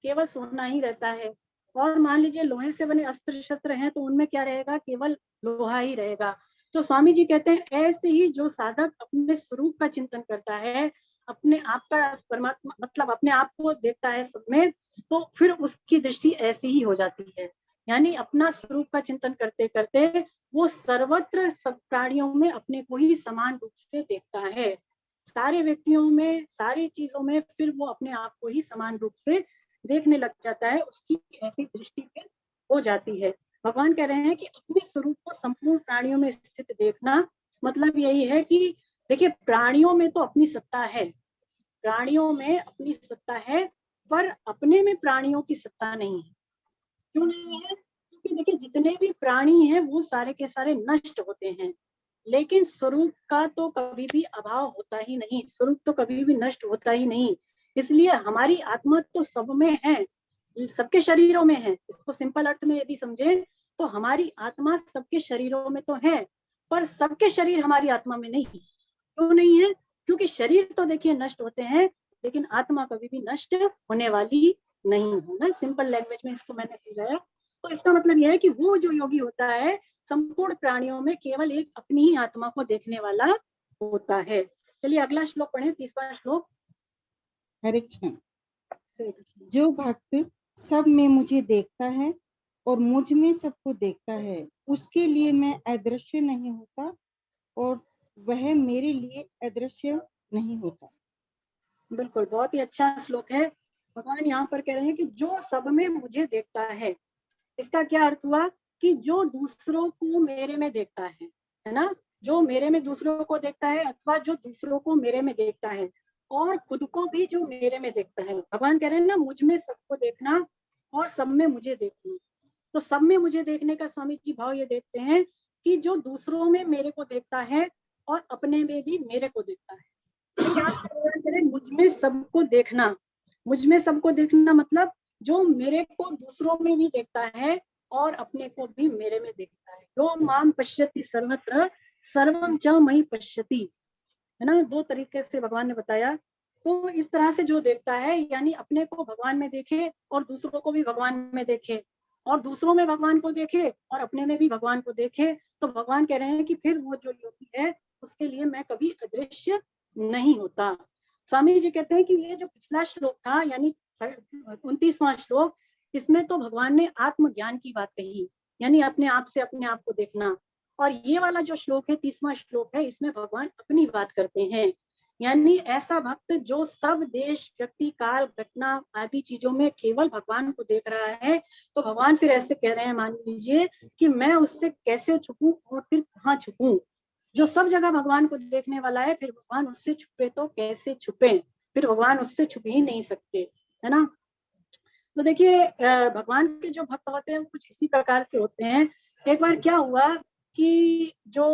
केवल सोना ही रहता है। और मान लीजिए लोहे से बने अस्त्र शस्त्र हैं, तो उनमें क्या रहेगा? केवल लोहा ही रहेगा। तो स्वामी जी कहते हैं ऐसे ही जो साधक अपने स्वरूप का चिंतन करता है, अपने आप का परमात्मा मतलब अपने आप को देखता है सब में, तो फिर उसकी दृष्टि ऐसी ही हो जाती है। यानी अपना स्वरूप का चिंतन करते करते वो सर्वत्र सब प्राणियों में अपने को ही समान रूप से देखता है, सारे व्यक्तियों में, सारी चीजों में फिर वो अपने आप को ही समान रूप से देखने लग जाता है, उसकी ऐसी दृष्टि फिर हो जाती है। भगवान कह रहे हैं कि अपने स्वरूप को संपूर्ण प्राणियों में स्थित देखना मतलब यही है कि देखिए प्राणियों में तो अपनी सत्ता है, प्राणियों में अपनी सत्ता है, पर अपने में प्राणियों की सत्ता नहीं है। क्यों नहीं है? क्योंकि देखिए जितने भी प्राणी हैं वो सारे के सारे नष्ट होते हैं, लेकिन स्वरूप का तो कभी भी अभाव होता ही नहीं, स्वरूप तो कभी भी नष्ट होता ही नहीं। इसलिए हमारी आत्मा तो सब में है, सबके शरीरों में है। इसको सिंपल अर्थ में यदि समझे तो हमारी आत्मा सबके शरीरों में तो है, पर सबके शरीर हमारी आत्मा में नहीं। क्यों नहीं है? क्योंकि शरीर तो देखिए नष्ट होते हैं, लेकिन आत्मा कभी भी नष्ट होने वाली नहीं है ना। सिंपल लैंग्वेज में इसको मैंने समझाया। तो इसका मतलब यह है कि वो जो योगी होता है संपूर्ण प्राणियों में केवल एक अपनी ही आत्मा को देखने वाला होता है। चलिए अगला श्लोक पढ़ें, 30वां श्लोक। हरे कृष्ण। जो भक्त सब में मुझे देखता है और मुझ में सबको देखता है, उसके लिए मैं अदृश्य नहीं होता और वह मेरे लिए अदृश्य नहीं होता। बिल्कुल, बहुत ही अच्छा श्लोक है। भगवान यहाँ पर कह रहे हैं कि जो सब में मुझे देखता है, इसका क्या अर्थ हुआ कि जो दूसरों को मेरे में देखता है ना, जो मेरे में दूसरों को देखता है अथवा जो दूसरों को मेरे में देखता है और खुद को भी जो मेरे में देखता है। भगवान कह रहे हैं ना, मुझ में सबको देखना और सब में मुझे देखना। तो सब में मुझे देखने का स्वामी जी भाव ये देखते हैं कि जो दूसरों में मेरे को देखता है और अपने में भी मेरे को देखता है। तो क्या भगवान कह रहे हैं, मुझ में सबको देखना। मुझ में सबको देखना मतलब जो मेरे को दूसरों में भी देखता है और अपने को भी मेरे में देखता है। जो माम पश्यति सर्वत्र सर्वम च मयि पश्यति, है ना। दो तरीके से भगवान ने बताया। तो इस तरह से जो देखता है यानी अपने को भगवान में देखे और दूसरों को भी भगवान में देखे, और दूसरों में भगवान को देखे और अपने में भी भगवान को देखे, तो भगवान कह रहे हैं कि फिर वो जो योगी है उसके लिए मैं कभी अदृश्य नहीं होता। स्वामी जी कहते हैं कि ये जो पिछला श्लोक था यानी 29वां श्लोक, इसमें तो भगवान ने आत्मज्ञान की बात कही, यानी अपने आप से अपने आप को देखना। और ये वाला जो श्लोक है 30वां श्लोक है, इसमें भगवान अपनी बात करते हैं। यानी ऐसा भक्त जो सब देश व्यक्ति काल घटना आदि चीजों में केवल भगवान को देख रहा है, तो भगवान फिर ऐसे कह रहे हैं, मान लीजिए कि मैं उससे कैसे छुपूं और फिर कहाँ छुपूं। जो सब जगह भगवान को देखने वाला है, फिर भगवान उससे छुपे तो कैसे छुपे, फिर भगवान उससे छुप ही नहीं सकते, है ना। तो देखिए भगवान के जो भक्त होते हैं वो कुछ इसी प्रकार से होते हैं। एक बार क्या हुआ कि जो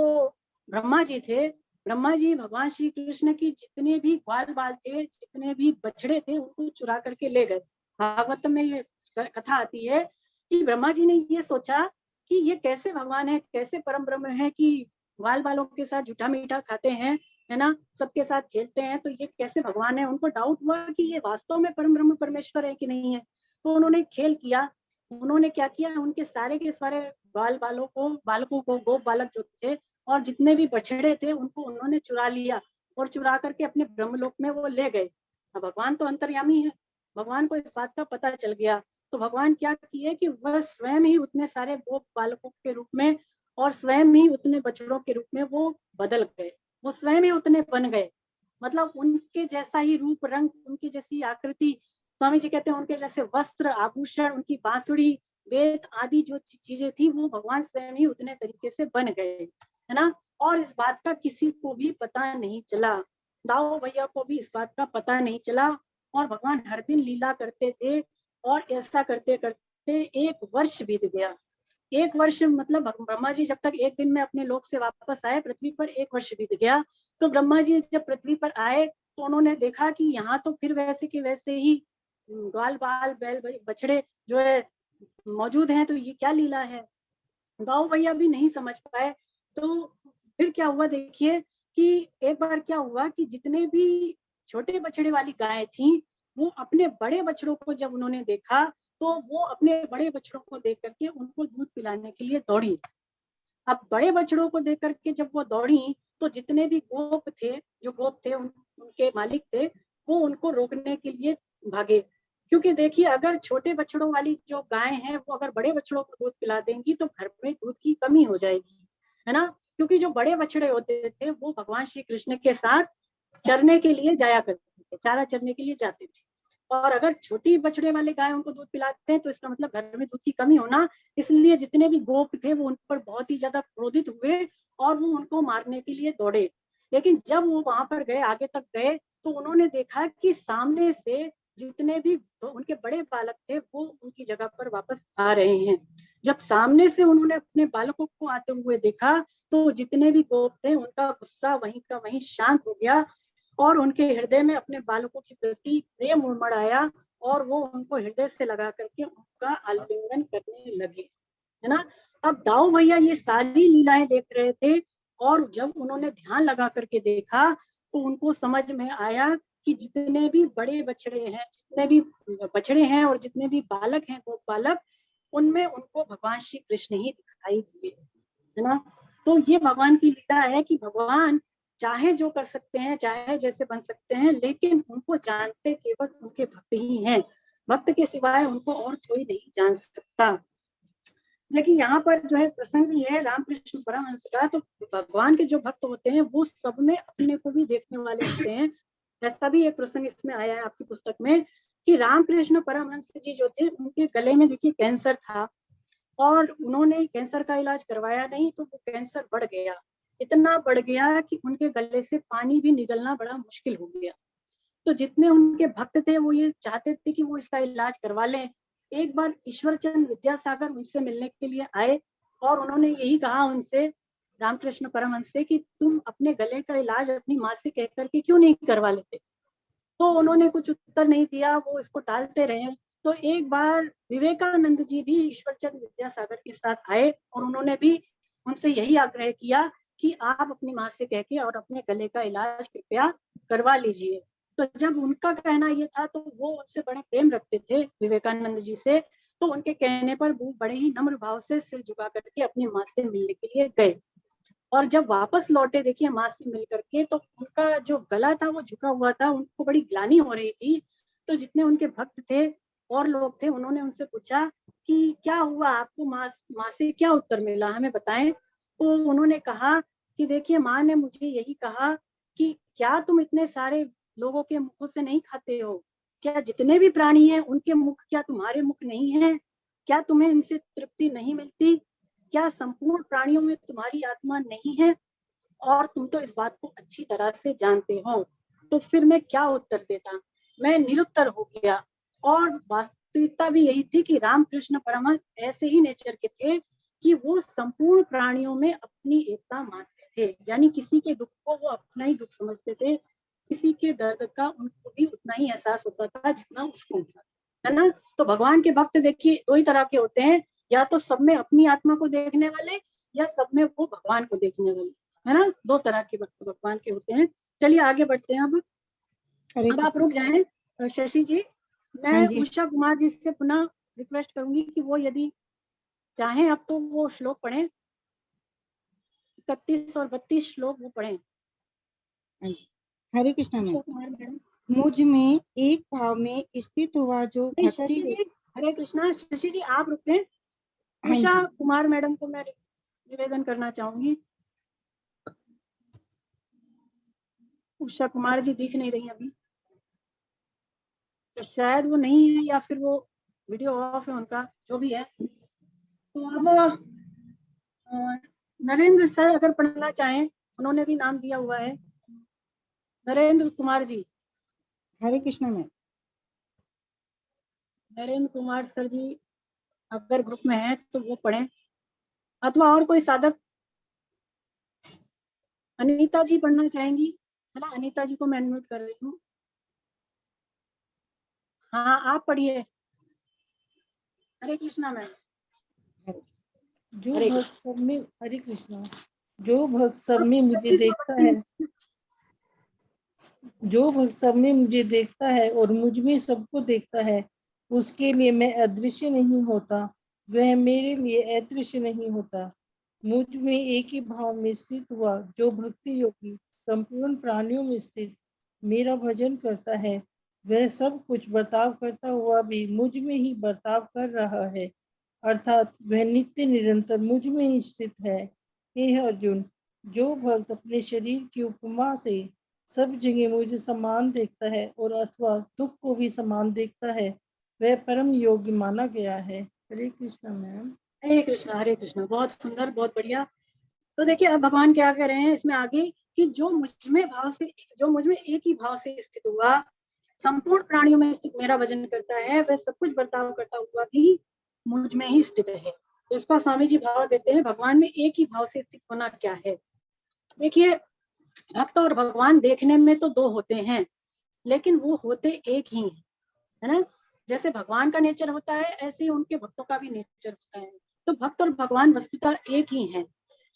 ब्रह्मा जी थे, ब्रह्मा जी भगवान श्री कृष्ण की जितने भी ग्वाल बाल थे, जितने भी बछड़े थे, उनको चुरा करके ले गए। भागवत में ये कथा आती है कि ब्रह्मा जी ने ये सोचा कि ये कैसे भगवान है, कैसे परम ब्रह्म है कि ग्वाल बालों के साथ झूठा मीठा खाते हैं, है ना, सबके साथ खेलते हैं, तो ये कैसे भगवान है। उनको डाउट हुआ कि ये वास्तव में परम ब्रह्म परमेश्वर है कि नहीं है। तो उन्होंने खेल किया। उन्होंने क्या किया, उनके सारे के सारे बालकों को गोप बालक जो थे और जितने भी बछड़े थे उनको उन्होंने चुरा लिया और चुरा करके अपने ब्रह्मलोक में वो ले गए। अब भगवान तो अंतर्यामी है, भगवान को इस बात का पता चल गया। तो भगवान क्या किए कि वह स्वयं ही उतने सारे गोप बालकों के रूप में और स्वयं ही उतने बछड़ों के रूप में वो बदल गए, वो स्वयं ही उतने बन गए। मतलब उनके जैसा ही रूप रंग, उनकी जैसी आकृति, स्वामी जी कहते हैं उनके जैसे वस्त्र आभूषण, उनकी बांसुरी वेद आदि जो चीजें थी वो भगवान स्वयं ही उतने तरीके से बन गए, है ना। और इस बात का किसी को भी पता नहीं चला, दाऊ भैया को भी इस बात का पता नहीं चला। और भगवान हर दिन लीला करते थे और ऐसा करते करते 1 वर्ष बीत गया। 1 वर्ष मतलब ब्रह्मा जी जब तक एक दिन में अपने लोक से वापस आए, पृथ्वी पर 1 वर्ष बीत गया। तो ब्रह्मा जी जब पृथ्वी पर आए तो उन्होंने देखा कि यहाँ तो फिर वैसे के वैसे ही ग्वाल बाल बैल बछड़े जो है मौजूद हैं, तो ये क्या लीला है। गाँव भैया भी नहीं समझ पाए। तो फिर क्या हुआ देखिए कि एक बार क्या हुआ कि जितने भी छोटे बछड़े वाली गायें थी, वो अपने बड़े बछड़ों को जब उन्होंने देखा तो वो अपने बड़े बछड़ों को देख करके उनको दूध पिलाने के लिए दौड़ी। अब बड़े बछड़ों को देख करके जब वो दौड़ी तो जितने भी गोप थे, जो गोप थे उनके मालिक थे वो उनको रोकने के लिए भागे, क्योंकि देखिए अगर छोटे बछड़ों वाली जो गाय हैं वो अगर बड़े बछड़ों को दूध पिला देंगी तो घर में दूध की कमी हो जाएगी, है ना। क्योंकि जो बड़े बछड़े होते थे वो भगवान श्री कृष्ण के साथ चरने के लिए जाया करते थे, चारा चरने के लिए जाते थे। और अगर छोटी बछड़े वाले गाय उनको दूध पिलाते हैं तो इसका मतलब घर में दूध की कमी होना, इसलिए जितने भी गोप थे वो उन पर बहुत ही ज्यादा क्रोधित हुए और वो उनको मारने के लिए दौड़े। लेकिन जब वो वहां पर गए, आगे तक गए, तो उन्होंने देखा कि सामने से जितने भी उनके बड़े बालक थे वो उनकी जगह पर वापस आ रहे हैं। जब सामने से उन्होंने अपने बालकों को आते हुए देखा तो जितने भी गोप थे उनका गुस्सा वहीं का वहीं शांत हो गया और उनके हृदय में अपने बालकों के प्रति प्रेम उमड़ आया और वो उनको हृदय से लगा करके उनका आलिंगन करने लगे, है ना। अब दाऊ भैया ये सारी लीलाएं देख रहे थे और जब उन्होंने ध्यान लगा करके देखा तो उनको समझ में आया कि जितने भी बड़े बछड़े हैं, जितने भी बछड़े हैं और जितने भी बालक हैं, गोप बालक, उनमें उनको भगवान श्री कृष्ण ही दिखाई दिए, है ना। तो ये भगवान की लीला है कि भगवान चाहे जो कर सकते हैं, चाहे जैसे बन सकते हैं, लेकिन उनको जानते केवल उनके भक्त ही हैं। भक्त के सिवाय उनको और कोई नहीं जान सकता। देखिए यहाँ पर जो है प्रसंग ये है रामकृष्ण परमहंस का, तो भगवान के जो भक्त होते हैं वो सब में अपने को भी देखने वाले होते हैं। ऐसा भी एक प्रसंग इसमें आया है आपकी पुस्तक में कि रामकृष्ण परमहंस जी जो थे उनके गले में देखिए कैंसर था और उन्होंने कैंसर का इलाज करवाया नहीं तो वो कैंसर बढ़ गया, इतना बढ़ गया कि उनके गले से पानी भी निकलना बड़ा मुश्किल हो गया। तो जितने उनके भक्त थे वो ये चाहते थे कि वो इसका इलाज करवा लें। एक बार ईश्वरचंद विद्यासागर उनसे मिलने के लिए आए और उन्होंने यही कहा उनसे, रामकृष्ण परमहंस से, कि तुम अपने गले का इलाज अपनी माँ से कहकर के क्यों नहीं करवा लेते। तो उन्होंने कुछ उत्तर नहीं दिया, वो इसको टालते रहे। तो एक बार विवेकानंद जी भी ईश्वरचंद विद्यासागर के साथ आए और उन्होंने भी उनसे यही आग्रह किया कि आप अपनी माँ से कह के और अपने गले का इलाज कृपया करवा लीजिए। तो जब उनका कहना ये था तो वो उनसे बड़े प्रेम रखते थे विवेकानंद जी से, तो उनके कहने पर वो बड़े ही नम्र भाव से सिर झुका करके अपनी माँ से मिलने के लिए गए। और जब वापस लौटे देखिए माँ से मिल करके, तो उनका जो गला था वो झुका हुआ था, उनको बड़ी ग्लानि हो रही थी। तो जितने उनके भक्त थे और लोग थे उन्होंने उनसे पूछा कि क्या हुआ आपको, माँ से क्या उत्तर मिला, हमें बताएं। तो उन्होंने कहा कि देखिए माँ ने मुझे यही कहा कि क्या तुम इतने सारे लोगों के मुखों से नहीं खाते हो, क्या जितने भी प्राणी हैं उनके मुख क्या तुम्हारे मुख नहीं है, क्या तुम्हें इनसे तृप्ति नहीं मिलती, क्या संपूर्ण प्राणियों में तुम्हारी आत्मा नहीं है, और तुम तो इस बात को अच्छी तरह से जानते हो। तो फिर मैं क्या उत्तर देता, मैं निरुत्तर हो गया। और वास्तविकता भी यही थी कि रामकृष्ण परमहंस ऐसे ही नेचर के थे कि वो संपूर्ण प्राणियों में अपनी एकता मानते थे, यानी किसी के दुख को वो अपना ही दुख समझते थे, किसी के दर्द का उनको भी उतना ही एहसास होता था जितना उसको था, है ना। तो भगवान के भक्त देखिए दो ही तरह के होते हैं, या तो सब में अपनी आत्मा को देखने वाले या सब में वो भगवान को देखने वाले, है ना। दो तरह के भक्त भगवान के होते हैं। चलिए आगे बढ़ते हैं। अब आप रुक जाएं शशि जी, हाँ मैं जी। उषा कुमार जी से पुनः रिक्वेस्ट करूंगी कि वो यदि चाहें अब तो वो श्लोक पढ़ें, 31 और 32 श्लोक वो पढ़ें। हरे कृष्णा उषा मैम। कुमार मैडम। मुझ में एक भाव में स्थित हुआ जो नहीं भक्ति शशि जी, हरे कृष्णा, शशि जी आप रुकें। हाँ उषा जी। कुमार मैडम को मैं निवेदन करना चाहूंगी। उषा कुमार जी दिख नहीं रही अभी, तो शायद वो नहीं है या फिर वो वीडियो ऑफ है उनका, जो भी है। तो अब नरेंद्र सर अगर पढ़ना चाहें, उन्होंने भी नाम दिया हुआ है, नरेंद्र कुमार जी। हरे कृष्णा मैम। नरेंद्र कुमार सर जी अगर ग्रुप में है तो वो पढ़ें, अथवा और कोई साधक। अनीता जी पढ़ना चाहेंगी, है ना। अनीता जी को मैं अनम्यूट कर रही हूँ। हाँ आप पढ़िए। हरे कृष्णा मैम। जो हरे भक्त सब में, हरे कृष्णा, जो भक्त सब में मुझे देखता है, जो भक्त सब में मुझे देखता है और मुझ में सबको देखता है, उसके लिए मैं अदृश्य नहीं होता, वह मेरे लिए अदृश्य नहीं होता। मुझ में एक ही भाव में स्थित हुआ जो भक्ति योगी संपूर्ण प्राणियों में स्थित मेरा भजन करता है वह सब कुछ बर्ताव करता हुआ भी मुझ में ही बर्ताव कर रहा है, अर्थात वह नित्य निरंतर मुझ में ही स्थित है। हे अर्जुन, जो भक्त अपने शरीर की उपमा से सब जगह मुझे समान देखता है और अथवा दुख को भी समान देखता है, वह परम योग्य माना गया है। हरे कृष्णा मैम। हरे कृष्णा हरे कृष्णा, बहुत सुंदर, बहुत बढ़िया। तो देखिए अब भगवान क्या कह रहे हैं इसमें आगे कि जो मुझ में एक ही भाव से स्थित हुआ, संपूर्ण प्राणियों में स्थित मेरा भजन करता है, वह सब कुछ बर्ताव करता हुआ भी मुझ में ही स्थित है। तो इसका स्वामी जी भाव देते हैं, भगवान में एक ही भाव से स्थित होना क्या है। देखिए भक्त और भगवान देखने में तो दो होते हैं, लेकिन वो होते एक ही है ना। जैसे भगवान का नेचर होता है, ऐसे ही उनके भक्तों का भी नेचर होता है। तो भक्त और भगवान वस्तुतः एक ही है।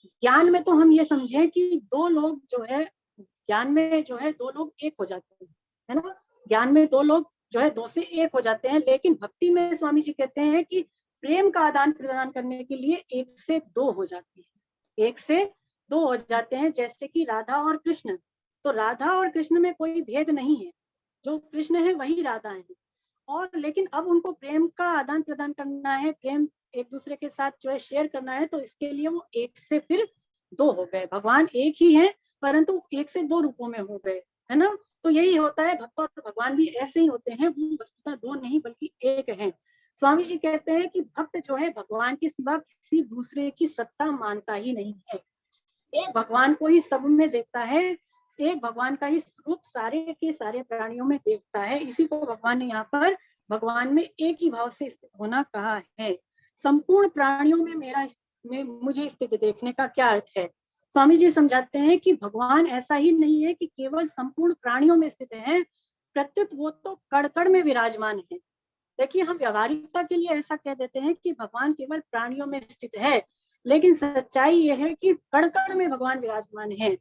ज्ञान में तो हम ये समझें कि दो लोग जो है, ज्ञान में जो है दो लोग एक हो जाते हैं, है ना। ज्ञान में दो लोग जो है दो से एक हो जाते हैं, लेकिन भक्ति में स्वामी जी कहते हैं कि प्रेम का आदान प्रदान करने के लिए एक से दो हो जाते हैं, एक से दो हो जाते हैं। जैसे कि राधा और कृष्ण, तो राधा और कृष्ण में कोई भेद नहीं है, जो कृष्ण है वही राधा है। और लेकिन अब उनको प्रेम का आदान प्रदान करना है, प्रेम एक दूसरे के साथ जो है शेयर करना है, तो इसके लिए वो एक से फिर दो हो गए। भगवान एक ही है परंतु एक से दो रूपों में हो गए, है ना। तो यही होता है, भक्त और भगवान भी ऐसे ही होते हैं, वो वस्तुतः दो नहीं बल्कि एक है। स्वामी जी कहते हैं कि भक्त जो है भगवान के सिवा किसी दूसरे की सत्ता मानता ही नहीं है, एक भगवान को ही सब में देखता है, एक भगवान का ही स्वरूप सारे के सारे प्राणियों में देखता है। इसी को भगवान ने यहाँ पर भगवान में एक ही भाव से स्थित होना कहा है। संपूर्ण प्राणियों में मुझे स्थित देखने का क्या अर्थ है। स्वामी जी समझाते हैं कि भगवान ऐसा ही नहीं है कि केवल संपूर्ण प्राणियों में स्थित है, प्रत्युत वो तो कण कण में विराजमान है। देखिए हम व्यवहारिकता के लिए ऐसा कह देते हैं कि भगवान केवल प्राणियों में स्थित है, लेकिन सच्चाई यह है कि कण कण में भगवान विराजमान है।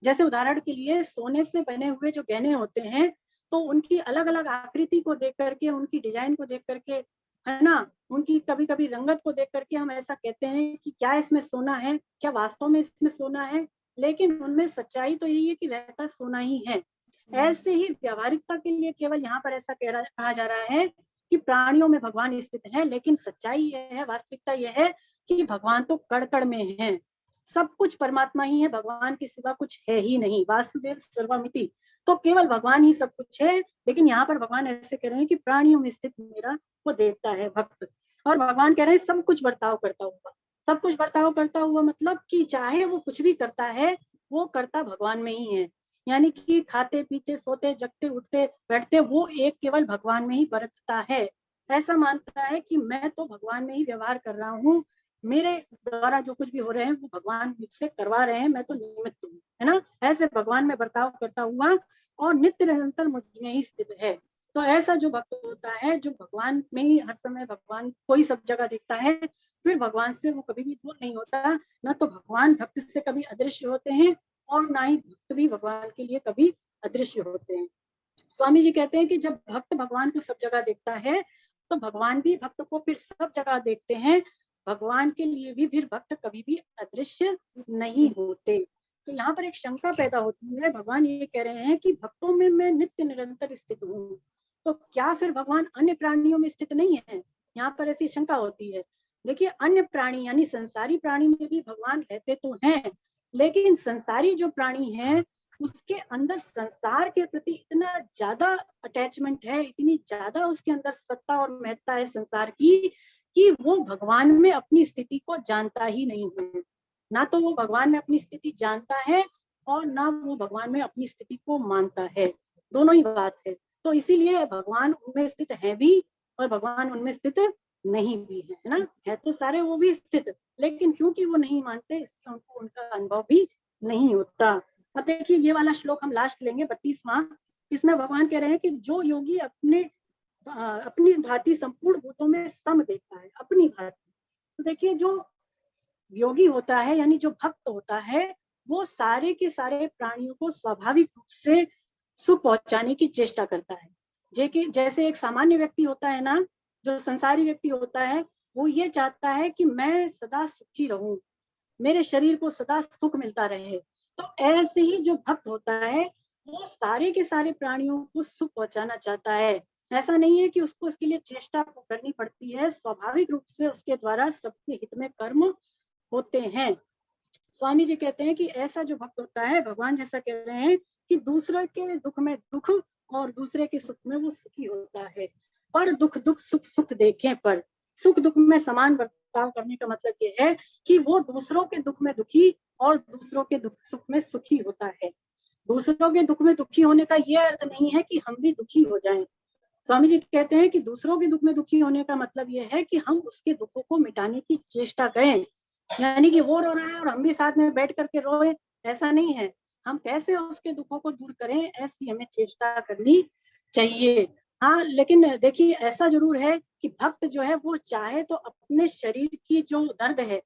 जैसे उदाहरण के लिए सोने से बने हुए जो गहने होते हैं, तो उनकी अलग अलग आकृति को देख करके, उनकी डिजाइन को देख करके, है ना, उनकी कभी कभी रंगत को देख करके हम ऐसा कहते हैं कि क्या इसमें सोना है, क्या वास्तव में इसमें सोना है, लेकिन उनमें सच्चाई तो यही है कि रहता सोना ही है। ऐसे ही व्यवहारिकता के लिए केवल यहाँ पर ऐसा कहा जा रहा है कि प्राणियों में भगवान स्थित है, लेकिन सच्चाई यह है, वास्तविकता यह है कि भगवान तो कण कण में है, सब कुछ परमात्मा ही है, भगवान के सिवा कुछ है ही नहीं। वासुदेव सर्वमिति, तो केवल भगवान ही सब कुछ है। लेकिन यहाँ पर भगवान ऐसे कह रहे हैं कि प्राणियों में स्थित मेरा वो देखता है भक्त। और भगवान कह रहे हैं सब कुछ बर्ताव करता हुआ, सब कुछ बर्ताव करता हुआ मतलब कि चाहे वो कुछ भी करता है, वो करता भगवान में ही है। यानी कि खाते पीते सोते जगते उठते बैठते वो एक केवल भगवान में ही बरतता है। ऐसा मानता है कि मैं तो भगवान में ही व्यवहार कर रहा हूँ, मेरे द्वारा जो कुछ भी हो रहे हैं वो भगवान मुझसे करवा रहे हैं, मैं तो निमित्त हूँ, है ना। ऐसे भगवान में बर्ताव करता हुआ और नित्य निरंतर मुझ में ही स्थित है। तो ऐसा जो भक्त होता है, जो भगवान में ही हर समय भगवान को ही सब जगह देखता है, फिर भगवान से वो कभी भी दूर नहीं होता। न तो भगवान भक्त से कभी अदृश्य होते हैं और ना ही भक्त भी भगवान के लिए कभी अदृश्य होते हैं। स्वामी जी कहते हैं कि जब भक्त भगवान को सब जगह देखता है, तो भगवान भी भक्त को फिर सब जगह देखते हैं। भगवान के लिए भी फिर भक्त कभी भी अदृश्य नहीं होते। तो यहाँ पर एक शंका पैदा होती है, भगवान ये कह रहे हैं कि भक्तों में मैं नित्य निरंतर स्थित हूँ, तो क्या फिर भगवान अन्य प्राणियों में स्थित नहीं है। यहाँ पर ऐसी शंका होती है। देखिए अन्य प्राणी यानी संसारी प्राणी में भी भगवान रहते तो हैं, लेकिन संसारी जो प्राणी है उसके अंदर संसार के प्रति इतना ज्यादा अटैचमेंट है, इतनी ज्यादा उसके अंदर सत्ता और महत्ता है संसार की, कि वो भगवान में अपनी स्थिति को जानता ही नहीं है। ना तो वो भगवान में अपनी स्थिति जानता है और ना वो भगवान में अपनी स्थिति को मानता है, दोनों ही बात है। तो इसीलिए भगवान उनमें स्थित है भी और भगवान उनमें स्थित नहीं भी है ना। है तो सारे वो भी स्थित, लेकिन क्योंकि वो नहीं मानते इसलिए उनको उनका अनुभव भी नहीं होता। अब देखिए ये वाला श्लोक हम लास्ट लेंगे 32वां। इसमें भगवान कह रहे हैं कि जो योगी अपनी भांति संपूर्ण भूतों में सम देखता है, अपनी भांति। तो देखिए जो योगी होता है यानी जो भक्त होता है, वो सारे के सारे प्राणियों को स्वाभाविक रूप से सुख पहुंचाने की चेष्टा करता है। जैसे एक सामान्य व्यक्ति होता है ना, जो संसारी व्यक्ति होता है, वो ये चाहता है कि मैं सदा सुखी रहूं, मेरे शरीर को सदा सुख मिलता रहे। तो ऐसे ही जो भक्त होता है वो सारे के सारे प्राणियों को सुख पहुंचाना चाहता है। ऐसा नहीं है कि उसको इसके लिए चेष्टा करनी पड़ती है, स्वाभाविक रूप से उसके द्वारा सबके हित में कर्म होते हैं। स्वामी जी कहते हैं कि ऐसा जो भक्त होता है, भगवान जैसा कह रहे हैं कि दूसरे के दुख में दुख और दूसरे के सुख में वो सुखी होता है। पर दुख दुख सुख सुख देखें, पर सुख दुख में समान बर्ताव करने का मतलब ये है कि वो दूसरों के दुख में दुखी और दूसरों के दुख सुख में सुखी होता है। दूसरों के दुख में दुखी होने का ये अर्थ नहीं है कि हम भी दुखी हो जाएं। स्वामी जी कहते हैं कि दूसरों के दुख में दुखी होने का मतलब ये है कि हम उसके दुखों को मिटाने की चेष्टा करें, यानी कि वो रो रहा है और हम भी साथ में बैठ करके रोए, ऐसा नहीं है। हम कैसे उसके दुखों को दूर करें, ऐसी हमें चेष्टा करनी चाहिए। हाँ, लेकिन देखिए ऐसा जरूर है कि भक्त जो है वो चाहे तो अपने शरीर की जो दर्द है,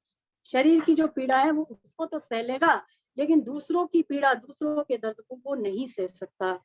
शरीर की जो पीड़ा है वो उसको तो सह लेगा, लेकिन दूसरों की पीड़ा, दूसरों के दर्द को वो नहीं सह सकता।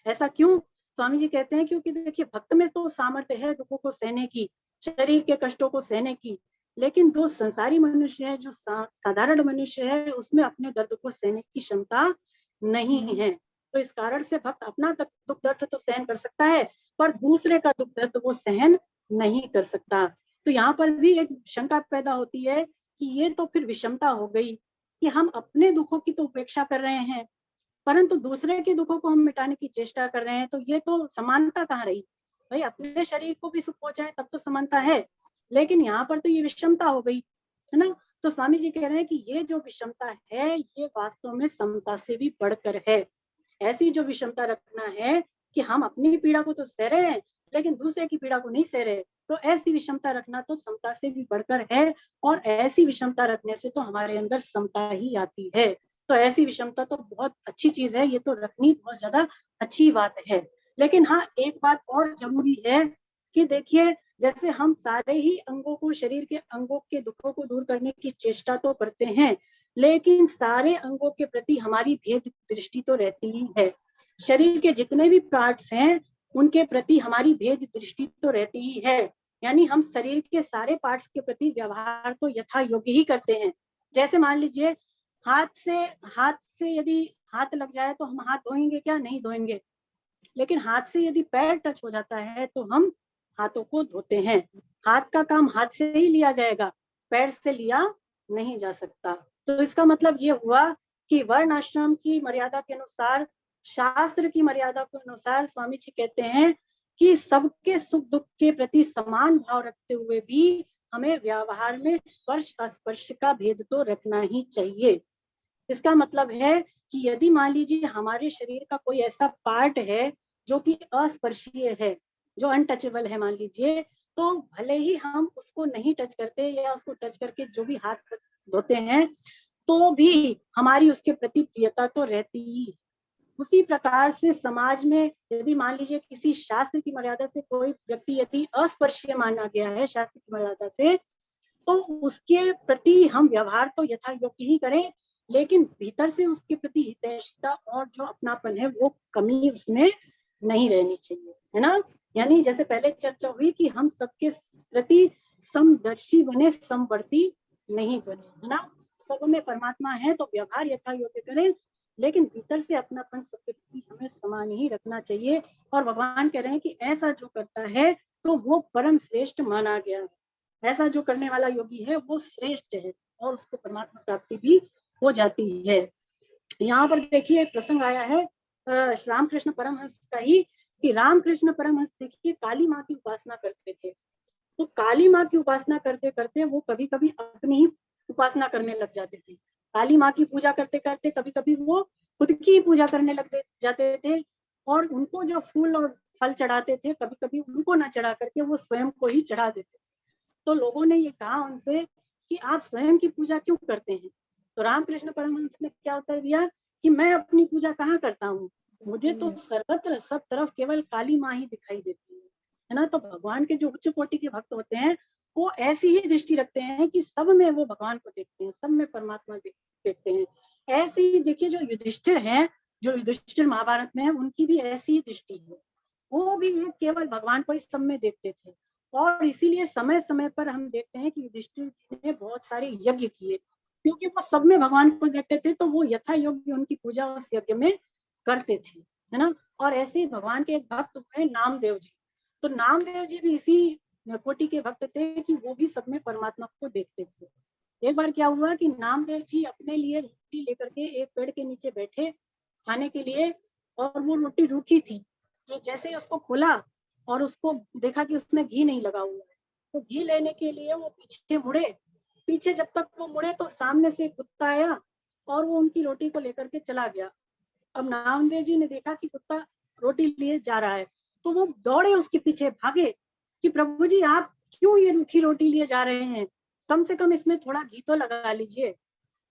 ऐसा क्यों? स्वामी जी कहते हैं क्योंकि देखिए भक्त में तो सामर्थ्य है दुखों को सहने की, शरीर के कष्टों को सहने की, लेकिन जो संसारी मनुष्य है, जो साधारण मनुष्य है, उसमें अपने दर्द को सहने की क्षमता नहीं है। तो इस कारण से भक्त अपना दुख दर्द तो सहन कर सकता है, पर दूसरे का दुख दर्द वो सहन नहीं कर सकता। तो यहाँ पर भी एक शंका पैदा होती है कि ये तो फिर विषमता हो गई कि हम अपने दुखों की तो उपेक्षा कर रहे हैं, परंतु दूसरे के दुखों को हम मिटाने की चेष्टा कर रहे हैं, तो ये तो समानता कहाँ रही? भाई अपने शरीर को भी सुख पहुंचाए तब तो समानता है, लेकिन यहाँ पर तो ये विषमता हो गई, है ना। तो स्वामी जी कह रहे हैं कि ये जो विषमता है ये वास्तव में समता से भी बढ़कर है। ऐसी जो विषमता रखना है कि हम अपनी पीड़ा को तो सह रहे हैं लेकिन दूसरे की पीड़ा को नहीं सह रहे, तो ऐसी विषमता रखना तो समता से भी बढ़कर है, और ऐसी विषमता रखने से तो हमारे अंदर समता ही आती है। तो ऐसी विषमता तो बहुत अच्छी चीज है, ये तो रखनी बहुत ज्यादा अच्छी बात है। लेकिन हाँ, एक बात और जरूरी है कि देखिए जैसे हम सारे ही अंगों को, शरीर के अंगों के दुखों को दूर करने की चेष्टा तो करते हैं, लेकिन सारे अंगों के प्रति हमारी भेद दृष्टि तो रहती ही है। शरीर के जितने भी पार्ट्स हैं उनके प्रति हमारी भेद दृष्टि तो रहती ही है, यानी हम शरीर के सारे पार्ट्स के प्रति व्यवहार तो यथा योग्य ही करते हैं। जैसे मान लीजिए हाथ से यदि हाथ लग जाए तो हम हाथ धोएंगे क्या? नहीं धोएंगे। लेकिन हाथ से यदि पैर टच हो जाता है तो हम हाथों को धोते हैं। हाथ का काम हाथ से ही लिया जाएगा, पैर से लिया नहीं जा सकता। तो इसका मतलब ये हुआ कि वर्ण आश्रम की मर्यादा के अनुसार, शास्त्र की मर्यादा के अनुसार स्वामी जी कहते हैं कि सबके सुख दुख के प्रति समान भाव रखते हुए भी हमें व्यवहार में स्पर्श अस्पर्श का भेद तो रखना ही चाहिए। इसका मतलब है कि यदि मान लीजिए हमारे शरीर का कोई ऐसा पार्ट है जो कि अस्पर्शीय है, जो अनटचेबल है मान लीजिए, तो भले ही हम उसको नहीं टच करते या उसको टच करके जो भी हाथ धोते हैं, तो भी हमारी उसके प्रति प्रियता तो रहती ही। उसी प्रकार से समाज में यदि मान लीजिए किसी शास्त्र की मर्यादा से कोई व्यक्ति यदि अस्पर्शीय माना गया है शास्त्र की मर्यादा से, तो उसके प्रति हम व्यवहार तो यथा योग्य ही करें, लेकिन भीतर से उसके प्रति हितैषिता और जो अपनापन है वो कमी उसमें नहीं रहनी चाहिए, है ना। यानी जैसे पहले चर्चा हुई कि हम सबके प्रति समदर्शी बने, समवर्ती नहीं बने, है ना। सब में परमात्मा है तो व्यवहार यथा योग्य करें, लेकिन भीतर से अपनापन सबके प्रति हमें समान ही रखना चाहिए। और भगवान कह रहे हैं कि ऐसा जो करता है तो वो परम श्रेष्ठ माना गया है। ऐसा जो करने वाला योगी है वो श्रेष्ठ है और उसको परमात्मा प्राप्ति भी हो जाती है। यहाँ पर देखिए एक प्रसंग आया है रामकृष्ण परमहंस का ही, कि रामकृष्ण परमहंस देखिए काली माँ की उपासना करते थे। तो काली माँ की उपासना करते करते वो कभी कभी अपनी ही उपासना करने लग जाते थे। काली माँ की पूजा करते करते कभी कभी वो खुद की पूजा करने लग जाते थे, और उनको जो फूल और फल चढ़ाते थे कभी कभी उनको न चढ़ा करके वो स्वयं को ही चढ़ा देते। तो लोगों ने ये कहा उनसे कि आप स्वयं की पूजा क्यों करते हैं? तो रामकृष्ण परमहंस ने क्या उत्तर दिया कि मैं अपनी पूजा कहाँ करता हूँ, मुझे तो सर्वत्र सब तरफ केवल काली माँ ही दिखाई देती है ना। तो भगवान के जो उच्च कोटि के भक्त होते हैं वो ऐसी ही दृष्टि रखते हैं कि सब में वो भगवान को देखते हैं, सब में परमात्मा देखते हैं। ऐसे ही देखिए जो युधिष्ठिर हैं, जो युधिष्ठिर महाभारत में है, उनकी भी ऐसी ही दृष्टि है। वो भी केवल भगवान को ही सब में देखते थे, और इसीलिए समय समय पर हम देखते हैं कि युधिष्ठिर जी ने बहुत सारे यज्ञ किए, क्योंकि वो सब में भगवान को देखते थे, तो वो यथा योग्य उनकी पूजा उस यज्ञ में करते थे, है ना। और ऐसे ही भगवान के एक भक्त हुए नामदेव जी। तो नामदेव जी भी इसी कोटि के भक्त थे कि वो भी सब में परमात्मा को देखते थे। एक बार क्या हुआ कि नामदेव जी अपने लिए रोटी लेकर के एक पेड़ के नीचे बैठे खाने के लिए, और वो रोटी रूखी थी। तो जैसे ही उसको खोला और उसको देखा कि उसमें घी नहीं लगा हुआ है, तो घी लेने के लिए वो पीछे मुड़े। पीछे जब तक वो मुड़े तो सामने से कुत्ता आया और वो उनकी रोटी को लेकर के चला गया। अब नामदेव जी ने देखा कि कुत्ता रोटी लिए जा रहा है, तो वो दौड़े उसके पीछे, भागे कि प्रभु जी आप क्यों ये रूखी रोटी लिए जा रहे हैं, कम से कम इसमें थोड़ा घी तो लगा लीजिए।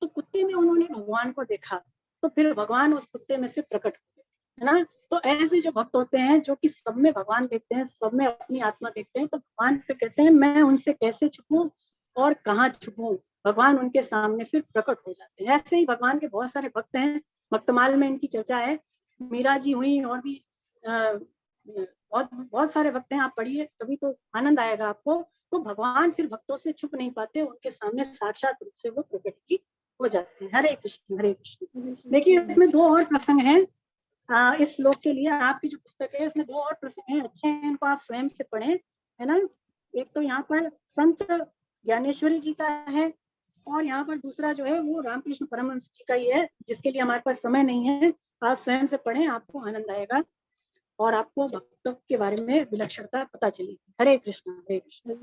तो कुत्ते में उन्होंने भगवान को देखा, तो फिर भगवान उस कुत्ते में से प्रकट हुए, है ना। तो ऐसे जो भक्त होते हैं जो कि सब में भगवान देखते हैं, सब में अपनी आत्मा देखते हैं, तो भगवान पे कहते हैं मैं उनसे कैसे छुपूं और कहाँ छुपूं, भगवान उनके सामने फिर प्रकट हो जाते हैं। ऐसे ही भगवान के बहुत सारे भक्त हैं, भक्तमाल में इनकी चर्चा है, मीरा जी हुई, और भी बहुत बहुत सारे भक्त हैं, आप पढ़िए तभी तो आनंद आएगा आपको। तो भगवान फिर भक्तों से छुप नहीं पाते, उनके सामने साक्षात रूप से वो प्रकट ही हो जाते हैं। हरे कृष्ण हरे कृष्ण। देखिए इसमें दो और प्रसंग हैं इस श्लोक के लिए। आपकी जो पुस्तक है इसमें दो और प्रसंग हैं, अच्छे हैं, इनको आप स्वयं से पढ़ें, है ना। एक तो यहाँ पर संत ज्ञानेश्वरी जी का है, और यहाँ पर दूसरा जो है वो रामकृष्ण परमहंस जी का ही है, जिसके लिए हमारे पास समय नहीं है। आप स्वयं से पढ़ें, आपको आनंद आएगा और आपको भक्तों के बारे में विलक्षणता पता चलेगी। हरे कृष्ण हरे कृष्ण।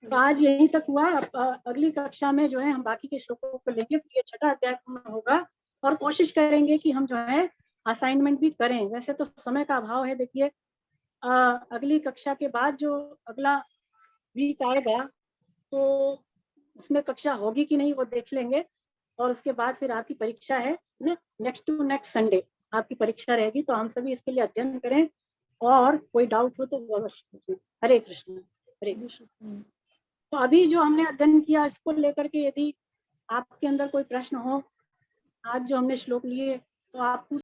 तो आज यहीं तक हुआ। अगली कक्षा में जो है हम बाकी के श्लोकों को लेंगे, ये छठा अध्याय पूर्ण होगा, और कोशिश करेंगे कि हम जो है असाइनमेंट भी करें। वैसे तो समय का अभाव है। देखिए अगली कक्षा के बाद जो अगला वीक आएगा तो उसमें कक्षा होगी कि नहीं वो देख लेंगे, और उसके बाद फिर आपकी परीक्षा है ना, नेक्स्ट टू नेक्स्ट संडे आपकी परीक्षा रहेगी। तो हम सभी इसके लिए अध्ययन करें, और कोई डाउट हो तो अवश्य पूछें। हरे कृष्ण हरे कृष्ण। तो अभी जो हमने अध्ययन किया इसको लेकर के यदि आपके अंदर कोई प्रश्न हो, आज जो हमने श्लोक लिए तो आप